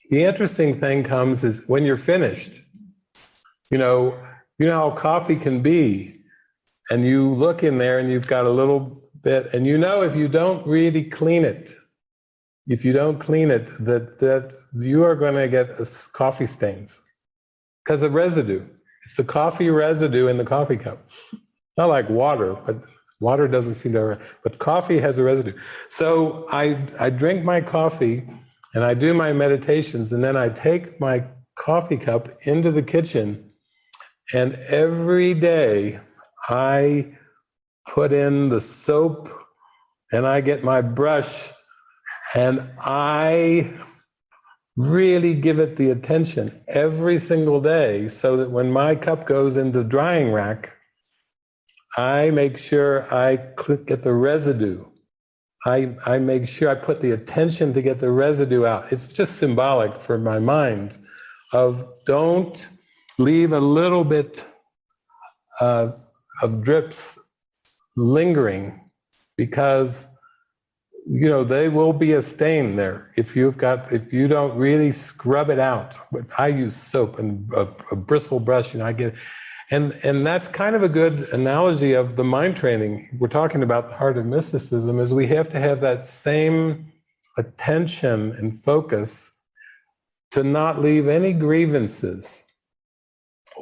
the interesting thing comes is when you're finished, you know how coffee can be, and you look in there and you've got a little bit, and if you don't really clean it, that you are going to get coffee stains because of residue. It's the coffee residue in the coffee cup. Not like water, but water doesn't seem to, but coffee has a residue. So I drink my coffee and I do my meditations, and then I take my coffee cup into the kitchen, and every day I put in the soap and I get my brush and I really give it the attention every single day so that when my cup goes into the drying rack, I make sure I get the residue. I make sure I put the attention to get the residue out. It's just symbolic for my mind of don't leave a little bit of drips lingering, because they will be a stain there if you don't really scrub it out. I use soap and a bristle brush, and I get, and that's kind of a good analogy of the mind training. We're talking about the heart of mysticism, is we have to have that same attention and focus to not leave any grievances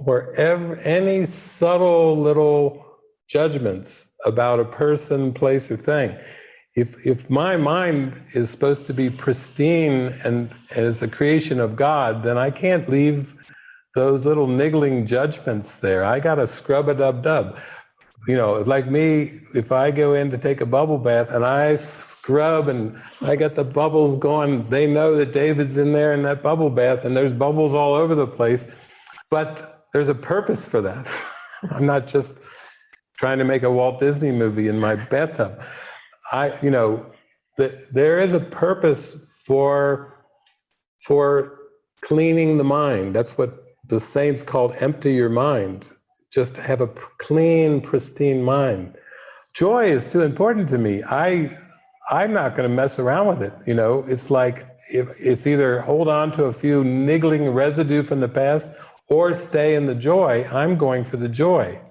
or any subtle little judgments about a person, place, or thing. If my mind is supposed to be pristine and as a creation of God, then I can't leave those little niggling judgments there. I got to scrub-a-dub-dub. Like me, if I go in to take a bubble bath and I scrub and I got the bubbles going, they know that David's in there in that bubble bath and there's bubbles all over the place. But there's a purpose for that. I'm not just trying to make a Walt Disney movie in my bathtub. There is a purpose for cleaning the mind. That's what the saints called empty your mind. Just have a clean, pristine mind. Joy is too important to me. I'm not going to mess around with it. It's like it's either hold on to a few niggling residue from the past or stay in the joy. I'm going for the joy.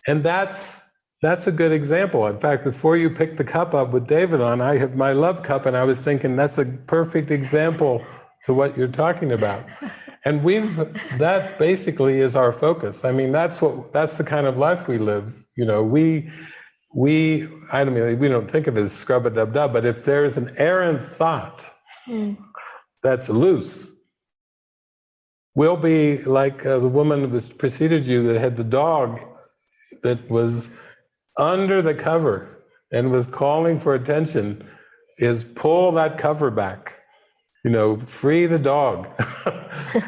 And that's a good example. In fact, before you picked the cup up with David on, I have my love cup, and I was thinking that's a perfect example to what you're talking about. And that basically is our focus. I mean, that's the kind of life we live. We don't think of it as scrub-a-dub-dub, but if there's an errant thought that's loose, we'll be like the woman who preceded you that had the dog that was under the cover and was calling for attention, is pull that cover back. Free the dog.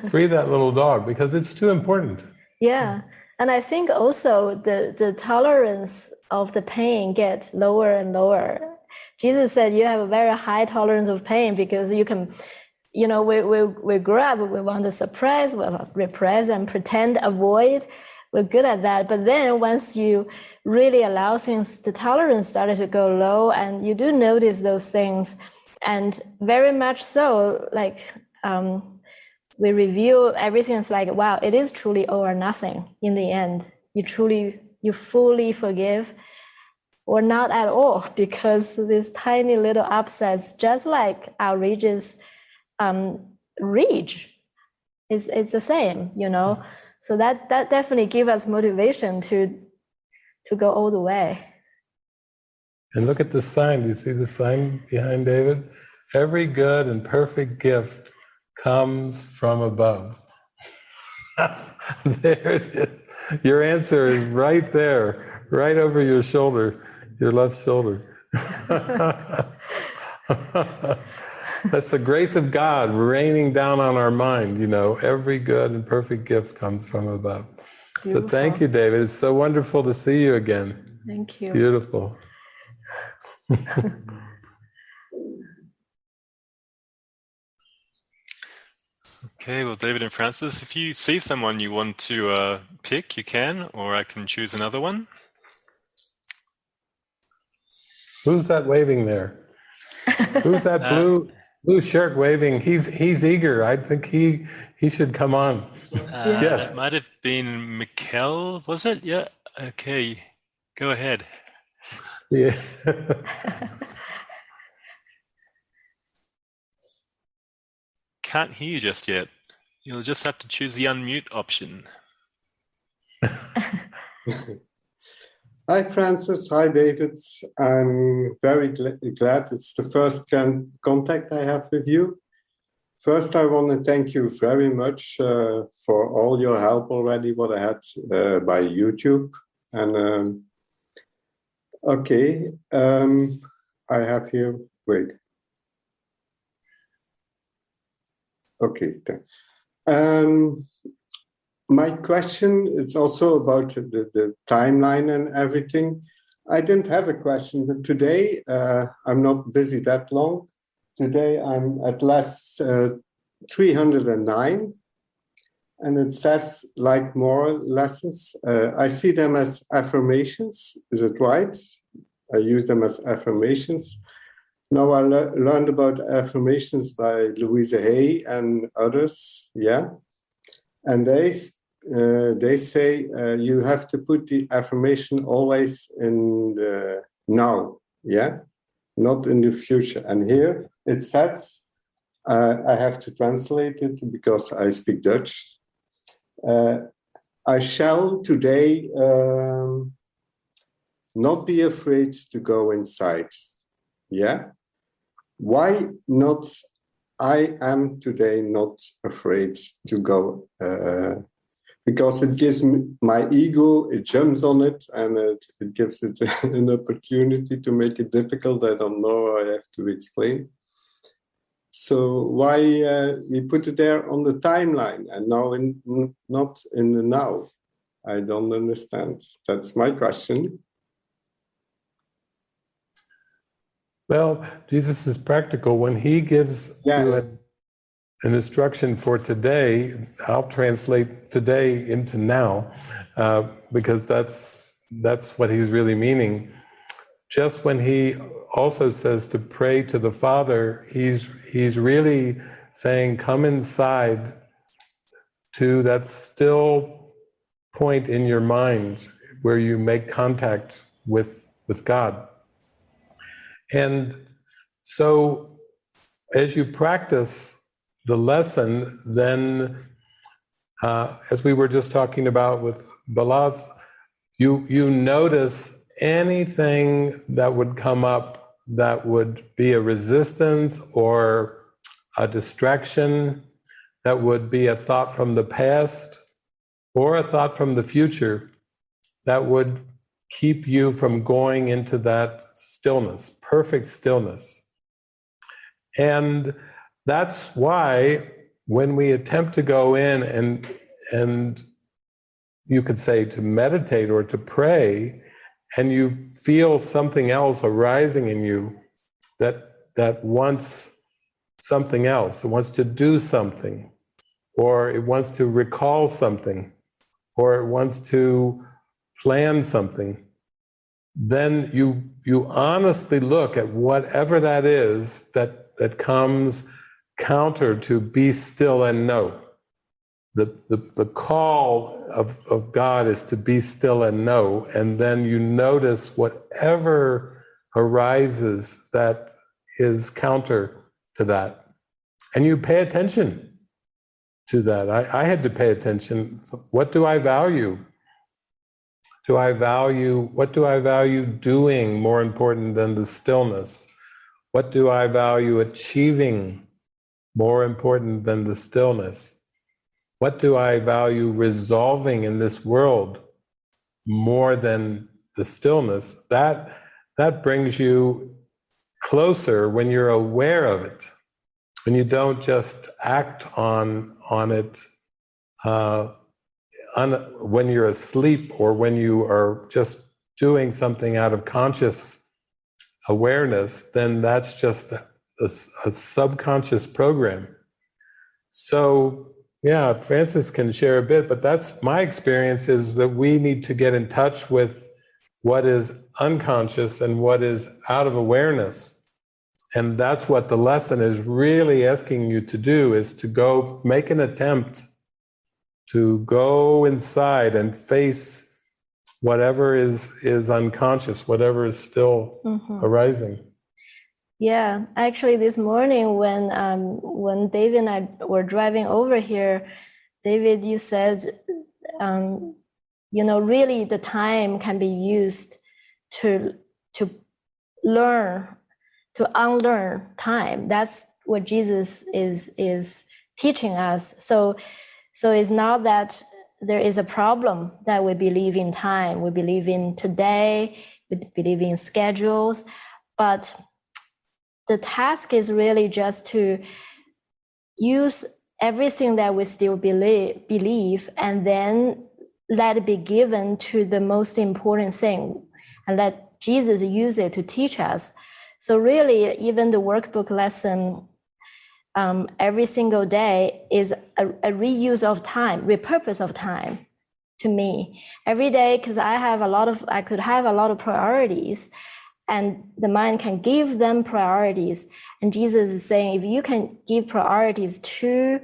Free that little dog, because it's too important. Yeah. And I think also the tolerance of the pain gets lower and lower. Jesus said you have a very high tolerance of pain because you can, we grow up, we want to suppress, we repress and pretend, avoid. We're good at that. But then once you really allow things, the tolerance started to go low, and you do notice those things. And very much so, like we review everything. It's like, wow, it is truly all or nothing in the end. You fully forgive or not at all, because this tiny little upsets, just like outrageous rage, it's the same, So that definitely gives us motivation to go all the way. And look at the sign. Do you see the sign behind David? Every good and perfect gift comes from above. There it is. Your answer is right there, right over your shoulder, your left shoulder. That's the grace of God raining down on our mind. Every good and perfect gift comes from above. Beautiful. So thank you, David. It's so wonderful to see you again. Thank you. Beautiful. Okay, well, David and Francis, if you see someone you want to pick, you can, or I can choose another one. Who's that waving there? Who's that blue shirt waving? He's eager. I think he should come on. Yes. It might have been Mikkel, was it? Yeah. Okay. Go ahead. Yeah. Can't hear you just yet. You'll just have to choose the unmute option. Hi, Francis. Hi, David. I'm very glad it's the first contact I have with you. First, I want to thank you very much for all your help already, what I had by YouTube. And okay, I have here. Wait. Okay. My question is also about the timeline and everything. I didn't have a question, but today I'm not busy that long. Today I'm at last 309, and it says like more lessons. I see them as affirmations. Is it right? I use them as affirmations. Now I learned about affirmations by Louisa Hay and others. Yeah, and they say you have to put the affirmation always in the now, yeah, not in the future. And here it says, I have to translate it because I speak Dutch. I shall today not be afraid to go inside. Yeah. Why not? I am today not afraid to go. Because it gives me, my ego, it jumps on it, and it gives it an opportunity to make it difficult. I don't know, I have to explain. So why we put it there on the timeline and now not in the now? I don't understand. That's my question. Well, Jesus is practical. When he gives you an instruction for today, I'll translate today into now, because that's what he's really meaning. Just when he also says to pray to the Father, he's really saying, come inside to that still point in your mind where you make contact with God. And so as you practice the lesson, then as we were just talking about with Balaz, you notice anything that would come up that would be a resistance or a distraction, that would be a thought from the past or a thought from the future, that would keep you from going into that stillness, perfect stillness. And that's why when we attempt to go in and you could say to meditate or to pray, and you feel something else arising in you that wants something else, it wants to do something, or it wants to recall something, or it wants to plan something, then you honestly look at whatever that is that comes counter to be still and know. The call of God is to be still and know, and then you notice whatever arises that is counter to that. And you pay attention to that. I had to pay attention. What do I value? What do I value doing more important than the stillness? What do I value achieving more important than the stillness? What do I value resolving in this world more than the stillness? That brings you closer when you're aware of it, when you don't just act on it when you're asleep or when you are just doing something out of conscious awareness. Then that's just a subconscious program. So yeah, Francis can share a bit, but that's my experience, is that we need to get in touch with what is unconscious and what is out of awareness. And that's what the lesson is really asking you to do, is to go make an attempt to go inside and face whatever is unconscious, whatever is still arising. Yeah, actually this morning when David and I were driving over here, David, you said, really the time can be used to learn, to unlearn time. That's what Jesus is teaching us. So it's not that there is a problem that we believe in time, we believe in today, we believe in schedules, but the task is really just to use everything that we still believe and then let it be given to the most important thing and let Jesus use it to teach us. So really, even the workbook lesson every single day is a reuse of time, repurpose of time to me. Every day, because I could have a lot of priorities, and the mind can give them priorities. And Jesus is saying, if you can give priorities to,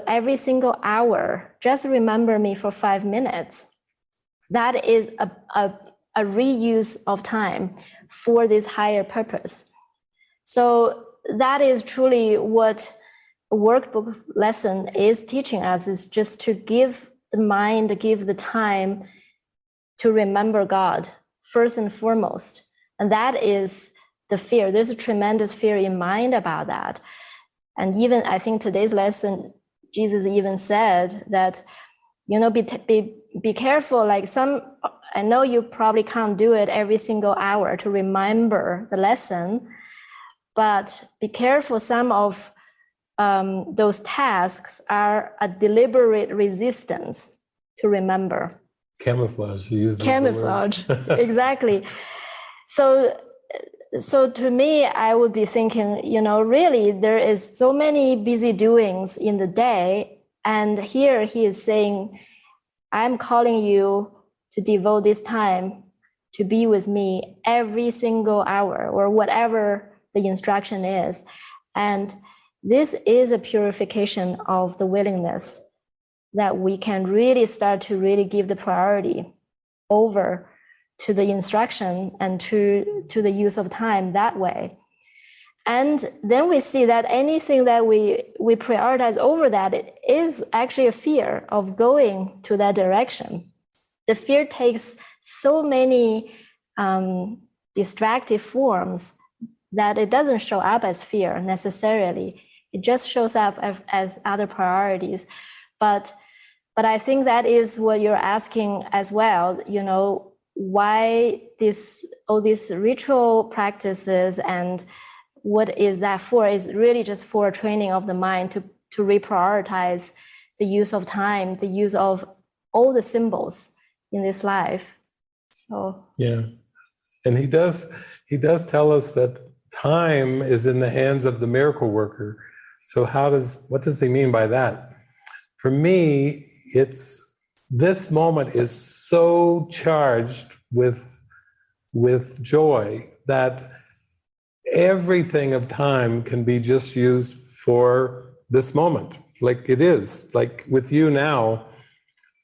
every single hour, just remember me for 5 minutes. That is a reuse of time for this higher purpose. So that is truly what a workbook lesson is teaching us, is just to give the mind, give the time to remember God first and foremost. And that is the fear. There's a tremendous fear in mind about that. And even I think today's lesson, Jesus even said that, be careful, like I know you probably can't do it every single hour to remember the lesson, but be careful, some of those tasks are a deliberate resistance to remember. Camouflage, you use camouflage. Exactly. So to me, I would be thinking, really there is so many busy doings in the day, and here he is saying, I'm calling you to devote this time to be with me every single hour, or whatever the instruction is. And this is a purification of the willingness, that we can really start to really give the priority over to the instruction and to the use of time that way. And then we see that anything that we prioritize over that, it is actually a fear of going to that direction. The fear takes so many distractive forms that it doesn't show up as fear necessarily. It just shows up as other priorities. But I think that is what you're asking as well, why all these ritual practices, and what is that for, is really just for training of the mind to reprioritize the use of time, the use of all the symbols in this life. So yeah, and he does tell us that time is in the hands of the miracle worker. So what does he mean by that? For me, this moment is so charged with joy that everything of time can be just used for this moment. Like it is, like with you now,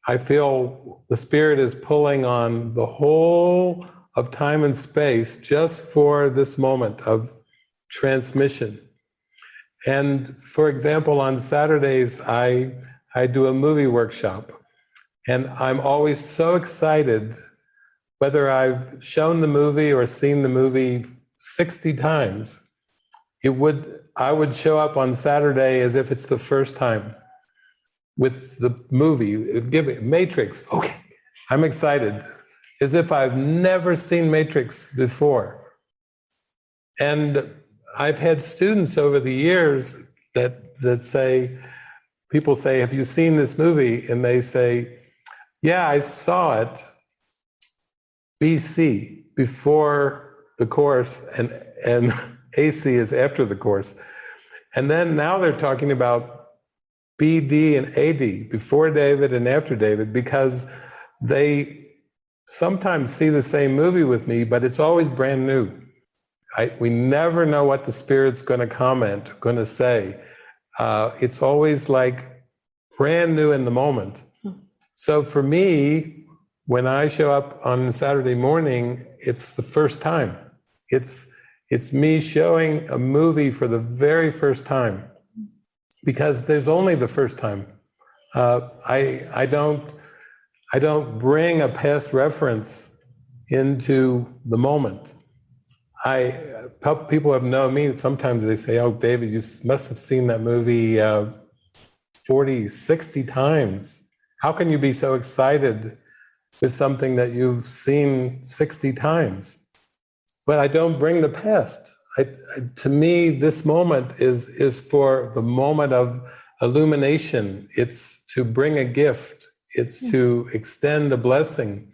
I feel the Spirit is pulling on the whole of time and space just for this moment of transmission. And for example, on Saturdays, I do a movie workshop, and I'm always so excited, whether I've shown the movie or seen the movie 60 times, I would show up on Saturday as if it's the first time with the movie. Give me Matrix. Okay, I'm excited, as if I've never seen Matrix before. And I've had students over the years that say, people say, have you seen this movie? And they say, yeah, I saw it BC, before the course, and AC is after the course. And then now they're talking about BD and AD, before David and after David, because they sometimes see the same movie with me, but it's always brand new. We never know what the Spirit's going to comment, going to say. It's always like brand new in the moment. So for me, when I show up on Saturday morning, it's the first time. It's me showing a movie for the very first time, because there's only the first time. I don't bring a past reference into the moment. People have known me. Sometimes they say, "Oh, David, you must have seen that movie 40, 60 times. How can you be so excited with something that you've seen 60 times? But I don't bring the past. To me, this moment is for the moment of illumination. It's to bring a gift. It's to extend a blessing.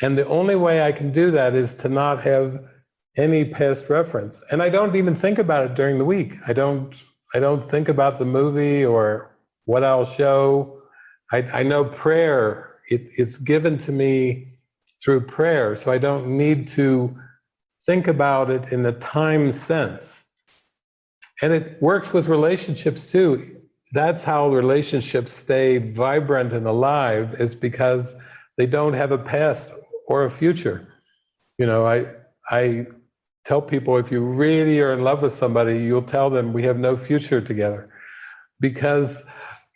And the only way I can do that is to not have any past reference. And I don't even think about it during the week. I don't think about the movie or what I'll show. I know prayer, it's given to me through prayer, so I don't need to think about it in the time sense. And it works with relationships too. That's how relationships stay vibrant and alive, is because they don't have a past or a future. You know, I tell people, if you really are in love with somebody, you'll tell them we have no future together, because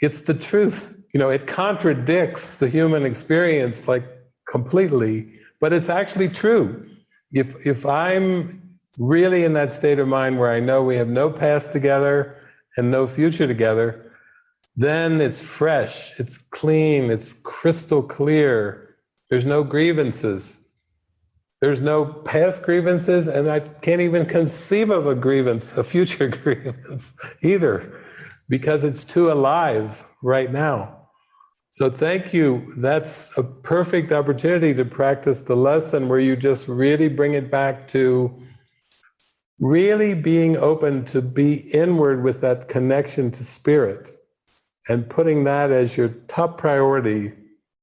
it's the truth. You know, it contradicts the human experience like completely, but it's actually true. If I'm really in that state of mind where I know we have no past together and no future together, then it's fresh, it's clean, it's crystal clear. There's no grievances. There's no past grievances, and I can't even conceive of a grievance, a future grievance either, because it's too alive right now. So thank you. That's a perfect opportunity to practice the lesson where you just really bring it back to really being open to be inward with that connection to spirit, and putting that as your top priority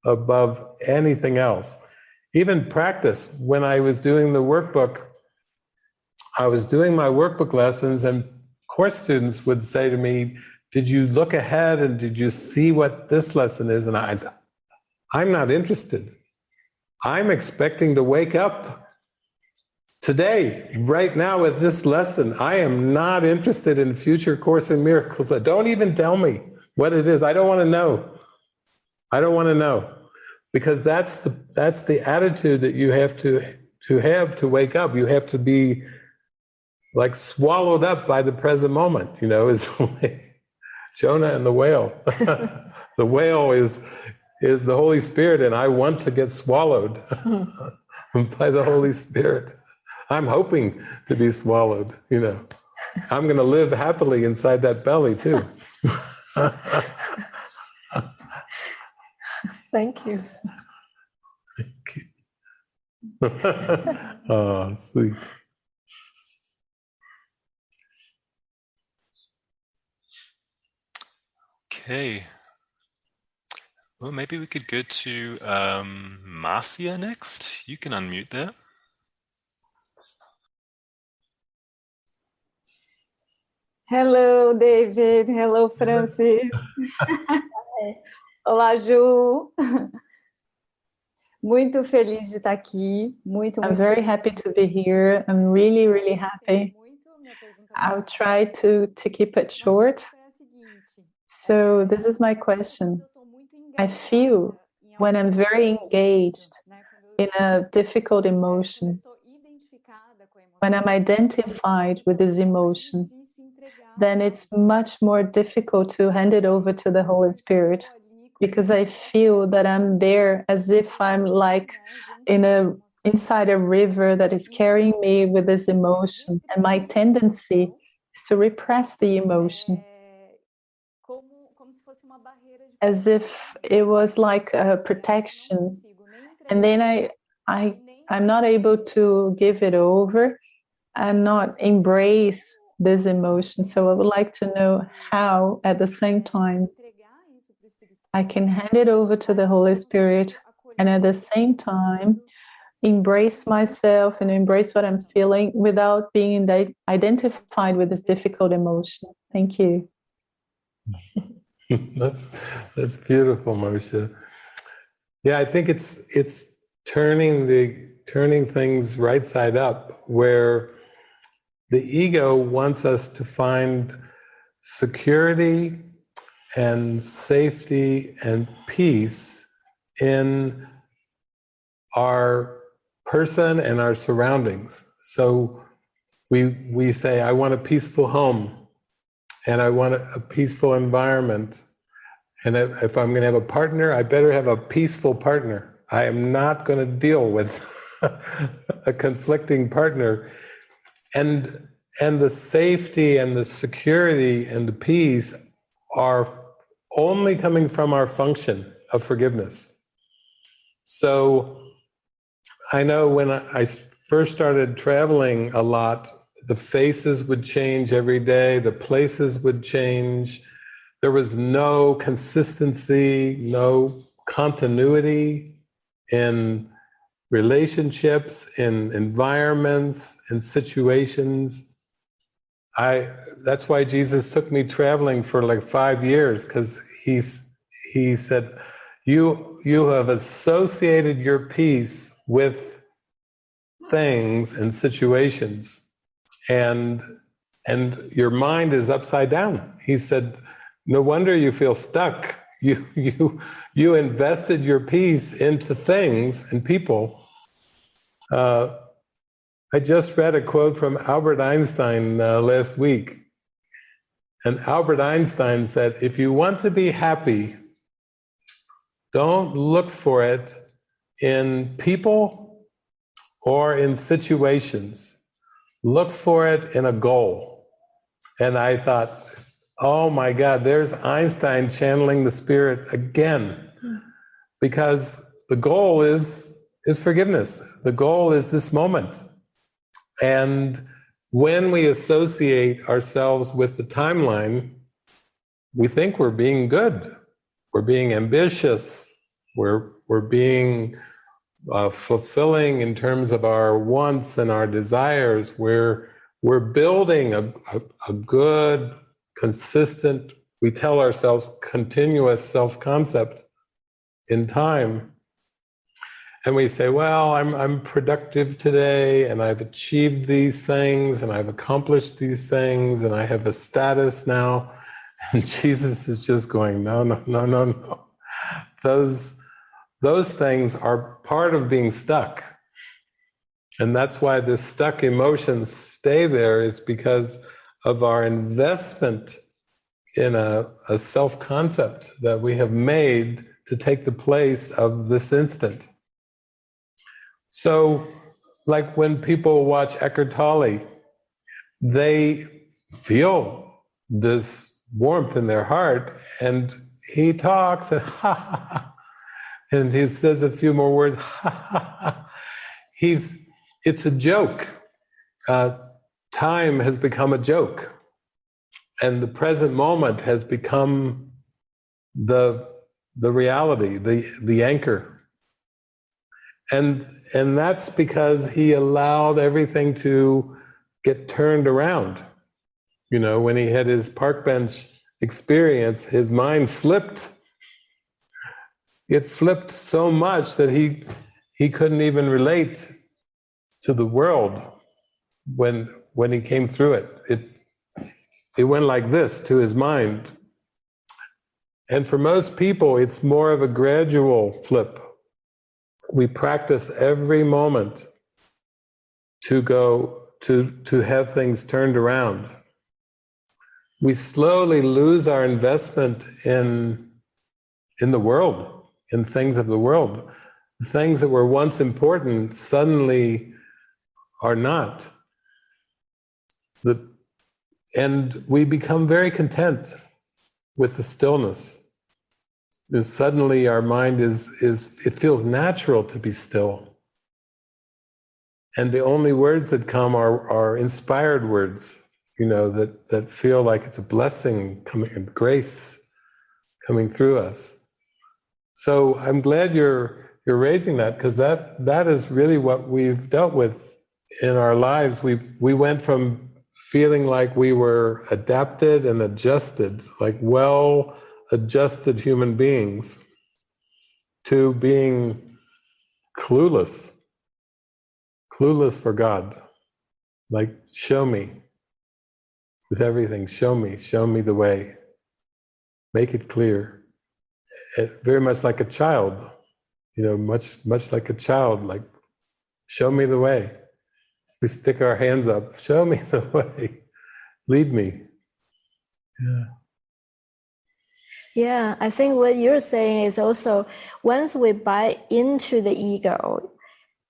above anything else. Even practice. When I was doing the workbook, I was doing my workbook lessons, and course students would say to me, did you look ahead and did you see what this lesson is? And I'm not interested. I'm expecting to wake up today, right now with this lesson. I am not interested in future Course in Miracles. Don't even tell me what it is. I don't want to know. I don't want to know. Because that's the attitude that you have to wake up. You have to be like swallowed up by the present moment, you know, is Jonah and the whale. The whale is the Holy Spirit, and I want to get swallowed by the Holy Spirit. I'm hoping to be swallowed, you know. I'm going to live happily inside that belly too. Thank you. Oh, sweet. Okay. Well, maybe we could go to Marcia next. You can unmute there. Hello, David. Hello, Francis. Olá, Ju. Muito feliz de estar aqui. I'm very happy to be here. I'm really, really happy. I'll try to keep it short. So this is my question. I feel when I'm very engaged in a difficult emotion, when I'm identified with this emotion, then it's much more difficult to hand it over to the Holy Spirit, because I feel that I'm there as if I'm like inside a river that is carrying me with this emotion, and my tendency is to repress the emotion, as if it was like a protection, and then I'm not able to give it over and not embrace this emotion. So I would like to know how, at the same time, I can hand it over to the Holy Spirit and at the same time embrace myself and embrace what I'm feeling without being identified with this difficult emotion. Thank you. That's beautiful, Marcia. Yeah, I think it's turning things right side up, where the ego wants us to find security and safety and peace in our person and our surroundings. So we say, I want a peaceful home. and I want a peaceful environment. And if I'm going to have a partner, I better have a peaceful partner. I am not going to deal with a conflicting partner. And the safety and the security and the peace are only coming from our function of forgiveness. So I know when I first started traveling a lot, the faces would change every day, the places would change. There was no consistency, no continuity in relationships, in environments, in situations. That's why Jesus took me traveling for like 5 years, because he said, you have associated your peace with things and situations, and your mind is upside down. He said, no wonder you feel stuck. You invested your peace into things and people. I just read a quote from Albert Einstein last week. And Albert Einstein said, if you want to be happy, don't look for it in people or in situations. Look for it in a goal. And I thought, oh my God, there's Einstein channeling the spirit again. Because the goal is forgiveness. The goal is this moment. And when we associate ourselves with the timeline, we think we're being good. We're being ambitious. We're being fulfilling in terms of our wants and our desires. We're building a good, consistent, we tell ourselves, continuous self-concept in time. And we say, well, I'm productive today, and I've achieved these things, and I've accomplished these things, and I have a status now. And Jesus is just going, no, no, no, no, no. Those things are part of being stuck. And that's why the stuck emotions stay there, is because of our investment in a self-concept that we have made to take the place of this instant. So, like when people watch Eckhart Tolle, they feel this warmth in their heart, and he talks and ha ha ha, and he says a few more words, ha ha ha. It's a joke. Time has become a joke, and the present moment has become the reality, the anchor. And that's because he allowed everything to get turned around. You know, when he had his park bench experience, his mind flipped. It flipped so much that he couldn't even relate to the world when he came through it. It went like this to his mind. And for most people, it's more of a gradual flip. We practice every moment to go to have things turned around. We slowly lose our investment in the world, in things of the world. The things that were once important suddenly are not. And we become very content with the stillness. Suddenly our mind it feels natural to be still. And the only words that come are inspired words, you know, that feel like it's a blessing coming, and grace coming through us. So I'm glad you're raising that, because that is really what we've dealt with in our lives. We went from feeling like we were adapted and adjusted, like well-adjusted human beings, to being clueless for God. Like, show me with everything, show me the way, make it clear. Very much like a child, you know, much like a child, like, show me the way. We stick our hands up, show me the way, lead me. Yeah. Yeah, I think what you're saying is also once we buy into the ego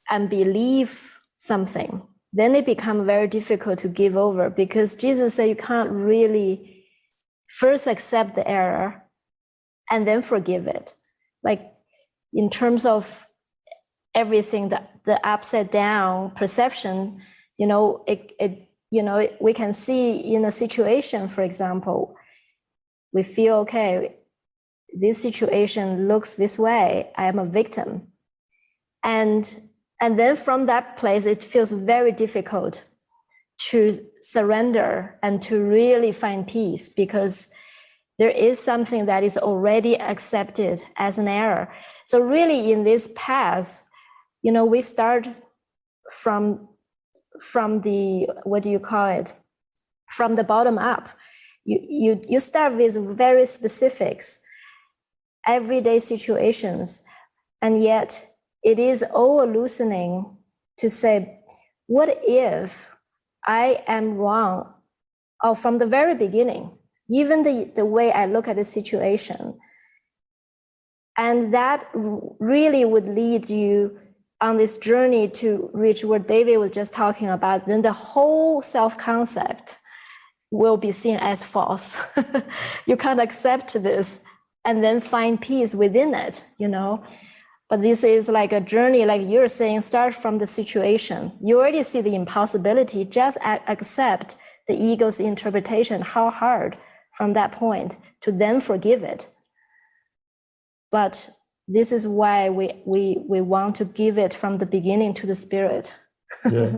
and believe something, then it becomes very difficult to give over, because Jesus said you can't really first accept the error and then forgive it. Like in terms of everything, the upside down perception, we can see in a situation, for example, we feel, okay, this situation looks this way, I am a victim. And then from that place, it feels very difficult to surrender and to really find peace, because there is something that is already accepted as an error. So really in this path, we start from the, what do you call it? From the bottom up. You start with very specifics, everyday situations, and yet it is all loosening to say, what if I am wrong? Or from the very beginning, even the way I look at the situation. And that really would lead you on this journey to reach what David was just talking about. Then the whole self-concept will be seen as false. You can't accept this and then find peace within it, But this is like a journey, like you're saying, start from the situation. You already see the impossibility, just accept the ego's interpretation, how hard from that point to then forgive it. But this is why we want to give it from the beginning to the spirit. Yeah.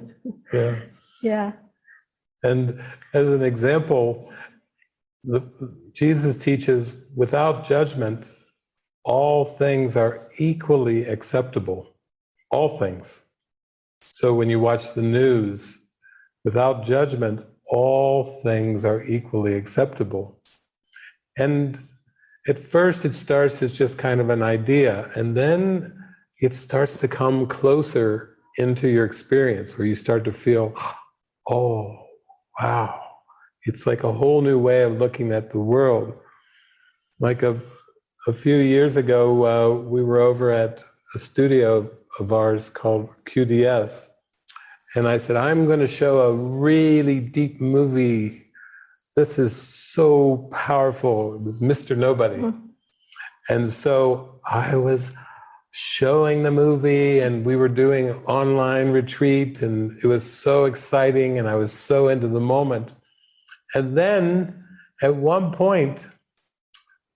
Yeah. Yeah. And as an example, Jesus teaches without judgment, all things are equally acceptable. All things. So when you watch the news, without judgment, all things are equally acceptable. And at first it starts as just kind of an idea, and then it starts to come closer into your experience, where you start to feel, oh, wow. It's like a whole new way of looking at the world. Like a few years ago, we were over at a studio of ours called QDS, and I said, I'm going to show a really deep movie. This is so powerful. It was Mr. Nobody. Mm-hmm. And so I was showing the movie, and we were doing an online retreat, and it was so exciting, and I was so into the moment. And then at one point,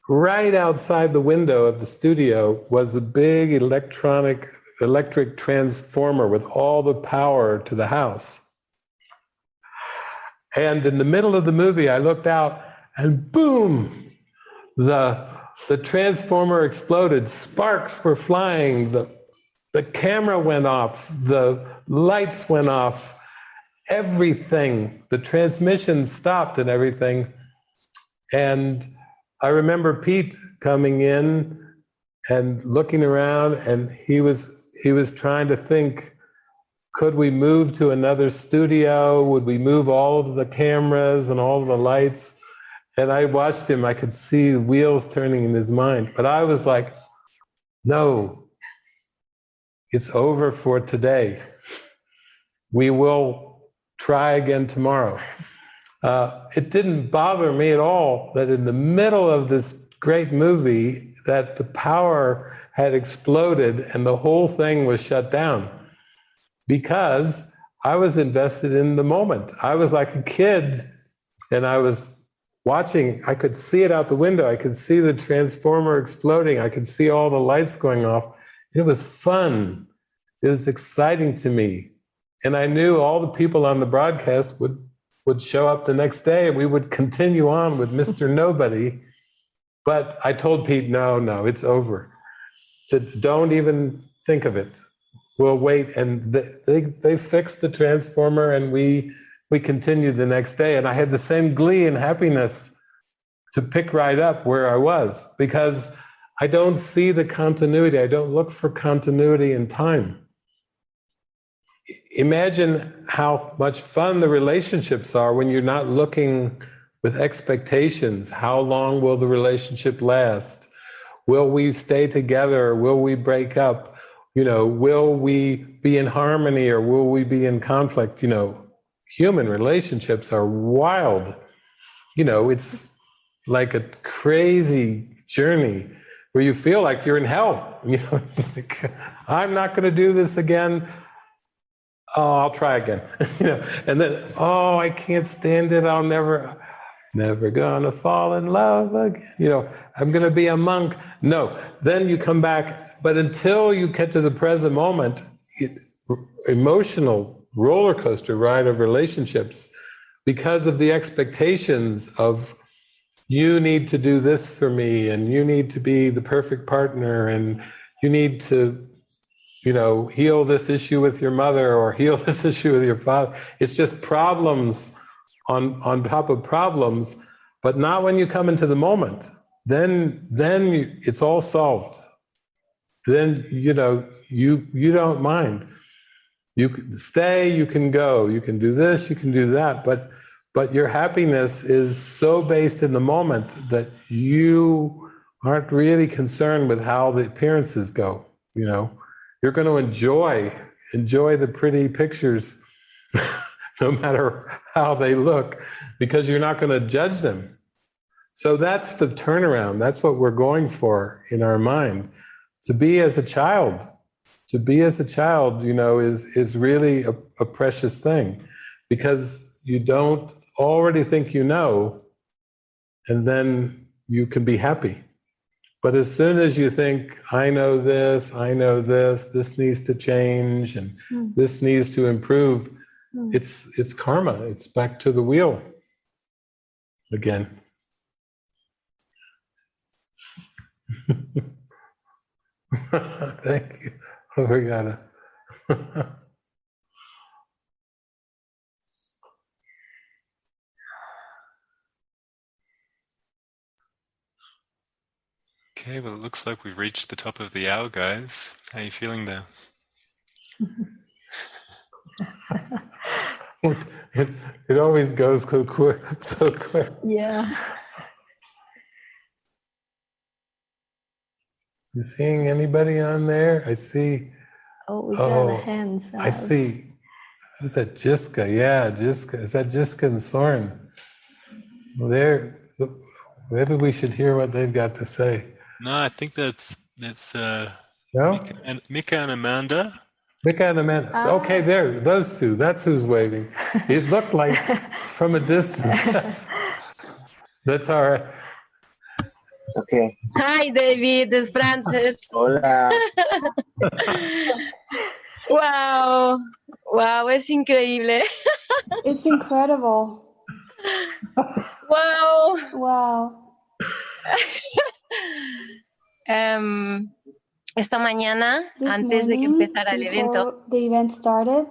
right outside the window of the studio was a big electric transformer with all the power to the house. And in the middle of the movie, I looked out, and boom, the transformer exploded. Sparks were flying. The camera went off. The lights went off. Everything. The transmission stopped and everything. And I remember Pete coming in and looking around, and he was trying to think, could we move to another studio? Would we move all of the cameras and all of the lights? And I watched him. I could see the wheels turning in his mind. But I was like, no, it's over for today. We will try again tomorrow. It didn't bother me at all that in the middle of this great movie that the power had exploded and the whole thing was shut down, because I was invested in the moment. I was like a kid, and I was watching. I could see it out the window. I could see the transformer exploding. I could see all the lights going off. It was fun. It was exciting to me. And I knew all the people on the broadcast would show up the next day, and we would continue on with Mr. Nobody. But I told Pete, no, it's over. Don't even think of it. We'll wait. And they fixed the transformer, and we continued the next day. And I had the same glee and happiness to pick right up where I was, because I don't see the continuity. I don't look for continuity in time. Imagine how much fun the relationships are when you're not looking with expectations. How long will the relationship last? Will we stay together? Will we break up? Will we be in harmony or will we be in conflict? Human relationships are wild. It's like a crazy journey where you feel like you're in hell. Like, I'm not going to do this again. Oh, I'll try again. And then, oh, I can't stand it. I'll never gonna fall in love again. I'm gonna be a monk. No, then you come back. But until you get to the present moment, emotional roller coaster ride of relationships, because of the expectations of you need to do this for me, and you need to be the perfect partner, and you need to heal this issue with your mother or heal this issue with your father. It's just problems on top of problems, but not when you come into the moment. Then it's all solved. Then you don't mind. You can stay, you can go, you can do this, you can do that, but your happiness is so based in the moment that you aren't really concerned with how the appearances go. You're going to enjoy the pretty pictures no matter how they look, because you're not going to judge them. So that's the turnaround. That's what we're going for in our mind. To be as a child. To be as a child, is really a precious thing, because you don't already think and then you can be happy. But as soon as you think, I know this needs to change, and this needs to improve, it's karma. It's back to the wheel again. Thank you. Obrigada. Okay, well, it looks like we've reached the top of the hour, guys. How are you feeling there? It always goes so quick. Yeah. You seeing anybody on there? I see. Oh, we got the hands up. I see. Who's that? Jiska. Yeah, Jiska. Is that Jiska and Soren? Well, maybe we should hear what they've got to say. No, I think that's No? Mika and Amanda. Mika and Amanda. Okay, there, those two. That's who's waving. It looked like from a distance. That's all right. Okay. Hi, David. It's Frances. Hola. Wow. Wow, es increíble. It's incredible. Wow. Wow. Esta mañana, This antes de que morning, empezara el evento, before the event started,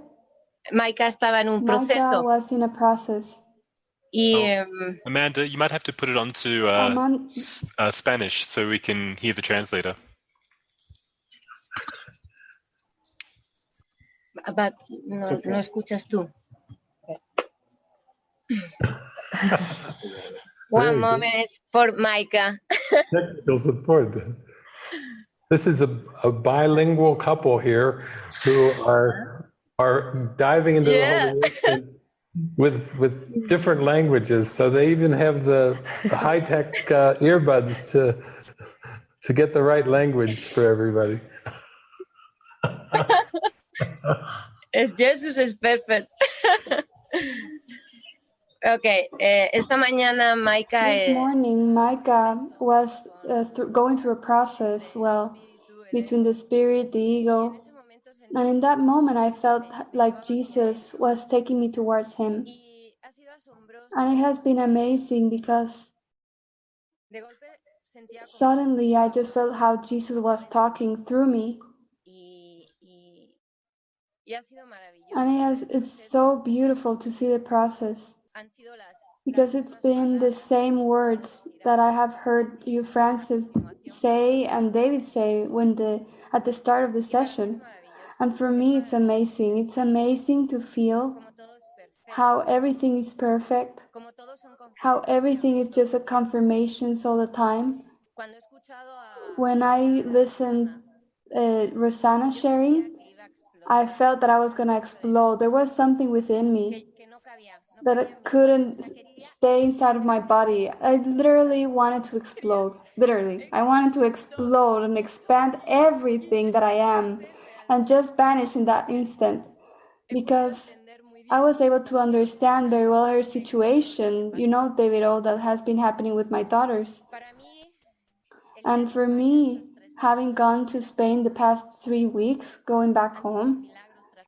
Maika estaba en un Micah proceso. was in a process. Y Amanda, you might have to put it onto Spanish so we can hear the translator. but no escuchas tú. One moment for Maika. Technical support. This is a bilingual couple here who are diving into the Holy Spirit with different languages. So they even have the high-tech earbuds to get the right language for everybody. Jesus is perfect. Okay, esta mañana Maika. This morning, Micah was going through a process, between the spirit, the ego. And in that moment, I felt like Jesus was taking me towards him. And it has been amazing because suddenly I just felt how Jesus was talking through me. And it's so beautiful to see the process, because it's been the same words that I have heard you, Francis, say and David say at the start of the session. And for me, it's amazing. It's amazing to feel how everything is perfect, how everything is just a confirmations all the time. When I listened Rosanna sharing, I felt that I was going to explode. There was something within me that I couldn't stay inside of my body. I literally wanted to explode. Literally. I wanted to explode and expand everything that I am and just vanish in that instant, because I was able to understand very well her situation, you know, David, all that has been happening with my daughters. And for me, having gone to Spain the past 3 weeks, going back home,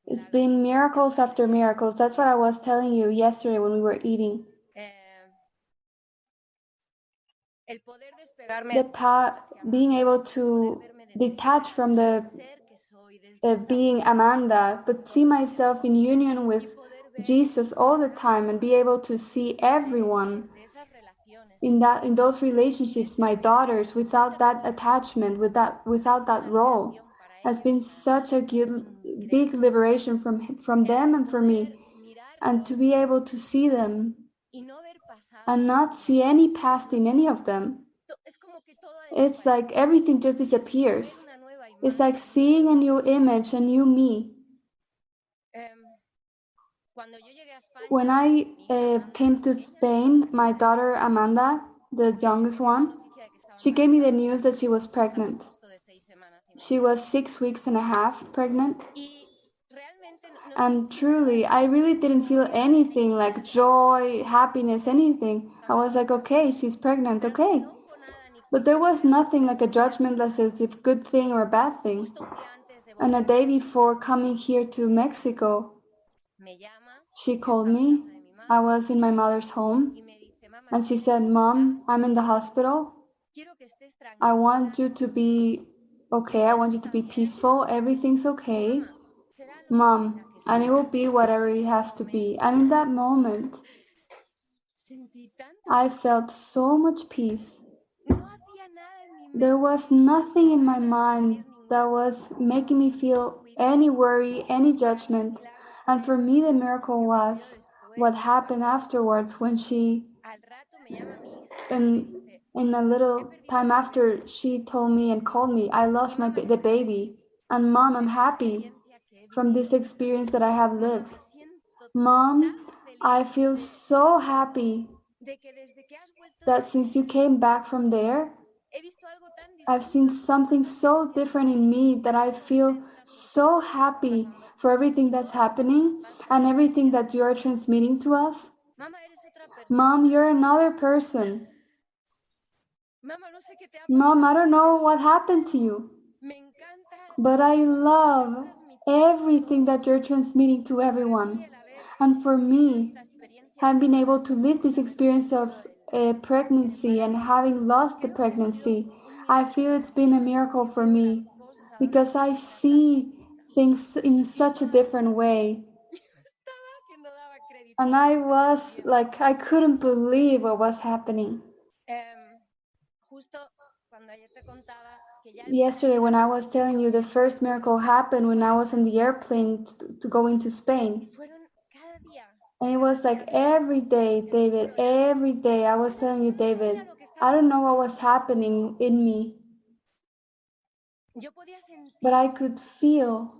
it's been miracles after miracles. That's what I was telling you yesterday when we were eating. Being able to detach from the being Amanda, but see myself in union with Jesus all the time and be able to see everyone in those relationships, my daughters, without that attachment, without that role, has been such a big liberation from them and for me. And to be able to see them and not see any past in any of them, it's like everything just disappears. It's like seeing a new image, a new me. When I came to Spain, my daughter Amanda, the youngest one, she gave me the news that she was pregnant. She was 6 weeks and a half pregnant. And truly, I really didn't feel anything like joy, happiness, anything. I was like, okay, she's pregnant, okay. But there was nothing like a judgment that says it's a good thing or a bad thing. And a day before coming here to Mexico, she called me. I was in my mother's home. And she said, Mom, I'm in the hospital. I want you to be okay. I want you to be peaceful. Everything's okay. Mom, and it will be whatever it has to be. And in that moment, I felt so much peace. There was nothing in my mind that was making me feel any worry, any judgment. And for me, the miracle was what happened afterwards when she, in a little time after, she told me and called me, I lost the baby. And Mom, I'm happy from this experience that I have lived. Mom, I feel so happy that since you came back from there, I've seen something so different in me that I feel so happy for everything that's happening and everything that you're transmitting to us. Mom, you're another person. Mom, I don't know what happened to you, but I love everything that you're transmitting to everyone. And for me, having been able to live this experience of pregnancy and having lost the pregnancy, I feel it's been a miracle for me because I see things in such a different way. And I was like, I couldn't believe what was happening. Yesterday, when I was telling you the first miracle happened when I was on the airplane to go into Spain. And it was like every day, David, every day. I was telling you, David, I don't know what was happening in me, but I could feel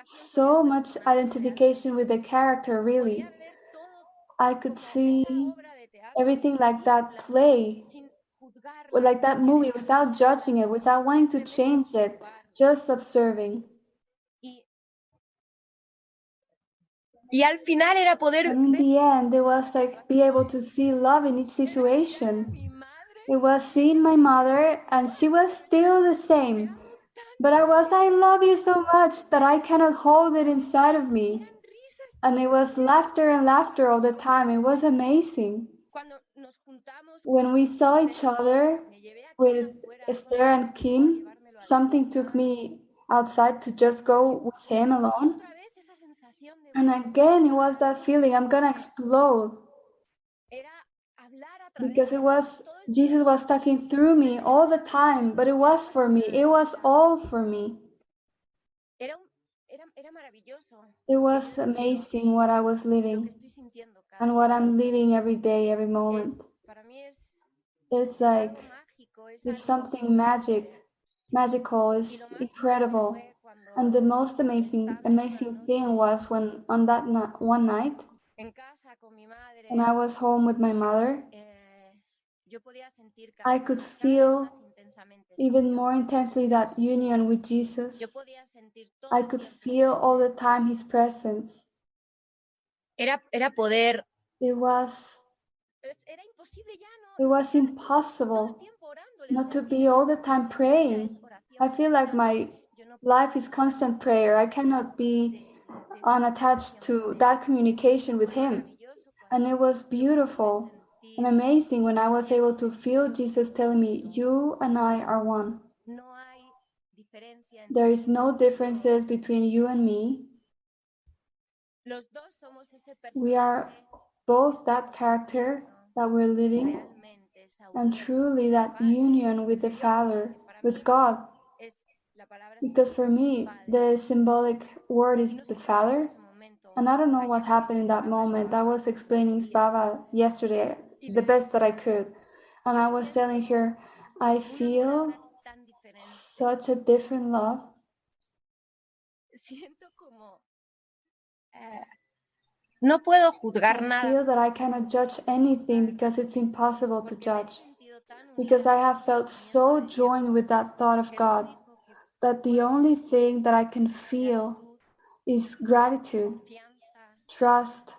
so much identification with the character, really. I could see everything like that play, like that movie, without judging it, without wanting to change it, just observing. And in the end, it was like be able to see love in each situation. It was seeing my mother, and she was still the same. But I love you so much that I cannot hold it inside of me. And it was laughter and laughter all the time. It was amazing. When we saw each other with Esther and Kim, something took me outside to just go with him alone. And again, it was that feeling, I'm gonna explode. Because Jesus was talking through me all the time, but it was for me. It was all for me. It was amazing what I was living. and what I'm living every day, every moment. It's like it's something magical, it's incredible. And the most amazing thing was when on that one night, when I was home with my mother, I could feel even more intensely that union with Jesus. I could feel all the time his presence. Era poder. It was impossible not to be all the time praying. I feel like my life is constant prayer. I cannot be unattached to that communication with him. And it was beautiful and amazing when I was able to feel Jesus telling me, you and I are one. There is no differences between you and me. We are both that character that we're living, and truly that union with the Father, with God. Because for me, the symbolic word is the Father. And I don't know what happened in that moment. I was explaining Baba yesterday the best that I could. And I was telling her, I feel such a different love. No puedo juzgar I nada. feel that I cannot judge anything because it's impossible to judge. Because I have felt so joined with that thought of God that the only thing that I can feel is gratitude, trust.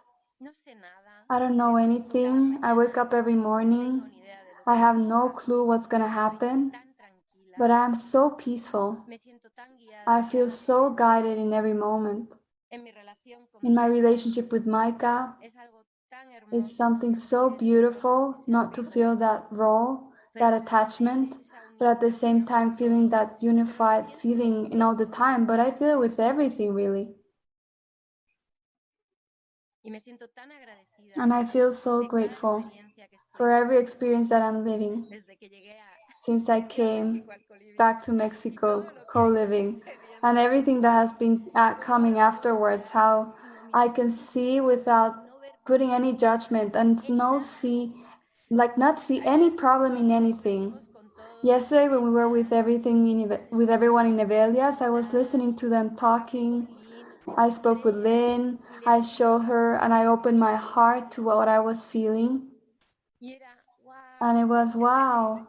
I don't know anything. I wake up every morning. I have no clue what's going to happen, but I'm so peaceful. I feel so guided in every moment. In my relationship with Micah, it's something so beautiful not to feel that role, that attachment, but at the same time feeling that unified feeling in all the time. But I feel it with everything, really. And I feel so grateful for every experience that I'm living since I came back to Mexico, co-living, and everything that has been coming afterwards, how I can see without putting any judgment and not see any problem in anything. Yesterday when we were with with everyone in Evelias, I was listening to them talking. I spoke with Lynn, I showed her, and I opened my heart to what I was feeling. And it was, wow,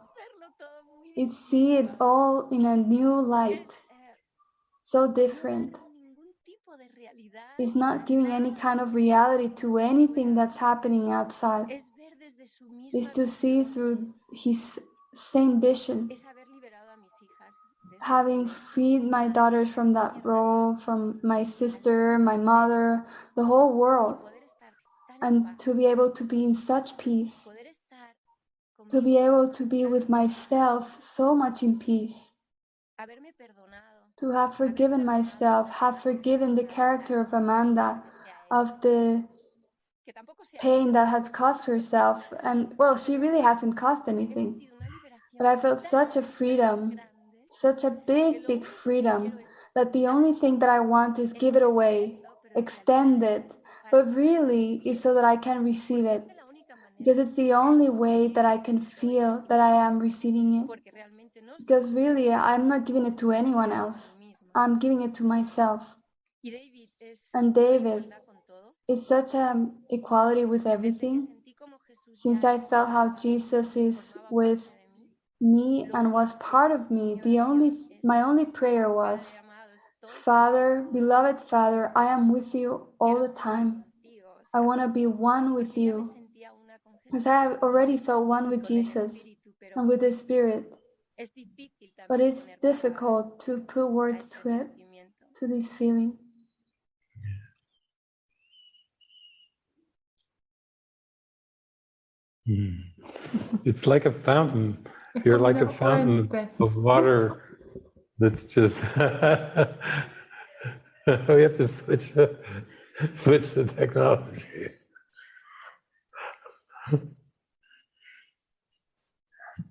it's see it all in a new light, so different. It's not giving any kind of reality to anything that's happening outside. It's to see through his same vision. Having freed my daughters from that role, from my sister, my mother, the whole world, and to be able to be in such peace, to be able to be with myself so much in peace, to have forgiven myself, have forgiven the character of Amanda, of the pain that has caused herself, and well, she really hasn't caused anything, but I felt such a freedom, such a big, big freedom, that the only thing that I want is give it away, extend it, but really is so that I can receive it, because it's the only way that I can feel that I am receiving it, because really I'm not giving it to anyone else, I'm giving it to myself. And David is such an equality with everything, since I felt how Jesus is with me and was part of me. My only prayer was, Father, beloved Father, I am with you all the time. I want to be one with you, because I have already felt one with Jesus and with the Spirit. But it's difficult to put words to it, to this feeling. It's like a fountain. You're like a fountain of water that's just... We have to switch the technology.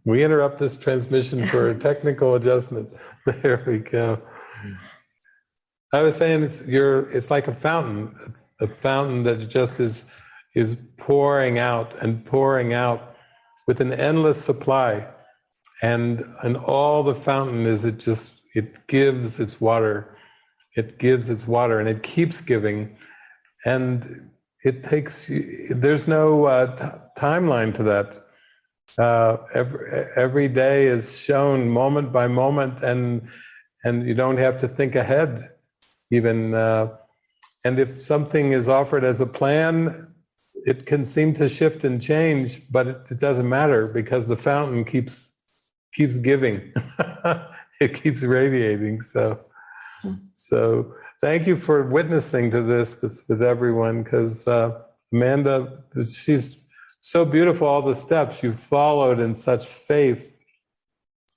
We interrupt this transmission for a technical adjustment. There we go. I was saying it's like a fountain that just is is pouring out and pouring out with an endless supply. And all the fountain is it gives its water. It gives its water, and it keeps giving. And it takes, there's no timeline to that. Every day is shown moment by moment, and you don't have to think ahead even. And if something is offered as a plan, it can seem to shift and change, but it doesn't matter because the fountain keeps giving. It keeps radiating. So thank you for witnessing to this with everyone, because Amanda, she's so beautiful, all the steps you've followed in such faith,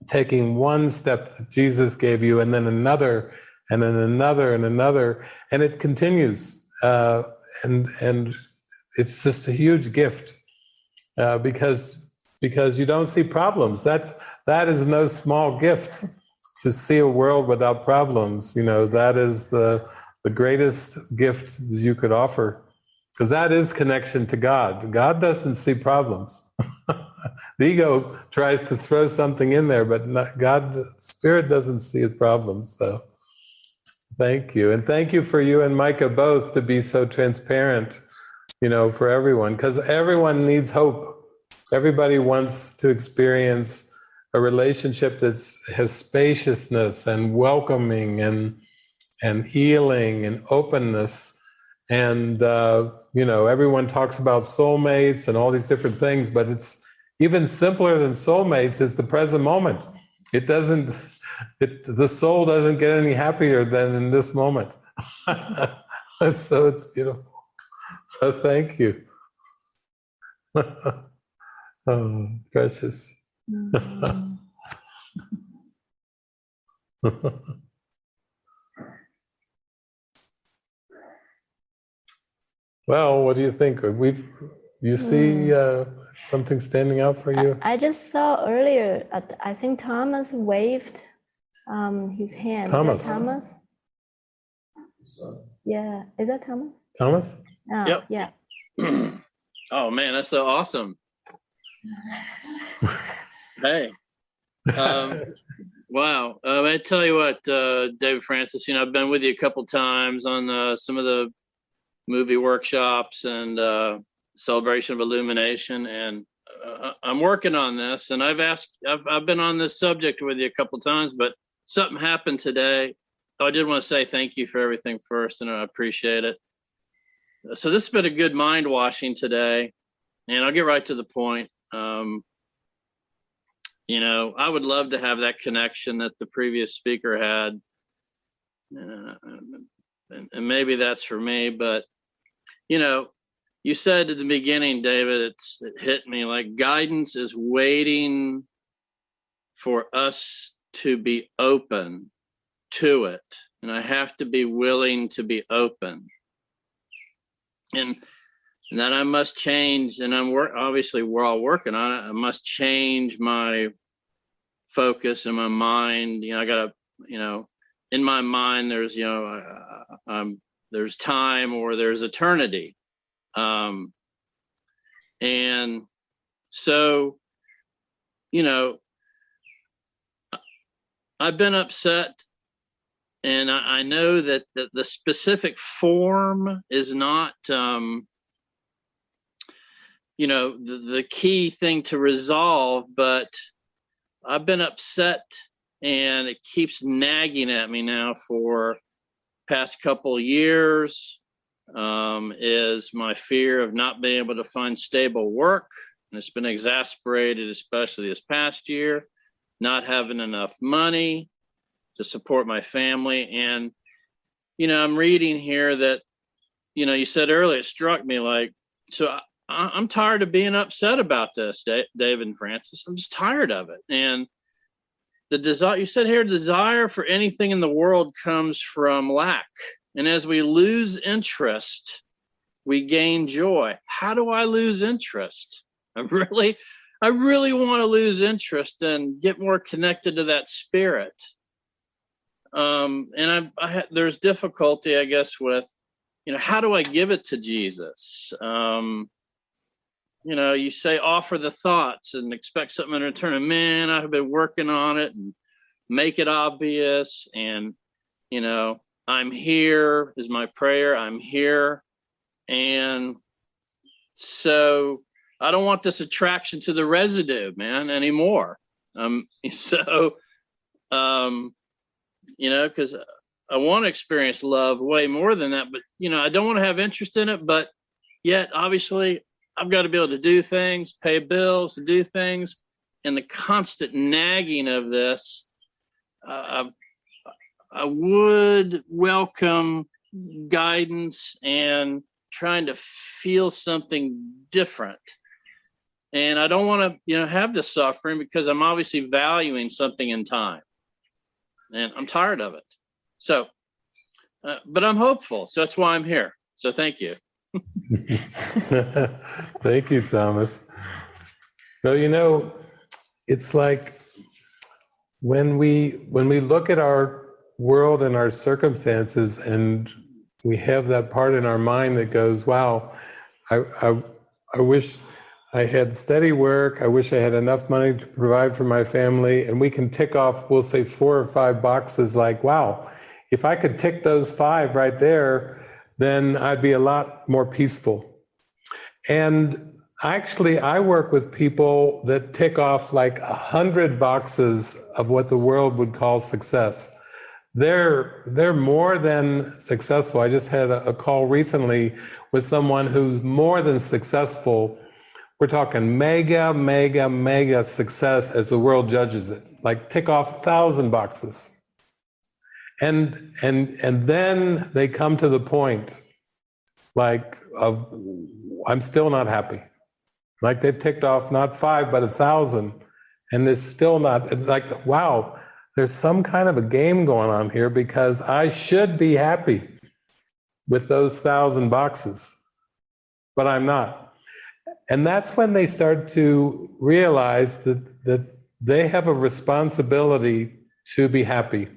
taking one step that Jesus gave you, and then another, and then another, and another, and it continues. And it's just a huge gift, because you don't see problems. That is no small gift, to see a world without problems. That is the greatest gift you could offer, because that is connection to God. God doesn't see problems. The ego tries to throw something in there, but God, Spirit doesn't see problems. So thank you. And thank you for you and Micah both to be so transparent, for everyone, because everyone needs hope. Everybody wants to experience a relationship that has spaciousness and welcoming and healing and openness. And, everyone talks about soulmates and all these different things, but it's even simpler than soulmates is the present moment. The soul doesn't get any happier than in this moment. And so it's beautiful. So thank you. Oh, precious. Well, what do you think? You see something standing out for you? I just saw earlier, I think Thomas waved his hand. Thomas. Is that Thomas? Yeah, is that Thomas? Thomas? Oh, yep. Yeah. Oh man, that's so awesome. Hey. Wow. I tell you what, David Francis, I've been with you a couple times on some of the movie workshops and Celebration of Illumination, and I'm working on this, and I've been on this subject with you a couple times, but something happened today. I did want to say thank you for everything first, and I appreciate it. So this has been a good mind washing today, and I'll get right to the point. I would love to have that connection that the previous speaker had, and maybe that's for me, but you said at the beginning, David, it hit me like guidance is waiting for us to be open to it, and I have to be willing to be open, and then I must change, and obviously we're all working on it. I must change my focus in my mind. I gotta, in my mind there's there's time or there's eternity, and so I've been upset, and I know that the specific form is not the key thing to resolve, but I've been upset, and it keeps nagging at me now for past couple years, is my fear of not being able to find stable work. And it's been exacerbated, especially this past year, not having enough money to support my family. And, I'm reading here that, you said earlier, it struck me like, so I'm tired of being upset about this, David and Francis. I'm just tired of it. And the desire, you said here, desire for anything in the world comes from lack. And as we lose interest, we gain joy. How do I lose interest? I really want to lose interest and get more connected to that spirit. And there's difficulty, I guess, with how do I give it to Jesus? You say offer the thoughts and expect something in return. And man, I've been working on it and make it obvious. And, I'm here is my prayer. I'm here. And so I don't want this attraction to the residue, man, anymore. Because I want to experience love way more than that, but I don't want to have interest in it, but yet obviously I've got to be able to do things, pay bills, do things, and the constant nagging of this, I would welcome guidance and trying to feel something different. And I don't want to, have this suffering because I'm obviously valuing something in time, and I'm tired of it. So, but I'm hopeful. So that's why I'm here. So thank you. Thank you, Thomas. So, it's like when we look at our world and our circumstances, and we have that part in our mind that goes, wow, I wish I had steady work. I wish I had enough money to provide for my family. And we can tick off, we'll say 4 or 5 boxes like, wow, if I could tick those 5 right there, then I'd be a lot more peaceful. And actually, I work with people that tick off like 100 boxes of what the world would call success. They're more than successful. I just had a call recently with someone who's more than successful. We're talking mega, mega, mega success as the world judges it. Like tick off 1,000 boxes. And then they come to the point like of, I'm still not happy. Like they've ticked off not 5, but 1,000. And they're still not, like, wow, there's some kind of a game going on here because I should be happy with those 1,000 boxes, but I'm not. And that's when they start to realize that they have a responsibility to be happy.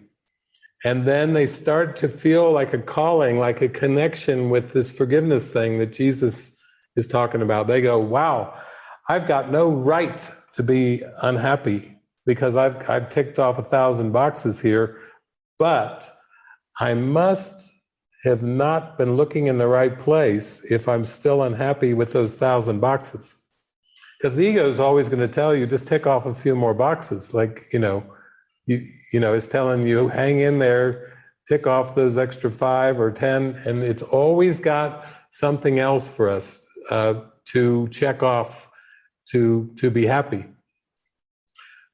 And then they start to feel like a calling, like a connection with this forgiveness thing that Jesus is talking about. They go, wow, I've got no right to be unhappy because I've ticked off 1,000 boxes here, but I must have not been looking in the right place if I'm still unhappy with those 1,000 boxes. Because the ego is always going to tell you, just tick off a few more boxes. Like, it's telling you, hang in there, tick off those extra 5 or 10, and it's always got something else for us to check off to be happy.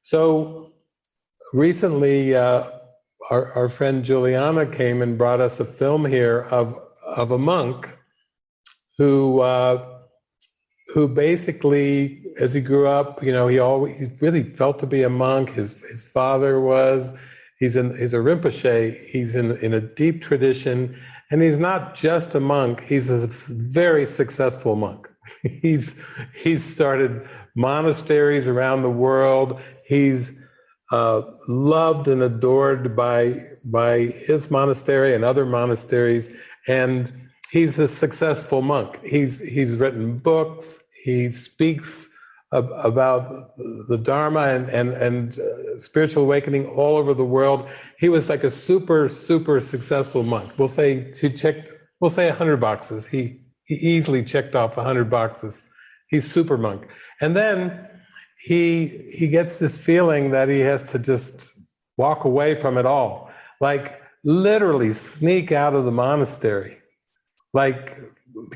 So recently, our friend Juliana came and brought us a film here of a monk who basically, as he grew up, he really felt to be a monk. His father was. He's a Rinpoche. He's in a deep tradition, and he's not just a monk. He's a very successful monk. He's started monasteries around the world. He's loved and adored by his monastery and other monasteries, and he's a successful monk. He's written books. He speaks about the Dharma and spiritual awakening all over the world. He was like a super, super successful monk. We'll say 100 boxes. He easily checked off 100 boxes. He's super monk. And then he gets this feeling that he has to just walk away from it all, like literally sneak out of the monastery, like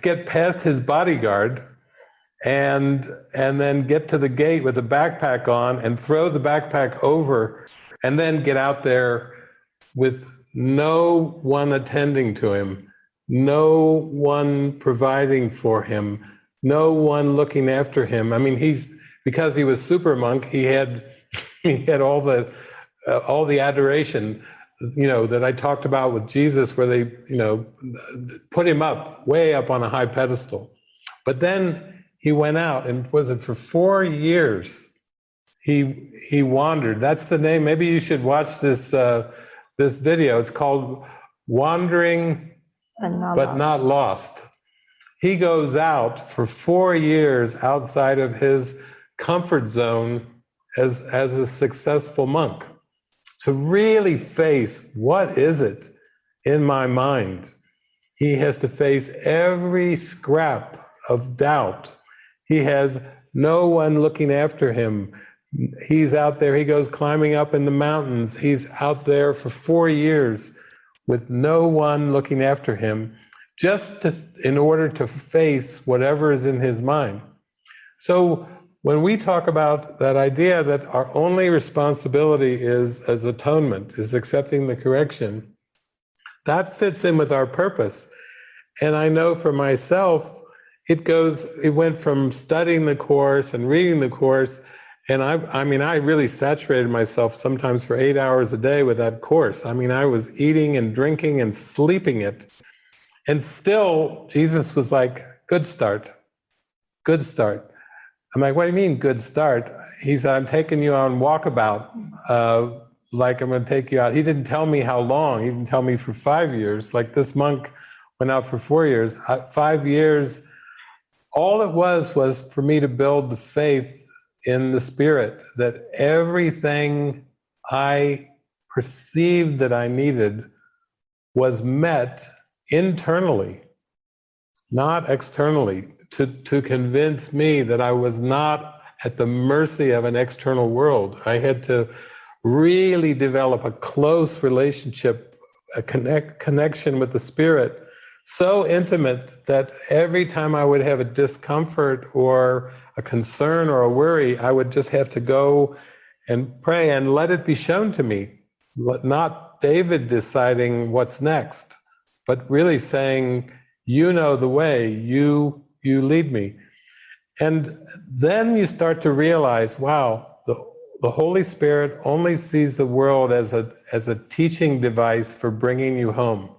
get past his bodyguard and then get to the gate with the backpack on and throw the backpack over and then get out there with no one attending to him, no one providing for him, no one looking after him. I mean, because he was super monk, he had all the adoration, that I talked about with Jesus, where they, put him way up on a high pedestal. But then he went out, and was it for 4 years? He wandered. That's the name. Maybe you should watch this video. It's called Wandering but not lost. He goes out for 4 years outside of his comfort zone as a successful monk to really face what is it in my mind. He has to face every scrap of doubt. He has no one looking after him. He's out there, he goes climbing up in the mountains. He's out there for 4 years with no one looking after him, in order to face whatever is in his mind. So when we talk about that idea that our only responsibility is as atonement, is accepting the correction, that fits in with our purpose. And I know for myself, it went from studying the Course and reading the Course, and I really saturated myself sometimes for 8 hours a day with that Course. I mean, I was eating and drinking and sleeping it. And still, Jesus was like, good start, good start. I'm like, what do you mean, good start? He said, I'm taking you on walkabout, like I'm going to take you out. He didn't tell me how long. He didn't tell me for 5 years. Like this monk went out for 4 years. 5 years, all it was for me to build the faith in the Spirit, that everything I perceived that I needed was met internally, not externally, to convince me that I was not at the mercy of an external world. I had to really develop a close relationship, a connection with the Spirit, so intimate that every time I would have a discomfort or a concern or a worry, I would just have to go and pray and let it be shown to me, not David deciding what's next, but really saying, you know the way, you lead me. And then you start to realize, wow, the Holy Spirit only sees the world as a teaching device for bringing you home.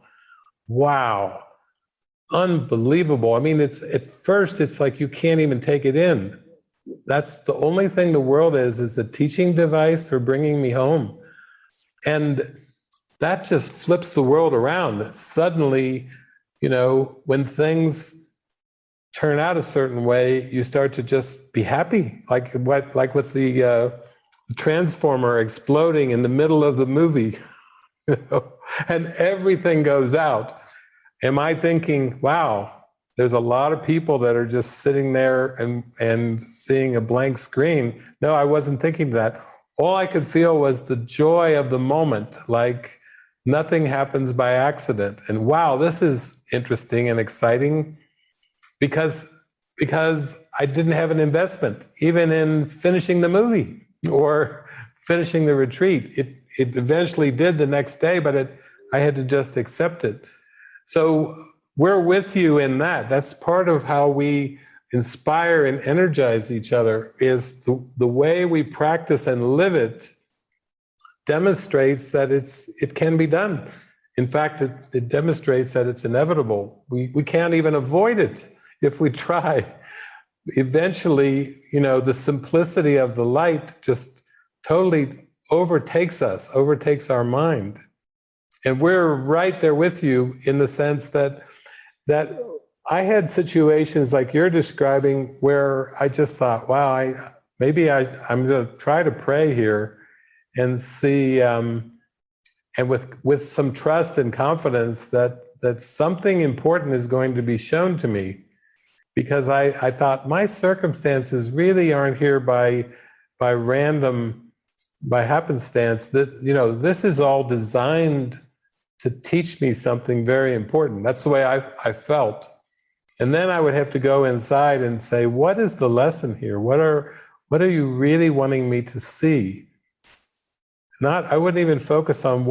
Wow, unbelievable. I mean, at first it's like you can't even take it in. That's the only thing the world is a teaching device for bringing me home. And that just flips the world around. Suddenly, when things turn out a certain way, you start to just be happy, like with the transformer exploding in the middle of the movie, and everything goes out. Am I thinking, wow, there's a lot of people that are just sitting there and seeing a blank screen? No, I wasn't thinking that. All I could feel was the joy of the moment, like nothing happens by accident. And wow, this is interesting and exciting, because I didn't have an investment, even in finishing the movie or finishing the retreat. It eventually did the next day, but I had to just accept it. So we're with you in that. That's part of how we inspire and energize each other, is the way we practice and live it demonstrates that it can be done. In fact, it demonstrates that it's inevitable. We can't even avoid it if we try. Eventually, the simplicity of the light just totally overtakes our mind. And we're right there with you in the sense that I had situations like you're describing where I just thought, wow, I'm going to try to pray here and see, and with some trust and confidence that something important is going to be shown to me, because I thought my circumstances really aren't here by happenstance. That this is all designed to teach me something very important. That's the way I felt. And then I would have to go inside and say, what is the lesson here? What are you really wanting me to see? I wouldn't even focus on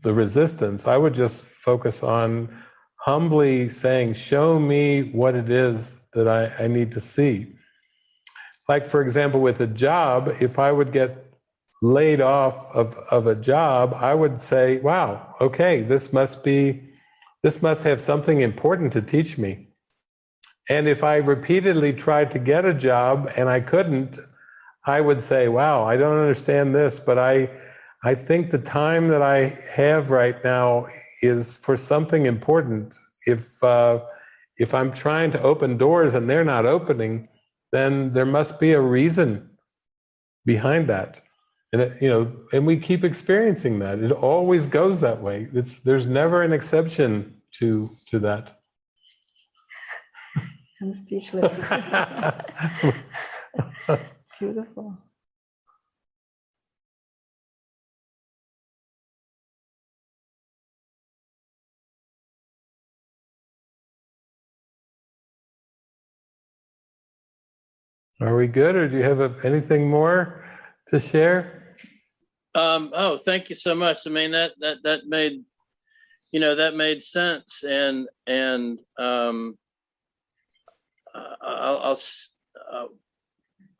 the resistance. I would just focus on humbly saying, show me what it is that I need to see. Like, for example, with a job, if I would get laid off of a job, I would say, wow, okay, this must have something important to teach me. And if I repeatedly tried to get a job and I couldn't, I would say, wow, I don't understand this, but I think the time that I have right now is for something important. If I'm trying to open doors and they're not opening, then there must be a reason behind that. And and we keep experiencing that. It always goes that way. There's never an exception to that. I'm speechless. Beautiful. Are we good, or do you have anything more to share? Oh, thank you so much. I mean, that made, that made sense. And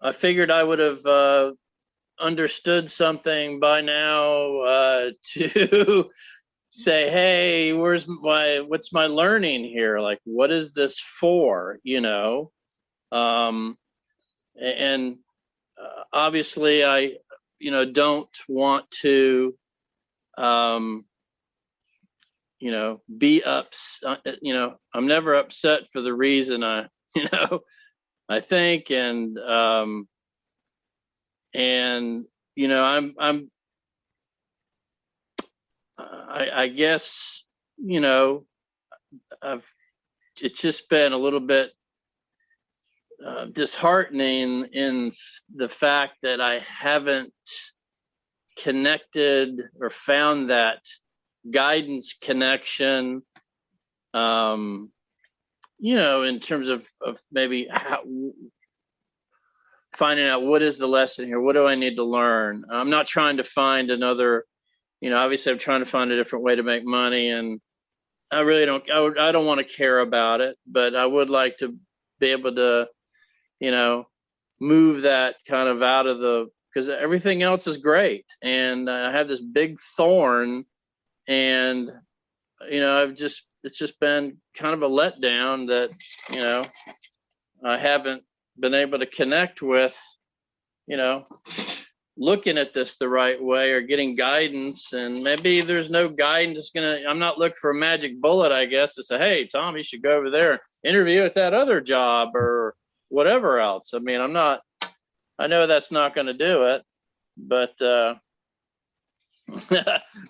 I figured I would have understood something by now to say, hey, what's my learning here? Like, what is this for? And obviously I, don't want to, be upset. I'm never upset for the reason I think, and I guess, it's just been a little bit disheartening in the fact that I haven't connected or found that guidance connection, in terms of maybe finding out what is the lesson here, what do I need to learn. I'm not trying to find another, obviously I'm trying to find a different way to make money, and I really don't, I don't want to care about it, but I would like to be able to, move that kind of out of because everything else is great. And I have this big thorn, and, it's just been kind of a letdown that, I haven't been able to connect with, looking at this the right way or getting guidance. And maybe there's no guidance. I'm not looking for a magic bullet, I guess, to say, hey, Tom, you should go over there and interview at that other job or whatever else. I mean, I know that's not going to do it, but,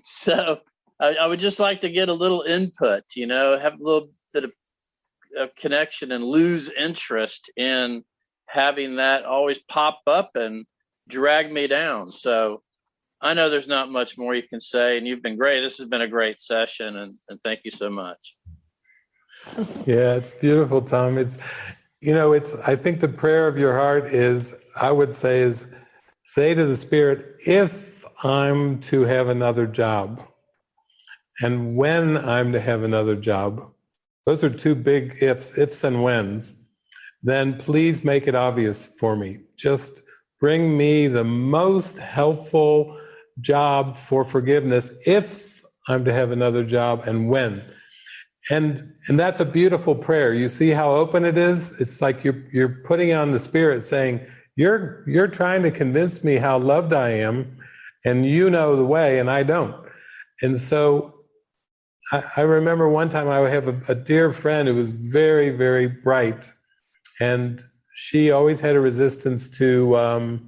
so I would just like to get a little input, have a little bit of connection and lose interest in having that always pop up and drag me down. So I know there's not much more you can say, and you've been great. This has been a great session, and thank you so much. Yeah, it's beautiful, Tom. I think the prayer of your heart is, I would say, is say to the Spirit, if I'm to have another job, and when I'm to have another job, those are two big ifs and whens, then please make it obvious for me. Just bring me the most helpful job for forgiveness if I'm to have another job, and when. And that's a beautiful prayer. You see how open it is? It's like you're putting on the Spirit saying, you're trying to convince me how loved I am, and you know the way, and I don't. And so I remember one time I have a dear friend who was very, very bright, and she always had a resistance to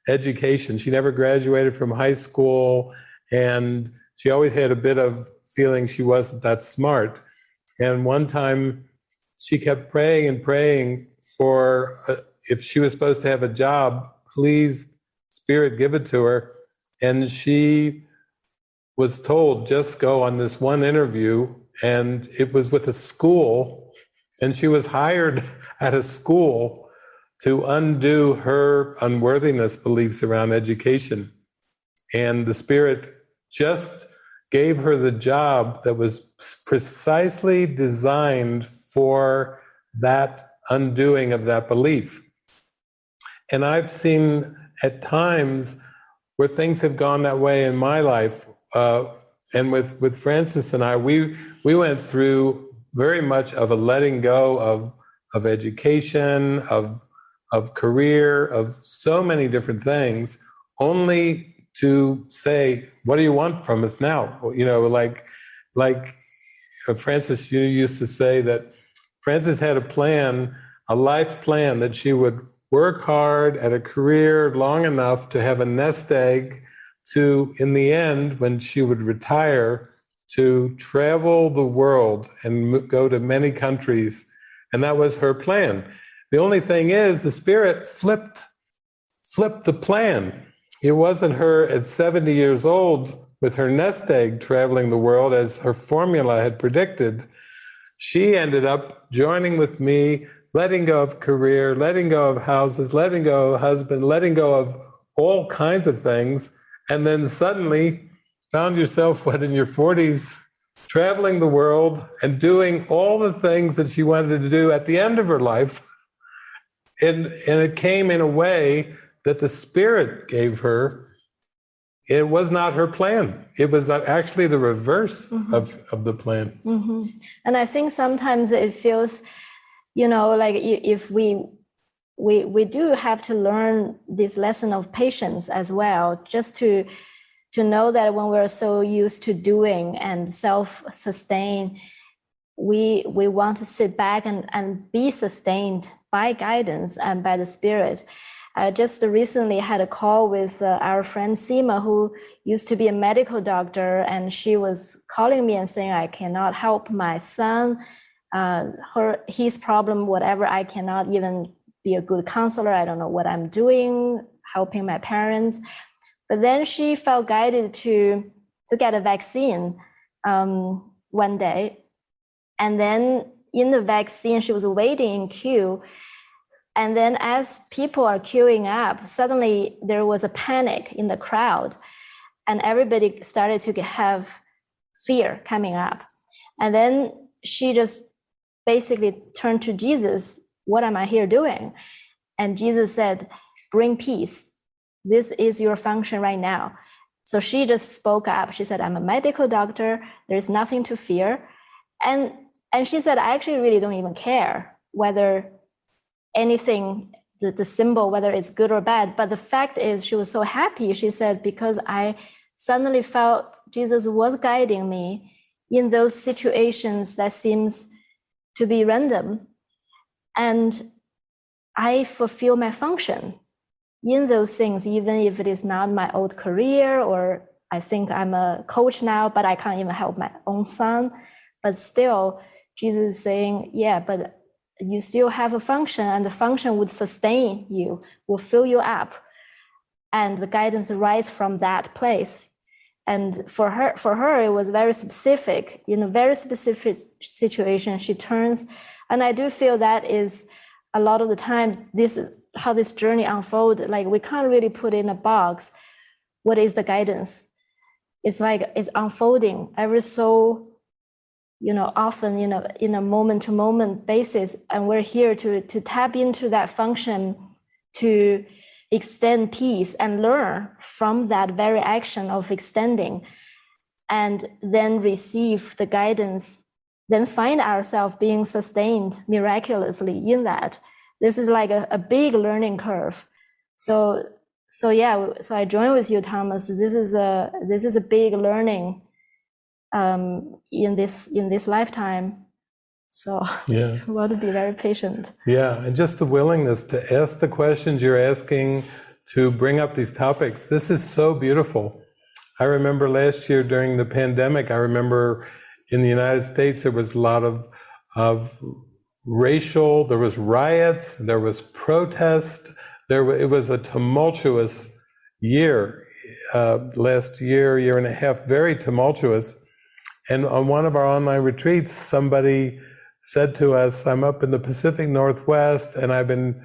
education. She never graduated from high school, and she always had a bit of feeling she wasn't that smart. And one time she kept praying and praying for, if she was supposed to have a job, please, Spirit, give it to her. And she was told, just go on this one interview, and it was with a school, and she was hired at a school to undo her unworthiness beliefs around education. And the Spirit just gave her the job that was precisely designed for that undoing of that belief. And I've seen at times where things have gone that way in my life, and with Francis and I, we went through very much of a letting go of education, of career, of so many different things, only to say, what do you want from us now? like Frances, you used to say that Frances had a plan, a life plan, that she would work hard at a career long enough to have a nest egg to, in the end, when she would retire, to travel the world and go to many countries. And that was her plan. The only thing is, the Spirit flipped the plan. It wasn't her at 70 years old with her nest egg traveling the world as her formula had predicted. She ended up joining with me, letting go of career, letting go of houses, letting go of husband, letting go of all kinds of things, and then suddenly found yourself, in your 40s, traveling the world and doing all the things that she wanted to do at the end of her life. And it came in a way that the Spirit gave her. It was not her plan. It was actually the reverse of the plan. And I think sometimes it feels, like if we do have to learn this lesson of patience as well, just to know that when we're so used to doing and self-sustain, we want to sit back and be sustained by guidance and by the Spirit. I just recently had a call with our friend Sima, who used to be a medical doctor, and she was calling me and saying, I cannot help my son, his problem, whatever. I cannot even be a good counselor. I don't know what I'm doing, helping my parents. But then she felt guided to get a vaccine one day. And then in the vaccine, she was waiting in queue. And then as people are queuing up, suddenly there was a panic in the crowd, and everybody started to have fear coming up. And then she just basically turned to Jesus, what am I here doing? And Jesus said, bring peace. This is your function right now. So she just spoke up. She said, I'm a medical doctor. There's nothing to fear. And she said, I actually really don't even care whether anything, the symbol, whether it's good or bad. But the fact is, she was so happy. She said, because I suddenly felt Jesus was guiding me in those situations that seems to be random. And I fulfill my function in those things, even if it is not my old career, or I think I'm a coach now, but I can't even help my own son. But still, Jesus is saying, yeah, but you still have a function, and the function would sustain you, will fill you up. And the guidance arises from that place. And for her, it was very specific. In a very specific situation, she turns. And I do feel that is a lot of the time, this is how this journey unfolds. Like, we can't really put in a box what is the guidance. It's like it's unfolding ever so, often in a moment-to-moment basis, and we're here to tap into that function, to extend peace and learn from that very action of extending, and then receive the guidance, then find ourselves being sustained miraculously in that. This is like a big learning curve. So I join with you, Thomas. This is a big learning in this lifetime. So yeah, we want to be very patient. Yeah, and just the willingness to ask the questions you're asking, to bring up these topics. This is so beautiful. I remember last year during the pandemic, I remember in the United States there was a lot of racial, there was riots, there was protest, it was a tumultuous year, last year and a half, very tumultuous. And on one of our online retreats, somebody said to us, I'm up in the Pacific Northwest, and I've been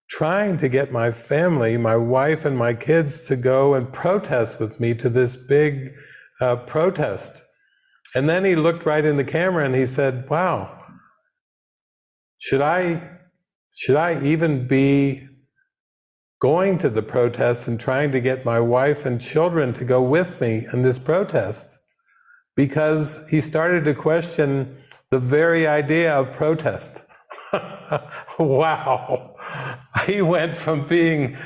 trying to get my family, my wife and my kids, to go and protest with me to this big protest. And then he looked right in the camera and he said, wow, should I even be going to the protest and trying to get my wife and children to go with me in this protest? Because he started to question the very idea of protest. Wow. He went from being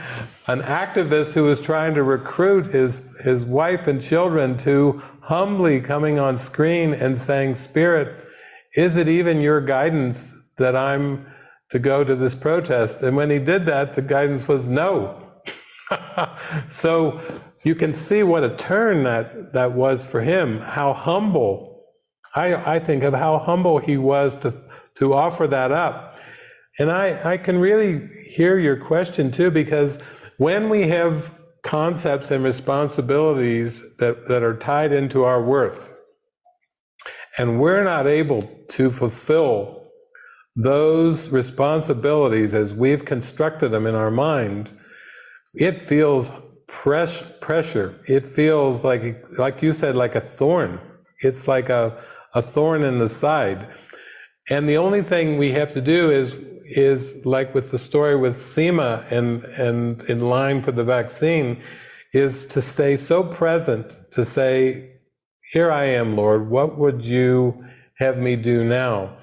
an activist who was trying to recruit his wife and children to humbly coming on screen and saying, Spirit, is it even your guidance that I'm to go to this protest? And when he did that, the guidance was no. So you can see what a turn that was for him, how humble, I think of how humble he was to offer that up. And I can really hear your question too, because when we have concepts and responsibilities that are tied into our worth, and we're not able to fulfill those responsibilities as we've constructed them in our mind, it feels pressure. It feels like you said, like a thorn. It's like a thorn in the side. And the only thing we have to do is like with the story with Seema and in line for the vaccine, is to stay so present, to say, here I am, Lord, what would you have me do now?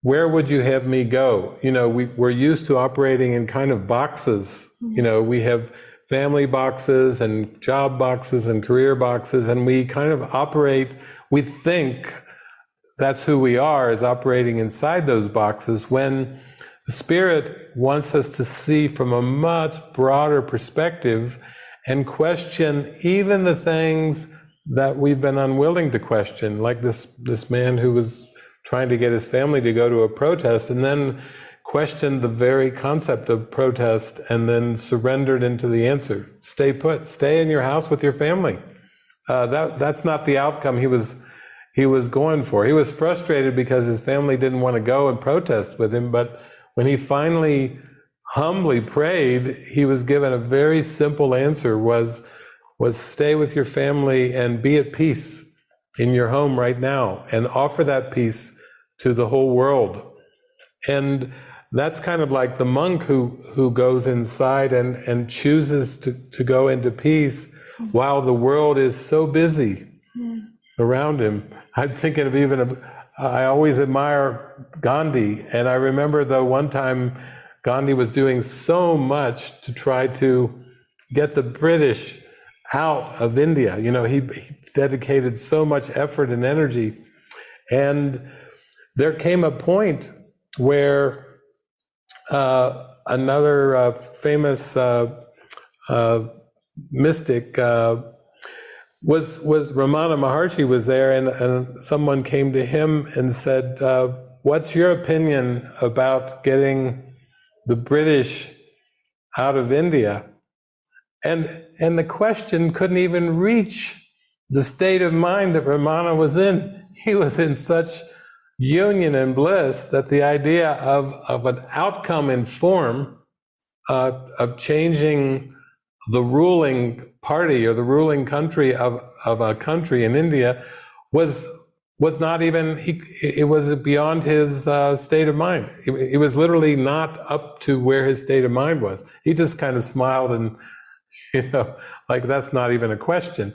Where would you have me go? You know, we're used to operating in kind of boxes. You know, we have family boxes and job boxes and career boxes, and we kind of operate, we think that's who we are, is operating inside those boxes, when the Spirit wants us to see from a much broader perspective and question even the things that we've been unwilling to question, like this man who was trying to get his family to go to a protest and then questioned the very concept of protest and then surrendered into the answer. Stay put, stay in your house with your family. That's not the outcome he was going for. He was frustrated because his family didn't want to go and protest with him, but when he finally humbly prayed, he was given a very simple answer, was stay with your family and be at peace in your home right now and offer that peace to the whole world. And that's kind of like the monk who goes inside and chooses to go into peace while the world is so busy around him. I'm thinking of I always admire Gandhi, and I remember though one time Gandhi was doing so much to try to get the British out of India. You know, he dedicated so much effort and energy. And there came a point where another famous mystic was Ramana Maharshi was there, and someone came to him and said, what's your opinion about getting the British out of India? And the question couldn't even reach the state of mind that Ramana was in. He was in such union and bliss that the idea of an outcome in form of changing the ruling party or the ruling country of a country in India was not even, it was beyond his state of mind. It was literally not up to where his state of mind was. He just kind of smiled and, you know, like that's not even a question.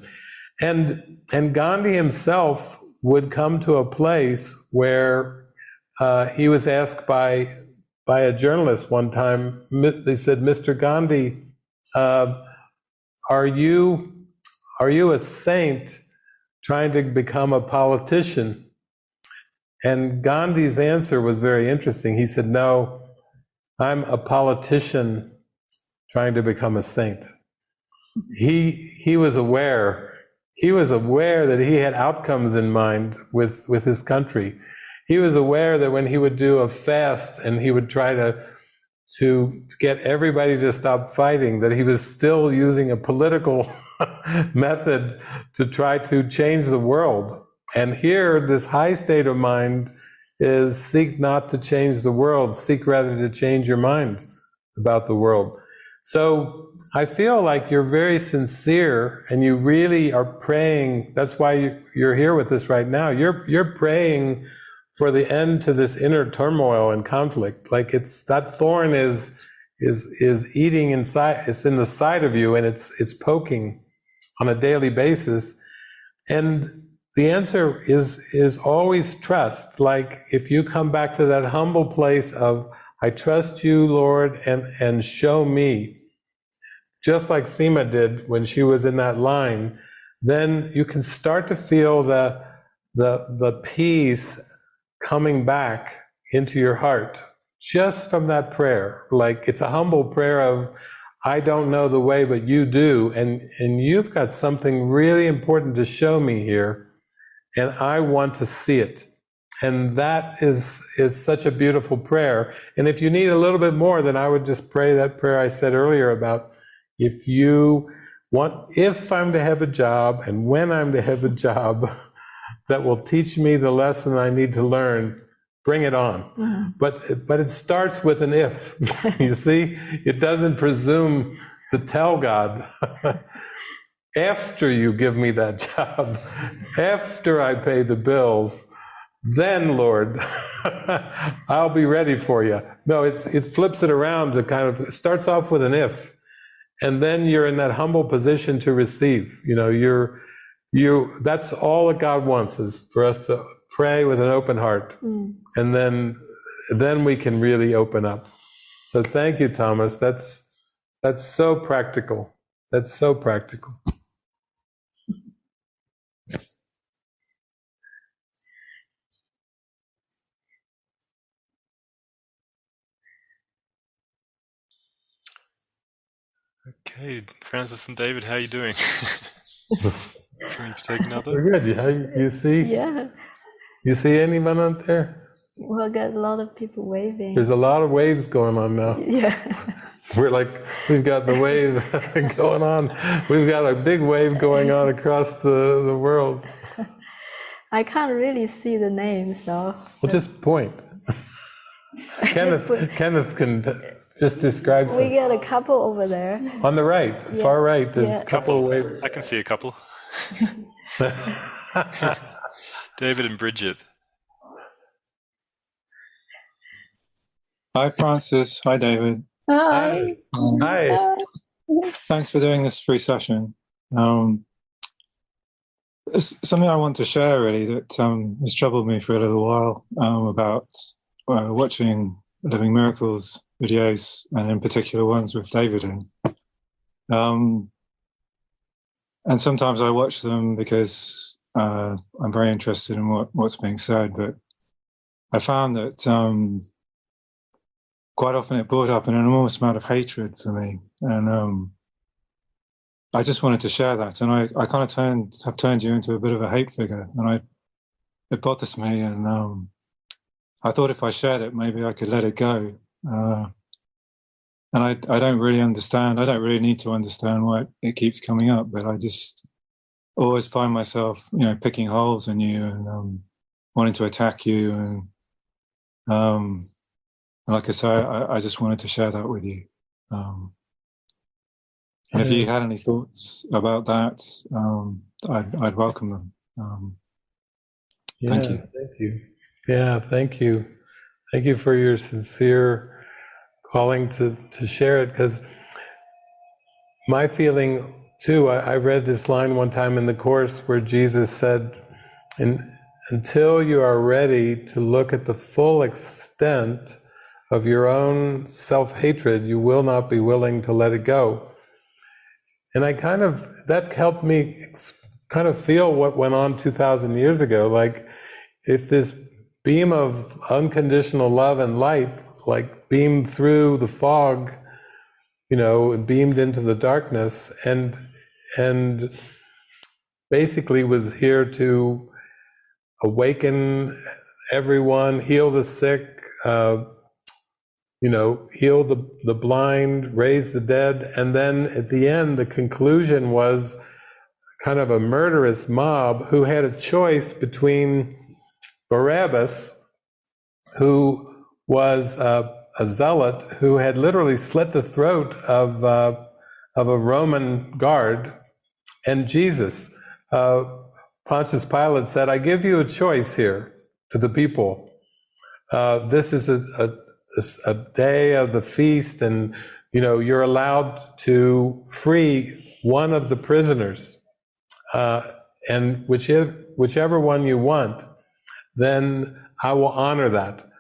And Gandhi himself would come to a place where he was asked by a journalist one time. They said, Mr. Gandhi, are you a saint trying to become a politician? And Gandhi's answer was very interesting. He said, no, I'm a politician trying to become a saint. He was aware. He was aware that he had outcomes in mind with his country. He was aware that when he would do a fast and he would try to get everybody to stop fighting, that he was still using a political method to try to change the world. And here, this high state of mind is seek not to change the world, seek rather to change your mind about the world. So I feel like you're very sincere and you really are praying. That's why you're here with us right now. You're praying for the end to this inner turmoil and conflict. Like it's that thorn is eating inside. It's in the side of you and it's poking on a daily basis. And the answer is always trust. Like if you come back to that humble place of, I trust you, Lord, and show me, just like Seema did when she was in that line, then you can start to feel the peace coming back into your heart just from that prayer. Like, it's a humble prayer of, I don't know the way, but you do, and you've got something really important to show me here, and I want to see it. And that is such a beautiful prayer. And if you need a little bit more, then I would just pray that prayer I said earlier about, if I'm to have a job, and when I'm to have a job that will teach me the lesson I need to learn, bring it on. Mm-hmm. But it starts with an if. You see, it doesn't presume to tell God, after you give me that job, after I pay the bills, then, Lord, I'll be ready for you. No, it flips it around to kind of, it starts off with an if, and then you're in that humble position to receive. You know, that's all that God wants, is for us to pray with an open heart, and then we can really open up. So thank you, Thomas. That's so practical. That's so practical. Okay, Francis and David, how are you doing? Can we take another? We're good. You see? Yeah. You see anyone out there? We'll get a lot of people waving. There's a lot of waves going on now. Yeah. We've got the wave going on. We've got a big wave going on across the world. I can't really see the names though. Well, just point. Kenneth can just describe some. We get a couple over there. On the right, yeah. Far right, there's a couple of waves. I can see a couple. David and Bridget. Hi, Francis. Hi, David. Hi. Hi. Thanks for doing this free session. It's something I want to share, really, that has troubled me for a little while, about watching Living Miracles videos, and in particular ones with David in. And sometimes I watch them because I'm very interested in what's being said, but I found that quite often it brought up an enormous amount of hatred for me, and I just wanted to share that. And I kind of have turned you into a bit of a hate figure, and it bothers me. And I thought if I shared it, maybe I could let it go. And I don't really understand. I don't really need to understand why it keeps coming up, but I just always find myself, picking holes in you and wanting to attack you. And like I say, I just wanted to share that with you. And if you had any thoughts about that, I'd welcome them. Thank you. Thank you. Yeah, thank you. Thank you for your sincere calling to share it, because my feeling too, I read this line one time in the Course where Jesus said, until you are ready to look at the full extent of your own self-hatred, you will not be willing to let it go. And that helped me kind of feel what went on 2,000 years ago. Like, if this beam of unconditional love and light, like, beamed through the fog, and beamed into the darkness, and basically was here to awaken everyone, heal the sick, heal the blind, raise the dead, and then at the end, the conclusion was kind of a murderous mob who had a choice between Barabbas, who was a zealot who had literally slit the throat of a Roman guard, and Jesus. Pontius Pilate said, I give you a choice here to the people. This is a day of the feast, and you're allowed to free one of the prisoners, and whichever one you want, then I will honor that.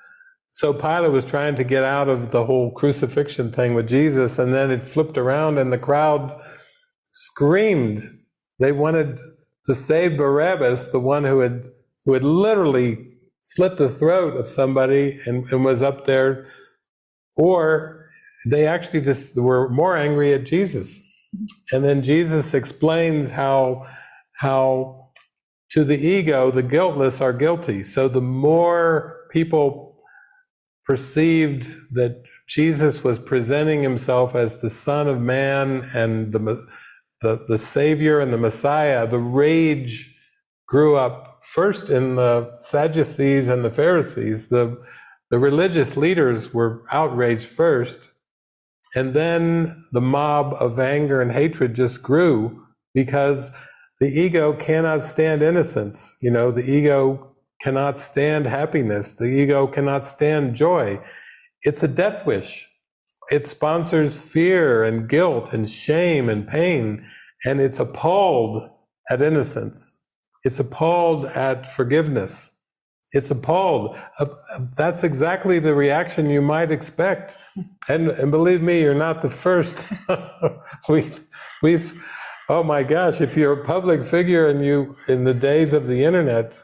So Pilate was trying to get out of the whole crucifixion thing with Jesus, and then it flipped around and the crowd screamed. They wanted to save Barabbas, the one who had literally slit the throat of somebody and was up there, or they actually just were more angry at Jesus. And then Jesus explains how to the ego, the guiltless are guilty. So the more people perceived that Jesus was presenting himself as the Son of Man and the Savior and the Messiah, the rage grew up first in the Sadducees and the Pharisees. The religious leaders were outraged first, and then the mob of anger and hatred just grew because the ego cannot stand innocence. You know, the ego cannot stand happiness. The ego cannot stand joy. It's a death wish. It sponsors fear and guilt and shame and pain, and it's appalled at innocence. It's appalled at forgiveness. It's appalled. That's exactly the reaction you might expect. And believe me, you're not the first. We've, oh my gosh, if you're a public figure and you, in the days of the internet,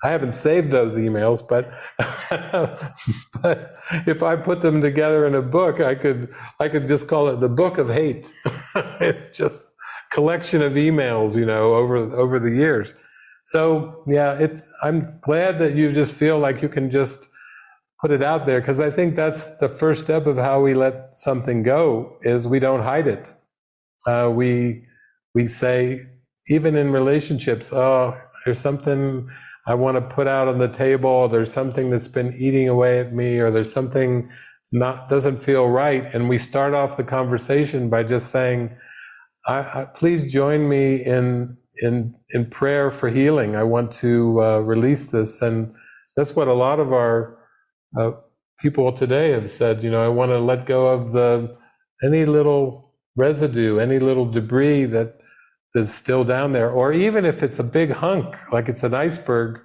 I haven't saved those emails, but but if I put them together in a book, I could just call it the Book of Hate. It's just a collection of emails, you know, over the years. So yeah, I'm glad that you just feel like you can just put it out there, because I think that's the first step of how we let something go, is we don't hide it. We say, even in relationships, oh, there's something I want to put out on the table, there's something that's been eating away at me, or there's something doesn't feel right, and we start off the conversation by just saying, please join me in prayer for healing. I want to release this. And that's what a lot of our people today have said. You know, I want to let go of any little residue, any little debris that is still down there. Or even if it's a big hunk, like it's an iceberg,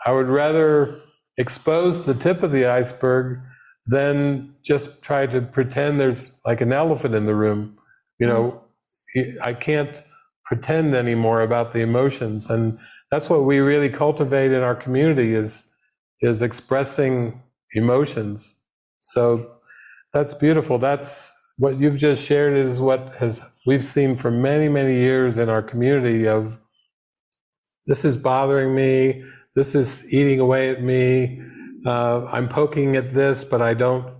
I would rather expose the tip of the iceberg than just try to pretend there's like an elephant in the room. You know, I can't pretend anymore about the emotions, and that's what we really cultivate in our community is expressing emotions. So that's beautiful. That's what you've just shared, is what we've seen for many, many years in our community of, this is bothering me, this is eating away at me, I'm poking at this, but I don't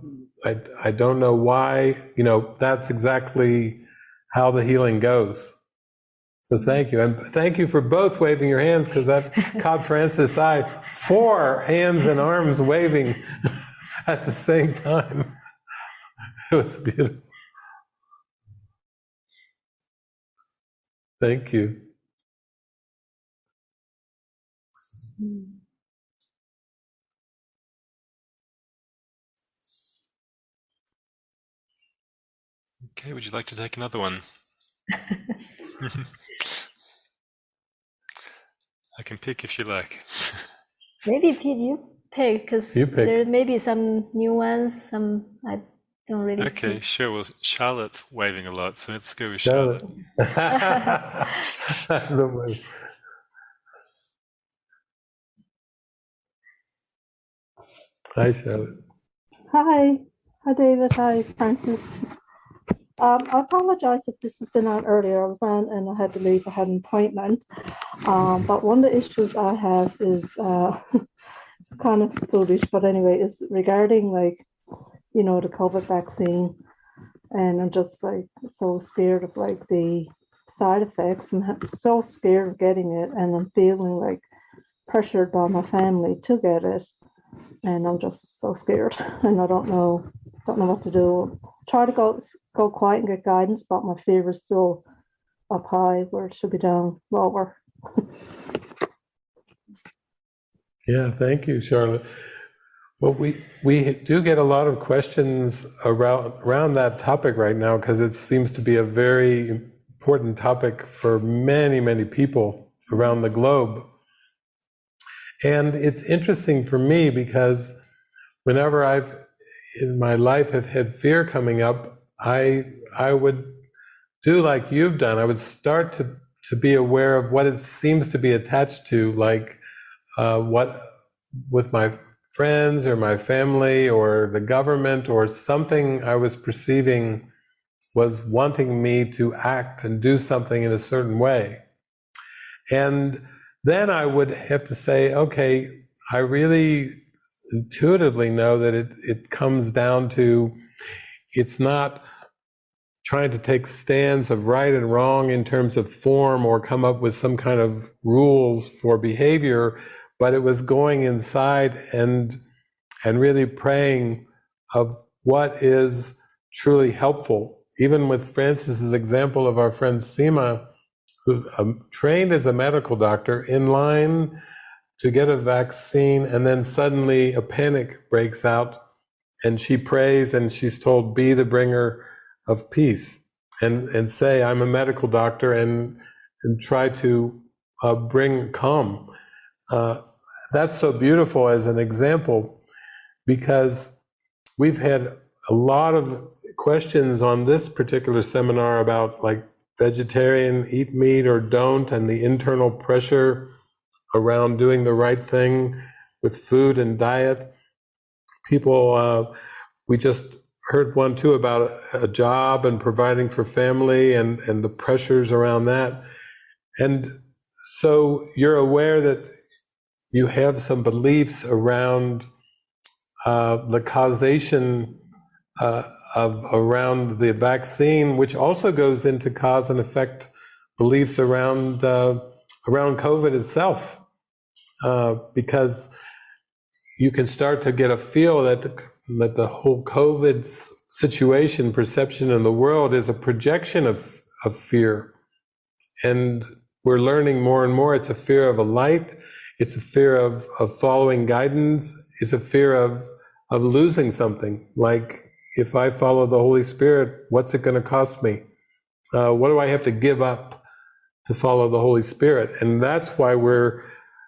know why. You know, that's exactly how the healing goes. So thank you. And thank you for both waving your hands, because that caught Francis' eye. 4 hands and arms waving at the same time. It was beautiful. Thank you. Okay, would you like to take another one? I can pick if you like. Maybe Pete, you pick, because there may be some new ones, some I don't really see. Okay, sure. Well, Charlotte's waving a lot, so let's go with Charlotte. Hi, Charlotte. Hi David, hi Francis. I apologize if this has been on earlier. I was on and I had to leave. I had an appointment. But one of the issues I have is, it's kind of foolish, but anyway, is regarding, like, you know, the COVID vaccine. And I'm just like so scared of like the side effects. I'm so scared of getting it, and I'm feeling like pressured by my family to get it. And I'm just so scared, and I don't know what to do. Try to go quiet and get guidance, but my fever is still up high where it should be down lower. Yeah, thank you, Charlotte. Well, we do get a lot of questions around that topic right now, because it seems to be a very important topic for many, many people around the globe. And it's interesting for me because whenever I've in my life have had fear coming up, I would do like you've done. I would start to be aware of what it seems to be attached to, like what with my friends or my family or the government or something I was perceiving was wanting me to act and do something in a certain way. And then I would have to say, okay, I really intuitively know that it comes down to, it's not trying to take stands of right and wrong in terms of form or come up with some kind of rules for behavior, but it was going inside and really praying of what is truly helpful. Even with Francis's example of our friend Seema, who's trained as a medical doctor, in line to get a vaccine, and then suddenly a panic breaks out, and she prays and she's told, be the bringer of peace, and say, I'm a medical doctor, and try to bring calm. That's so beautiful as an example, because we've had a lot of questions on this particular seminar about like vegetarian, eat meat or don't, and the internal pressure around doing the right thing with food and diet. People, we just heard one too about a job and providing for family and the pressures around that. And so you're aware that you have some beliefs around the causation of around the vaccine, which also goes into cause and effect beliefs around COVID itself, because you can start to get a feel that the whole COVID situation, perception in the world, is a projection of fear, and we're learning more and more. It's a fear of a light. It's a fear of following guidance. It's a fear of losing something. Like, if I follow the Holy Spirit, what's it going to cost me? What do I have to give up to follow the Holy Spirit? And that's why we're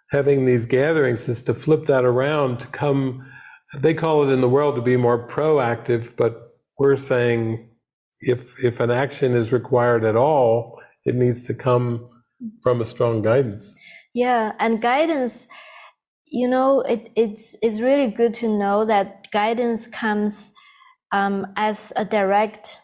having these gatherings, is to flip that around, to come, they call it in the world to be more proactive, but we're saying if an action is required at all, it needs to come from a strong guidance. Yeah, and guidance, it's really good to know that guidance comes as a direct,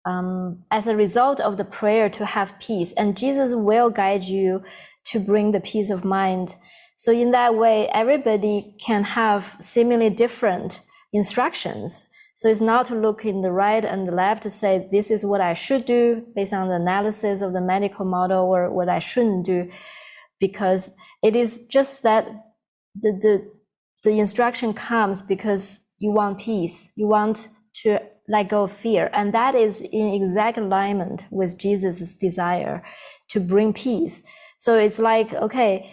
as a result of the prayer to have peace, and Jesus will guide you to bring the peace of mind. So in that way, everybody can have seemingly different instructions. So it's not to look in the right and the left to say, this is what I should do based on the analysis of the medical model, or what I shouldn't do, because it is just that the instruction comes because you want peace. You want to let go of fear. And that is in exact alignment with Jesus' desire to bring peace. So it's like, okay,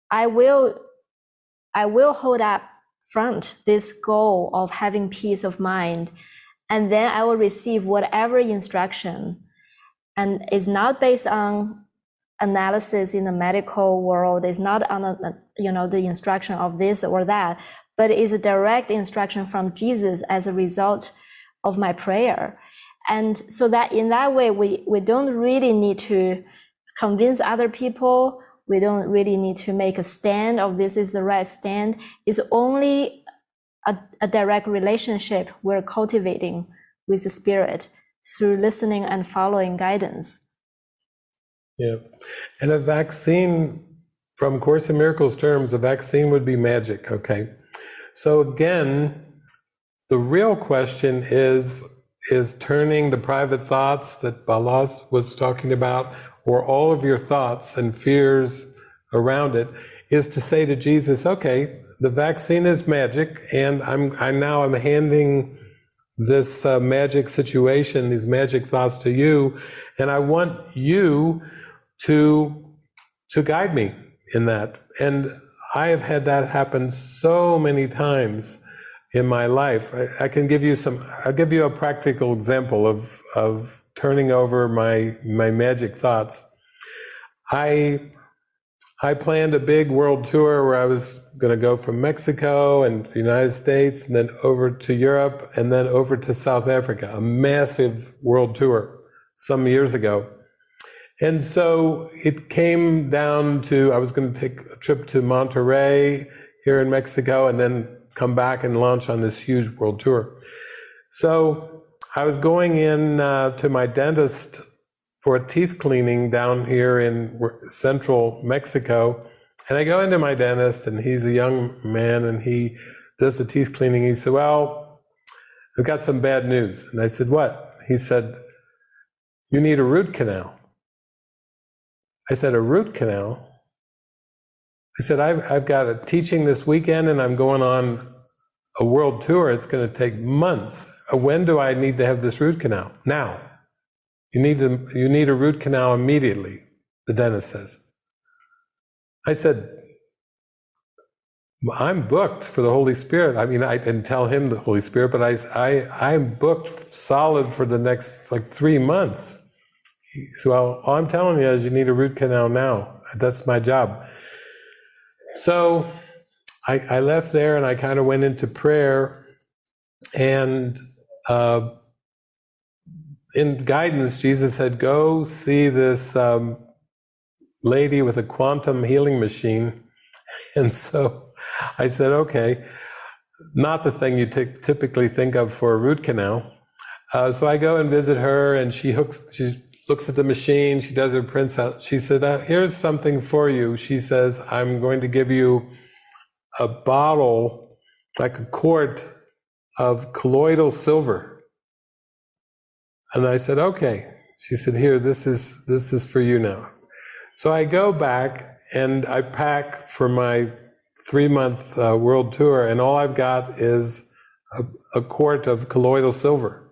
I will hold up front this goal of having peace of mind, and then I will receive whatever instruction, and it's not based on analysis in the medical world. It's not on the instruction of this or that, but it's a direct instruction from Jesus as a result of my prayer. And so that in that way, we don't really need to convince other people. We don't really need to make a stand of this is the right stand. It's only a direct relationship we're cultivating with the Spirit through listening and following guidance. Yeah. And a vaccine, from Course in Miracles terms, a vaccine would be magic, okay? So again, the real question is turning the private thoughts that Balas was talking about, or all of your thoughts and fears around it, is to say to Jesus, okay, the vaccine is magic, and I'm handing this magic situation, these magic thoughts to you, and I want you to guide me in that. And I have had that happen so many times in my life. I can give you I'll give you a practical example of turning over my magic thoughts. I planned a big world tour where I was going to go from Mexico and the United States, and then over to Europe, and then over to South Africa, a massive world tour some years ago. And so it came down to, I was going to take a trip to Monterrey here in Mexico and then come back and launch on this huge world tour. So I was going in to my dentist for a teeth cleaning down here in central Mexico. And I go into my dentist, and he's a young man, and he does the teeth cleaning. He said, well, I've got some bad news. And I said, what? He said, you need a root canal. I said, a root canal? I said, I've got a teaching this weekend, and I'm going on a world tour. It's going to take months. When do I need to have this root canal? Now. You need a root canal immediately, the dentist says. I said, I'm booked for the Holy Spirit. I mean, I didn't tell him the Holy Spirit, but I'm booked solid for the next 3 months. So all I'm telling you is you need a root canal now. That's my job. So I left there and I kind of went into prayer, and in guidance, Jesus said, go see this lady with a quantum healing machine. And so I said, okay, not the thing you typically think of for a root canal. So I go and visit her, and she looks at the machine, she does her prints out. She said, here's something for you. She says, I'm going to give you a bottle, like a quart of colloidal silver. And I said, okay. She said, here, this is for you now. So I go back and I pack for my 3-month world tour, and all I've got is a quart of colloidal silver.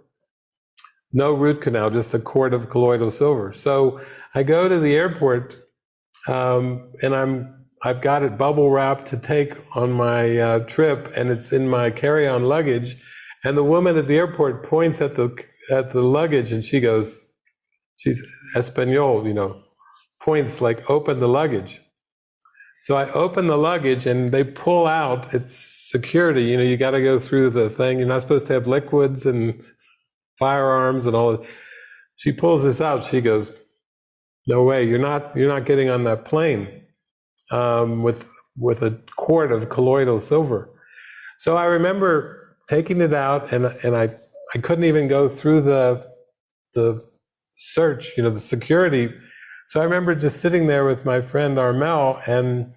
No root canal, just a quart of colloidal silver. So I go to the airport, and I've got it bubble wrapped to take on my trip, and it's in my carry-on luggage. And the woman at the airport points at the luggage, and she's Espanol, points like, open the luggage. So I open the luggage, and they pull out, it's security, you got to go through the thing. You're not supposed to have liquids and firearms and all. She pulls this out. She goes, no way, you're not getting on that plane with a quart of colloidal silver. So I remember taking it out, and I couldn't even go through the search, the security. So I remember just sitting there with my friend Armel, and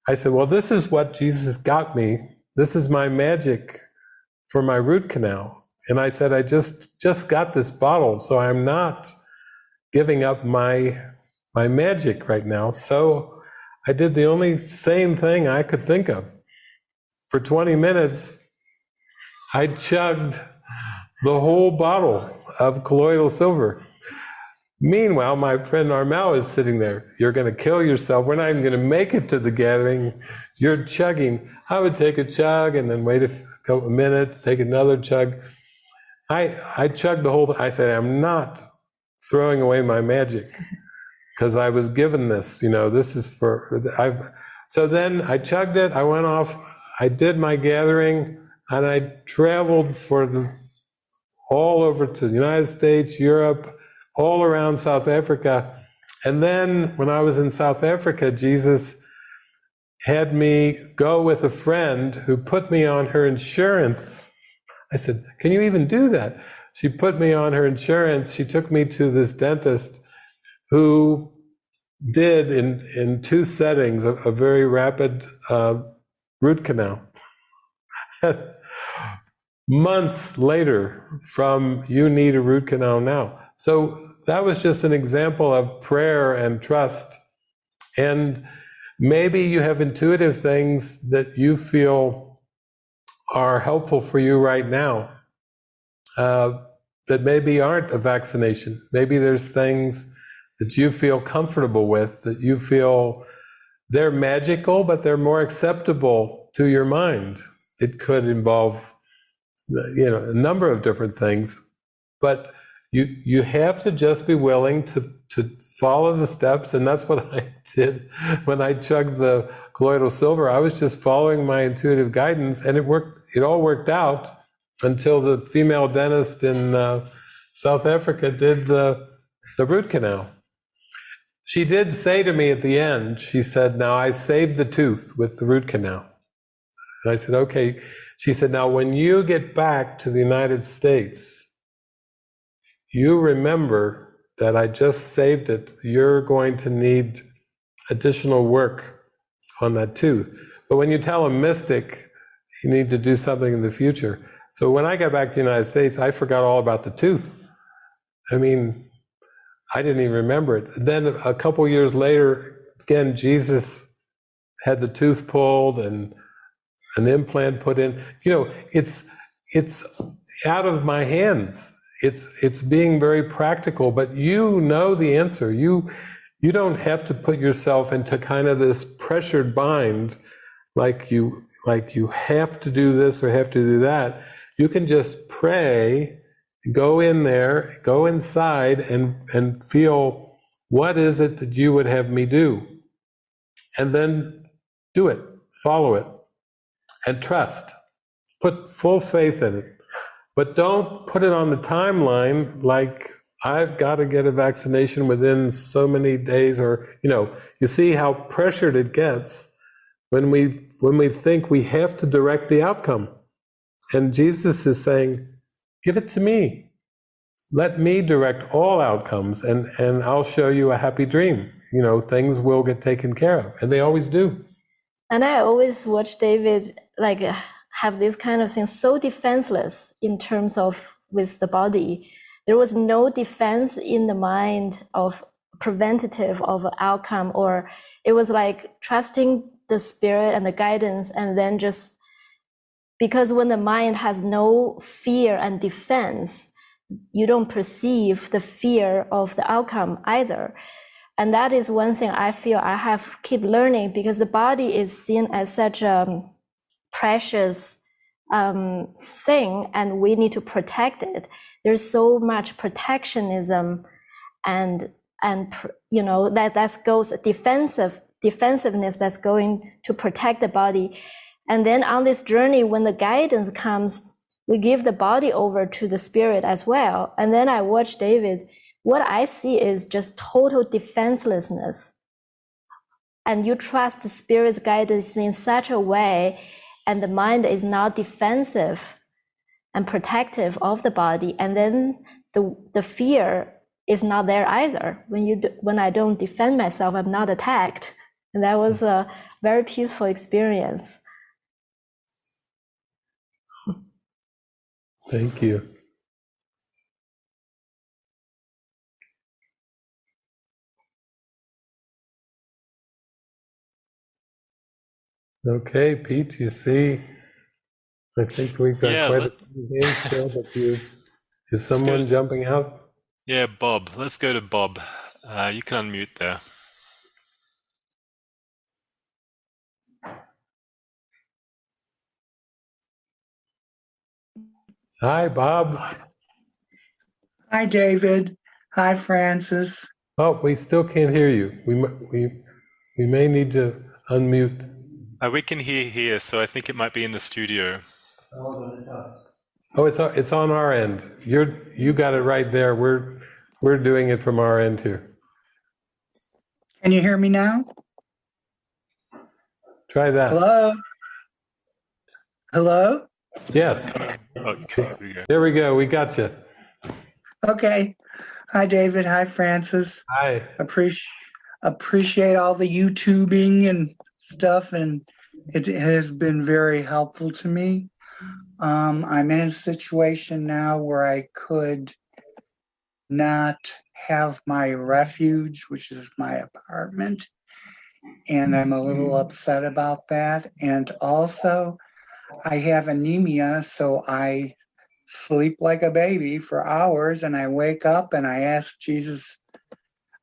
I said, well, this is what Jesus got me. This is my magic for my root canal. And I said, I just got this bottle, so I'm not giving up my magic right now. So I did the only sane thing I could think of. For 20 minutes, I chugged the whole bottle of colloidal silver. Meanwhile, my friend Armel is sitting there. You're going to kill yourself. We're not even going to make it to the gathering. You're chugging. I would take a chug and then wait a minute, take another chug. I chugged the whole thing. I said, I'm not throwing away my magic, because I was given this. This is for. So then I chugged it. I went off. I did my gathering, and I traveled all over to the United States, Europe, all around South Africa. And then when I was in South Africa, Jesus had me go with a friend who put me on her insurance. I said, can you even do that? She put me on her insurance. She took me to this dentist who did, in 2 settings, a very rapid root canal. Months later, from you need a root canal now. So that was just an example of prayer and trust. And maybe you have intuitive things that you feel are helpful for you right now, that maybe aren't a vaccination. Maybe there's things that you feel comfortable with, that you feel they're magical, but they're more acceptable to your mind. It could involve, a number of different things, but you have to just be willing to follow the steps, and that's what I did when I chugged the colloidal silver. I was just following my intuitive guidance, and it worked. It all worked out until the female dentist in South Africa did the root canal. She did say to me at the end, she said, now I saved the tooth with the root canal. And I said, okay. She said, now when you get back to the United States, you remember that I just saved it. You're going to need additional work on that tooth. But when you tell a mystic, you need to do something in the future. So when I got back to the United States, I forgot all about the tooth. I mean, I didn't even remember it. Then a couple years later, again, Jesus had the tooth pulled and an implant put in. You know, it's out of my hands. It's being very practical, but you know the answer. You don't have to put yourself into kind of this pressured bind, like you have to do this or have to do that. You can just pray, go in there, go inside, and feel, what is it that you would have me do, and then do it, follow it, and trust. Put full faith in it. But don't put it on the timeline like, I've got to get a vaccination within so many days, or, you see how pressured it gets when we think we have to direct the outcome. And Jesus is saying, give it to me. Let me direct all outcomes, and I'll show you a happy dream. Things will get taken care of, and they always do. And I always watch David have this kind of thing, so defenseless in terms of with the body. There was no defense in the mind of preventative of outcome, or it was like trusting the spirit and the guidance, and then just because when the mind has no fear and defense, you don't perceive the fear of the outcome either. And that is one thing I feel I have keep learning, because the body is seen as such a precious thing, and we need to protect it. There's so much protectionism, and that goes defensiveness that's going to protect the body. And then on this journey, when the guidance comes, we give the body over to the spirit as well. And then I watch David. What I see is just total defenselessness. And you trust the spirit's guidance in such a way, and the mind is not defensive and protective of the body. And then the fear is not there either. When I don't defend myself, I'm not attacked. And that was a very peaceful experience. Thank you. Okay, Pete, you see, I think we've got quite a few hands still, but is someone jumping out? Yeah, Bob. Let's go to Bob. You can unmute there. Hi, Bob. Hi, David. Hi, Francis. Oh, we still can't hear you. We may need to unmute. We can hear here, so I think it might be in the studio. Oh, it's on our end. You got it right there. We're doing it from our end here. Can you hear me now? Try that. Hello? Hello? Yes. Okay, there we go. We got you. Okay. Hi, David. Hi, Francis. Hi. Appreciate all the YouTubing and stuff, and it has been very helpful to me. I'm in a situation now where I could not have my refuge, which is my apartment, and I'm a little upset about that. And also, I have anemia, so I sleep like a baby for hours, and I wake up and I ask Jesus,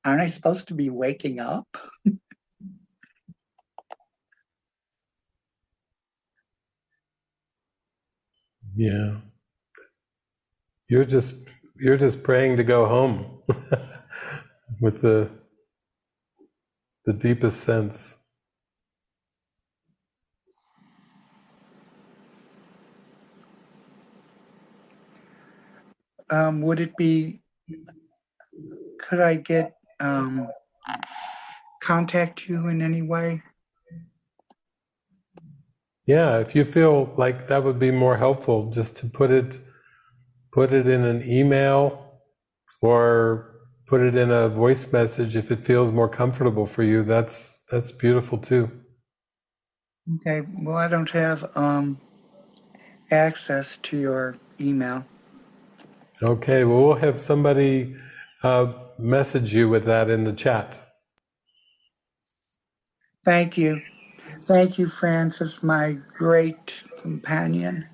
aren't I supposed to be waking up? Yeah. You're just praying to go home with the deepest sense. Could I get contact you in any way? Yeah, if you feel like that would be more helpful, just to put it in an email or put it in a voice message if it feels more comfortable for you. That's beautiful too. Okay. Well, I don't have access to your email. Okay, well, we'll have somebody message you with that in the chat. Thank you. Thank you, Francis, my great companion.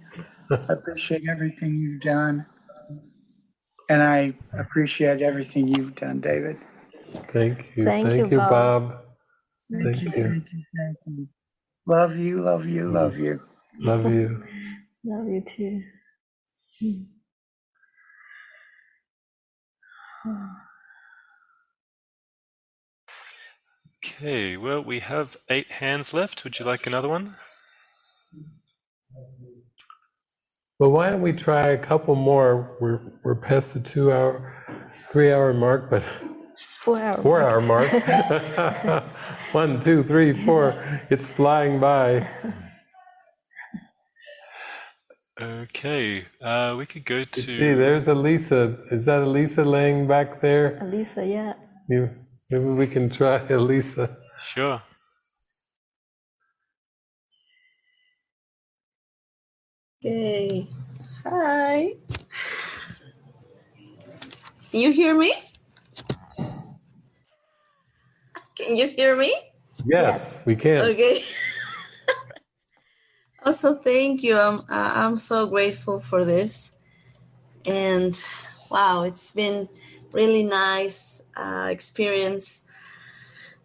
I appreciate everything you've done. And I appreciate everything you've done, David. Thank you. Thank you, Thank you, Bob. Bob. Thank you, thank you, thank you. Love you, love you, love you. Love you. Love you too. Okay, well, we have 8 hands left. Would you like another one? Well, why don't we try a couple more? We're past the 3-hour mark, but 4-hour mark. 1, 2, 3, 4. It's flying by. Okay, we could go to... See, there's Elisa. Is that Elisa laying back there? Elisa, yeah. Maybe we can try Elisa. Sure. Okay. Hi. Can you hear me? Can you hear me? Yes, we can. Okay. Also, thank you. I'm so grateful for this. And wow, it's been really nice experience.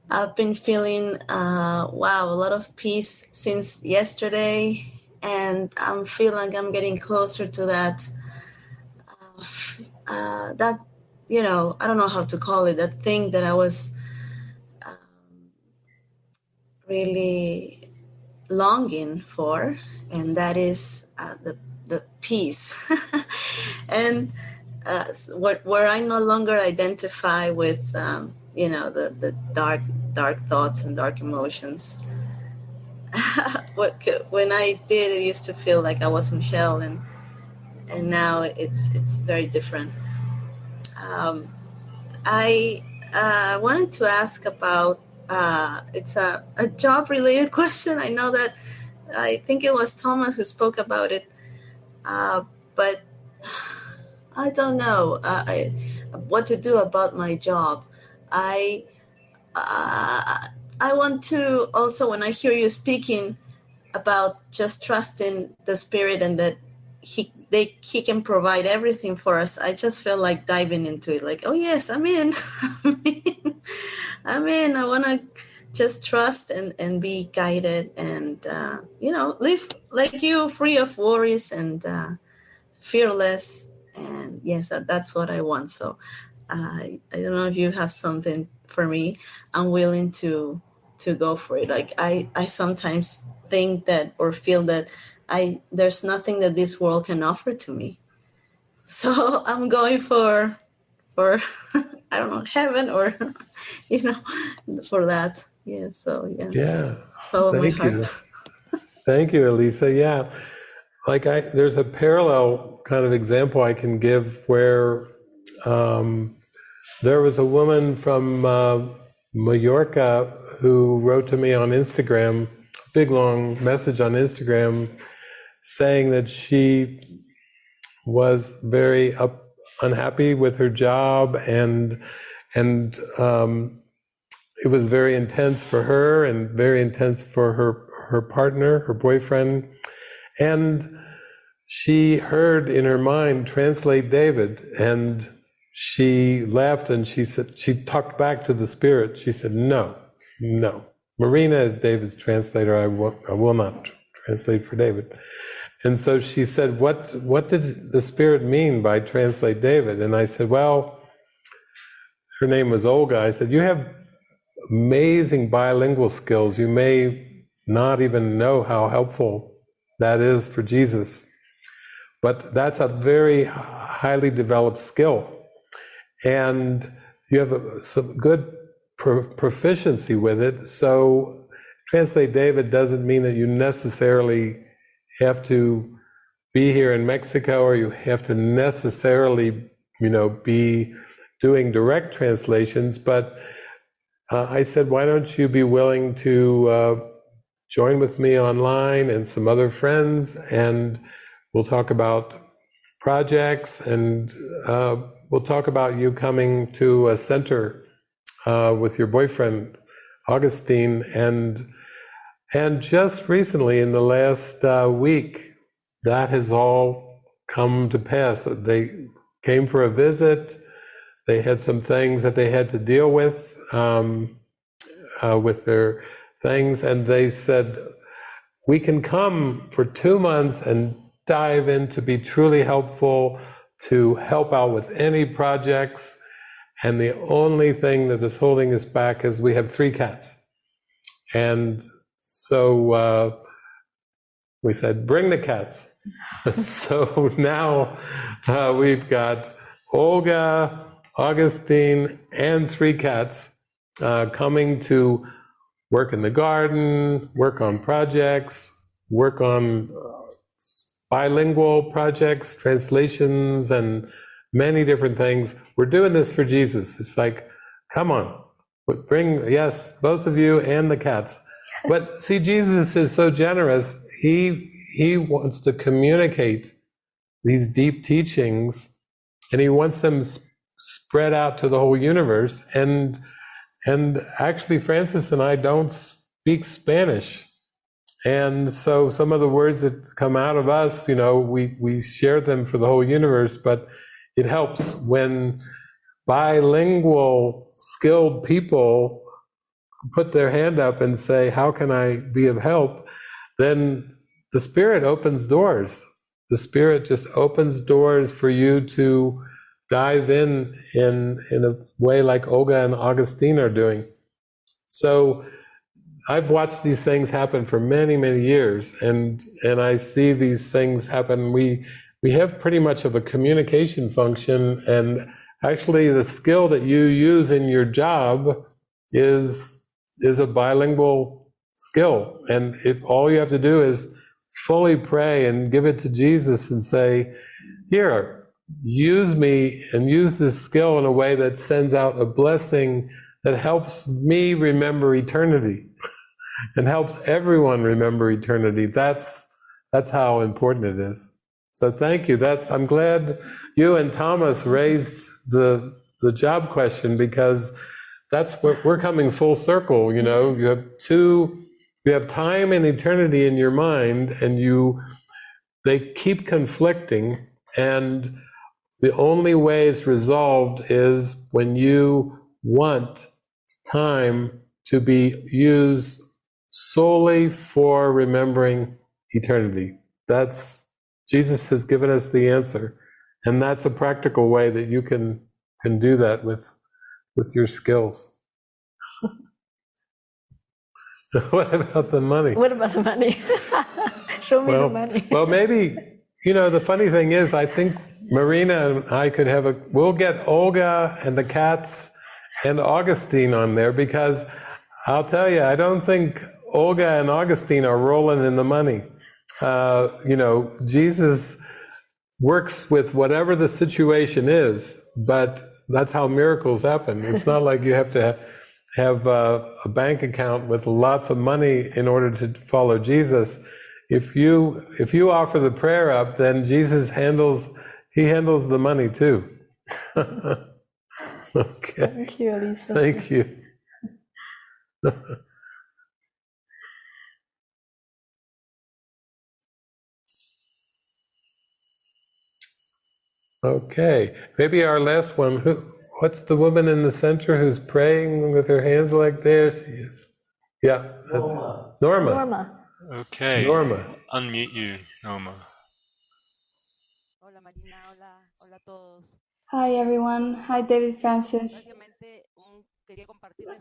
I've been feeling, a lot of peace since yesterday. And I'm feeling like I'm getting closer to that, I don't know how to call it, that thing that I was really longing for, and that is the peace. And where I no longer identify with, the dark thoughts and dark emotions. When I did, it used to feel like I was in hell, and now it's very different. I wanted to ask about, it's a job related question. I know that I think it was Thomas who spoke about it, but I don't know what to do about my job. I want to also, when I hear you speaking about just trusting the Spirit and that he can provide everything for us, I just feel like diving into it, like, oh yes, I'm in. I'm in. I want to just trust and be guided and live like you, free of worries and fearless. And yes, that's what I want. So I don't know if you have something for me. I'm willing to go for it. Like I sometimes think that, or feel that there's nothing that this world can offer to me. So I'm going for I don't know, heaven, or for that. Yeah. So yeah. Yeah. Follow my Thank heart. you. Thank you, Elisa. Yeah. Like there's a parallel kind of example I can give where there was a woman from Mallorca who wrote to me on Instagram, big long message on Instagram, saying that she was very unhappy with her job, and it was very intense for her and very intense for her partner, her boyfriend. And she heard in her mind, translate David, and she laughed and she said, she talked back to the Spirit. She said, no. Marina is David's translator. I will not translate for David. And so she said, what did the Spirit mean by translate David? And I said, well, her name was Olga. I said, you have amazing bilingual skills. You may not even know how helpful that is for Jesus. But that's a very highly developed skill. And you have some good proficiency with it. So translate David doesn't mean that you necessarily have to be here in Mexico, or you have to necessarily, be doing direct translations. But I said, why don't you be willing to join with me online and some other friends, and we'll talk about projects, and we'll talk about you coming to a center with your boyfriend, Augustine, and just recently, in the last week, that has all come to pass. They came for a visit. They had some things that they had to deal with their things, and they said, we can come for 2 months and dive in to be truly helpful, to help out with any projects. And the only thing that is holding us back is we have 3 cats. And so we said, bring the cats. So now we've got Olga, Augustine, and 3 cats coming to work in the garden, work on projects, work on bilingual projects, translations, and many different things. We're doing this for Jesus. It's like, come on, bring, yes, both of you and the cats. But see, Jesus is so generous. He wants to communicate these deep teachings, and he wants them spread out to the whole universe. And actually, Francis and I don't speak Spanish. And so some of the words that come out of us, we share them for the whole universe, but it helps when bilingual, skilled people put their hand up and say, how can I be of help? Then the Spirit opens doors. The Spirit just opens doors for you to dive in a way like Olga and Augustine are doing. So I've watched these things happen for many, many years, and I see these things happen. We have pretty much of a communication function, and actually the skill that you use in your job is a bilingual skill. And if all you have to do is fully pray and give it to Jesus and say, here, use me and use this skill in a way that sends out a blessing that helps me remember eternity and helps everyone remember eternity. That's how important it is. So thank you. I'm glad you and Thomas raised the job question, because that's what we're coming full circle. You have time and eternity in your mind, and they keep conflicting, and the only way it's resolved is when you want time to be used solely for remembering eternity. Jesus has given us the answer, and that's a practical way that you can do that with your skills. What about the money? What about the money? Show me the money. Well, maybe, the funny thing is, I think Marina and I could we'll get Olga and the cats and Augustine on there, because I'll tell you, I don't think Olga and Augustine are rolling in the money. Jesus works with whatever the situation is, but that's how miracles happen. It's not like you have to have a bank account with lots of money in order to follow Jesus. If you offer the prayer up, then Jesus handles the money too. Okay. Thank you, Lisa. Thank you. Okay, maybe our last one. What's the woman in the center who's praying with her hands like this? She is. Yeah, that's Norma. Norma. Okay. Norma. Unmute you, Norma. Hi everyone. Hi David Francis.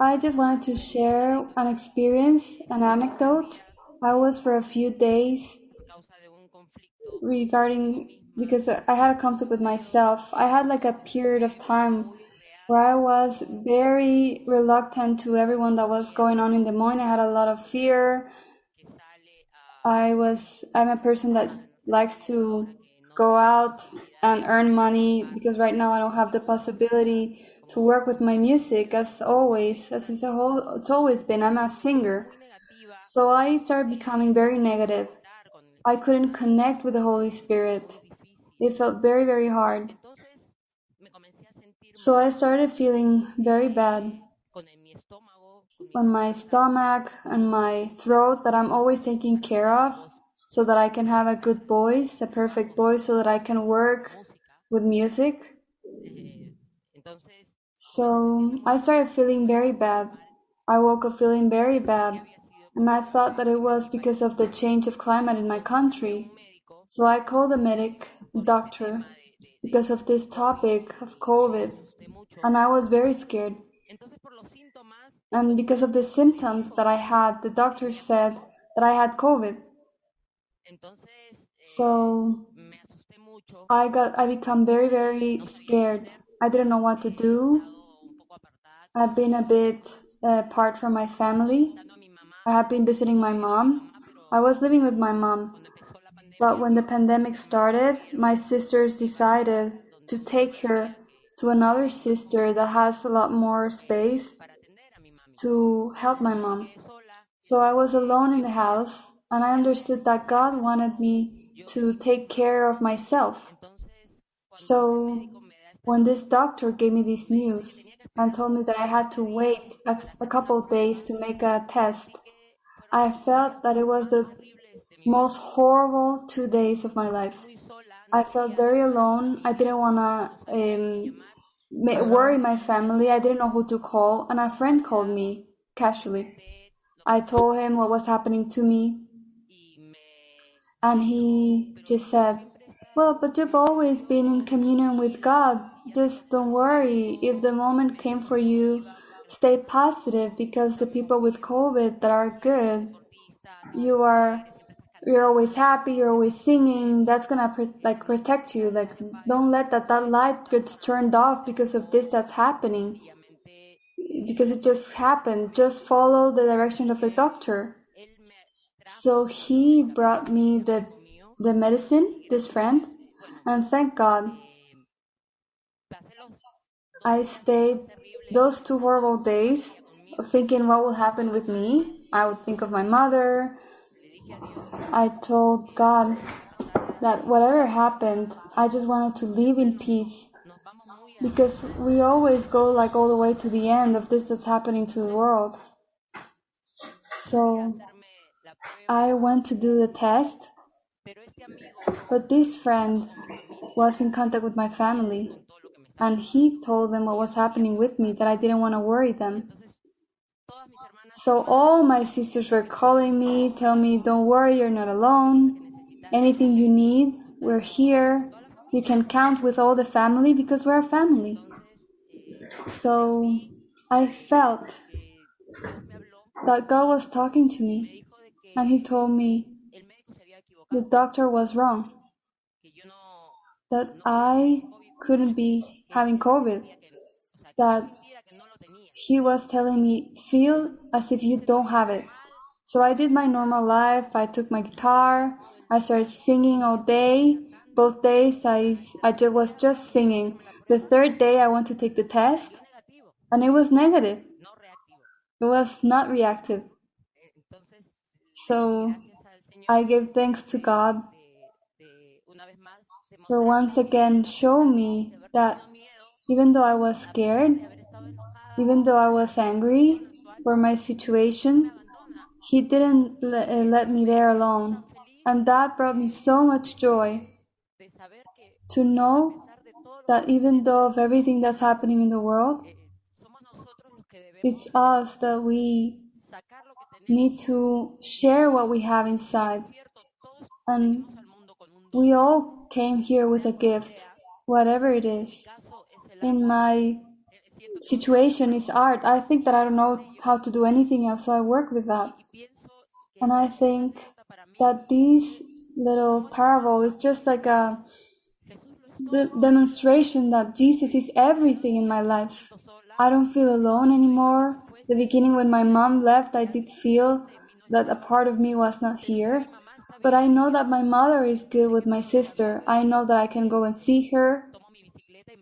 I just wanted to share an experience, an anecdote. I was for a few days because I had a conflict with myself. I had like a period of time where I was very reluctant to everyone that was going on in the morning. I had a lot of fear. I'm a person that likes to go out and earn money because right now I don't have the possibility to work with my music as always, it's always been. I'm a singer. So I started becoming very negative. I couldn't connect with the Holy Spirit. It felt very, very hard. So I started feeling very bad on my stomach and my throat, that I'm always taking care of so that I can have a good voice, a perfect voice, so that I can work with music. So I started feeling very bad. I woke up feeling very bad, and I thought that it was because of the change of climate in my country. So I called a doctor, because of this topic of COVID, and I was very scared. And because of the symptoms that I had, the doctor said that I had COVID. So I become very, very scared. I didn't know what to do. I've been a bit apart from my family. I have been visiting my mom. I was living with my mom. But when the pandemic started, my sisters decided to take her to another sister that has a lot more space to help my mom. So I was alone in the house, and I understood that God wanted me to take care of myself. So when this doctor gave me this news and told me that I had to wait a couple of days to make a test, I felt that it was the most horrible 2 days of my life. I felt very alone. I didn't want to worry my family. I didn't know who to call, and a friend called me casually. I told him what was happening to me, and he just said, well, but you've always been in communion with God. Just don't worry. If the moment came for you, stay positive, because the people with COVID that are good, you're always happy, you're always singing. That's gonna protect you. Like, don't let that light gets turned off because of this that's happening. Because it just happened. Just follow the direction of the doctor. So he brought me the medicine, this friend, and thank God I stayed those 2 horrible days thinking what will happen with me. I would think of my mother. I told God that whatever happened, I just wanted to live in peace, because we always go like all the way to the end of this that's happening to the world. So I went to do the test, but this friend was in contact with my family, and he told them what was happening with me, that I didn't want to worry them. So all my sisters were calling me, tell me, don't worry, you're not alone. Anything you need, we're here. You can count with all the family, because we're a family. So I felt that God was talking to me, and he told me the doctor was wrong, that I couldn't be having COVID, that he was telling me, feel as if you don't have it. So I did my normal life. I took my guitar. I started singing all day. Both days I was just singing. The 3rd day I went to take the test, and it was negative. It was not reactive. So I give thanks to God for once again show me that even though I was scared, even though I was angry for my situation, he didn't let me there alone. And that brought me so much joy, to know that even though of everything that's happening in the world, it's us that we need to share what we have inside. And we all came here with a gift, whatever it is. In my situation is art. I think that I don't know how to do anything else, so I work with that. And I think that this little parable is just like the demonstration that Jesus is everything in my life. I don't feel alone anymore. The beginning when my mom left, I did feel that a part of me was not here. But I know that my mother is good with my sister. I know that I can go and see her.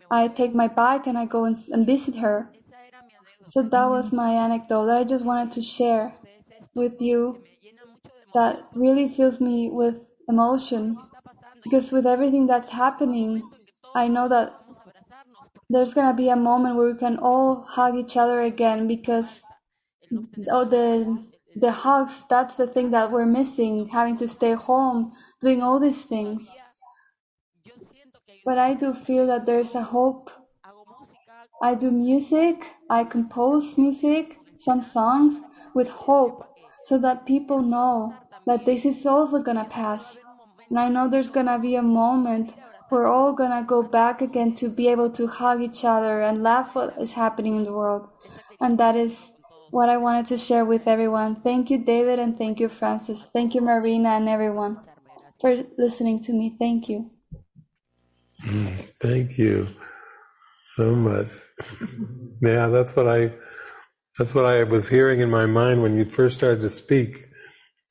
I take my bike and I go and visit her. So that was my anecdote that I just wanted to share with you, that really fills me with emotion. Because with everything that's happening, I know that there's gonna be a moment where we can all hug each other again, because the hugs, that's the thing that we're missing, having to stay home, doing all these things. But I do feel that there's a hope. I do music, I compose music, some songs with hope, so that people know that this is also gonna pass. And I know there's gonna be a moment we're all gonna go back again to be able to hug each other and laugh what is happening in the world. And that is what I wanted to share with everyone. Thank you, David, and thank you, Francis. Thank you, Marina, and everyone for listening to me. Thank you. Thank you so much. Yeah, that's what I was hearing in my mind when you first started to speak.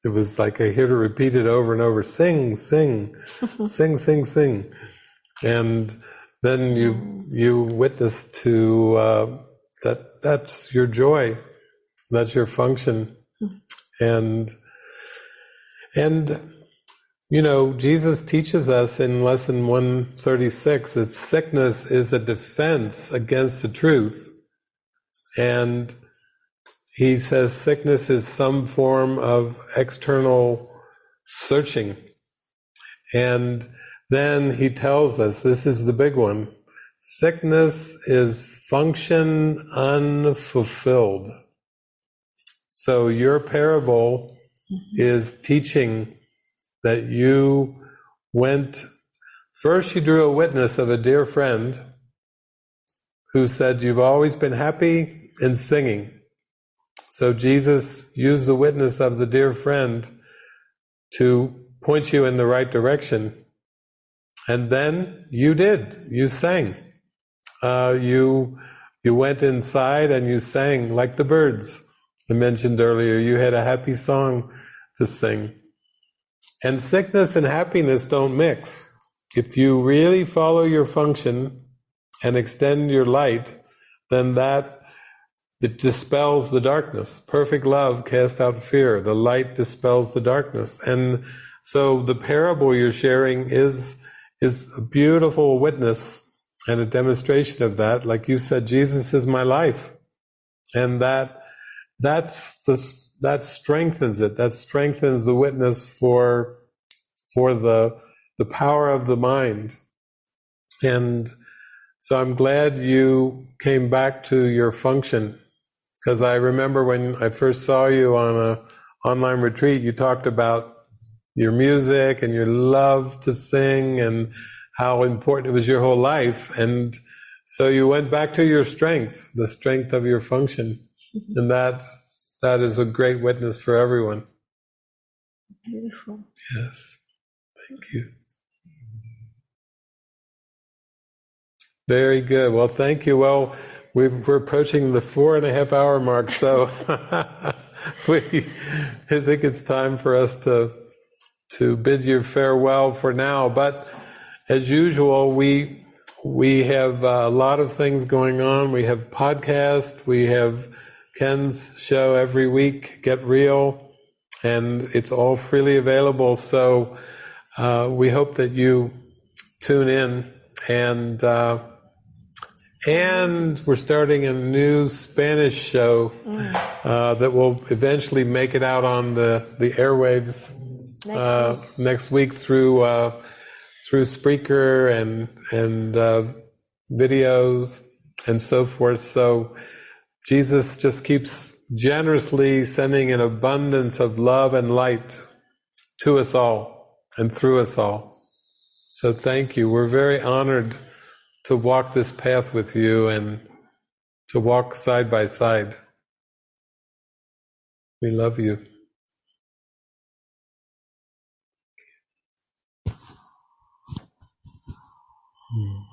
It was like I hear to repeat it over and over, sing, sing, sing, sing, sing. And then you witness to that's your joy, that's your function. And you know, Jesus teaches us in lesson 136 that sickness is a defense against the truth. And he says sickness is some form of external searching. And then he tells us, this is the big one, sickness is function unfulfilled. So your parable is teaching that you went, first you drew a witness of a dear friend who said, you've always been happy in singing. So Jesus used the witness of the dear friend to point you in the right direction. And then you did. You sang. You went inside and you sang like the birds I mentioned earlier. You had a happy song to sing. And sickness and happiness don't mix. If you really follow your function and extend your light, then it dispels the darkness. Perfect love casts out fear. The light dispels the darkness. And so the parable you're sharing is a beautiful witness and a demonstration of that. Like you said, Jesus is my life. And that strengthens it. That strengthens the witness for the power of the mind. And so I'm glad you came back to your function, because I remember when I first saw you on an online retreat, you talked about your music and your love to sing and how important it was your whole life. And so you went back to your strength, the strength of your function. And that is a great witness for everyone. Beautiful. Yes. Thank you. Very good. Well, thank you. Well, we're approaching the 4.5 hour mark, so I think it's time for us to bid you farewell for now. But as usual, we have a lot of things going on. We have podcast. We have Ken's show every week, Get Real, and it's all freely available. So we hope that you tune in, and we're starting a new Spanish show that will eventually make it out on the airwaves next week through Spreaker and videos and so forth. So Jesus just keeps generously sending an abundance of love and light to us all and through us all. So thank you. We're very honored to walk this path with you and to walk side by side. We love you. Mm.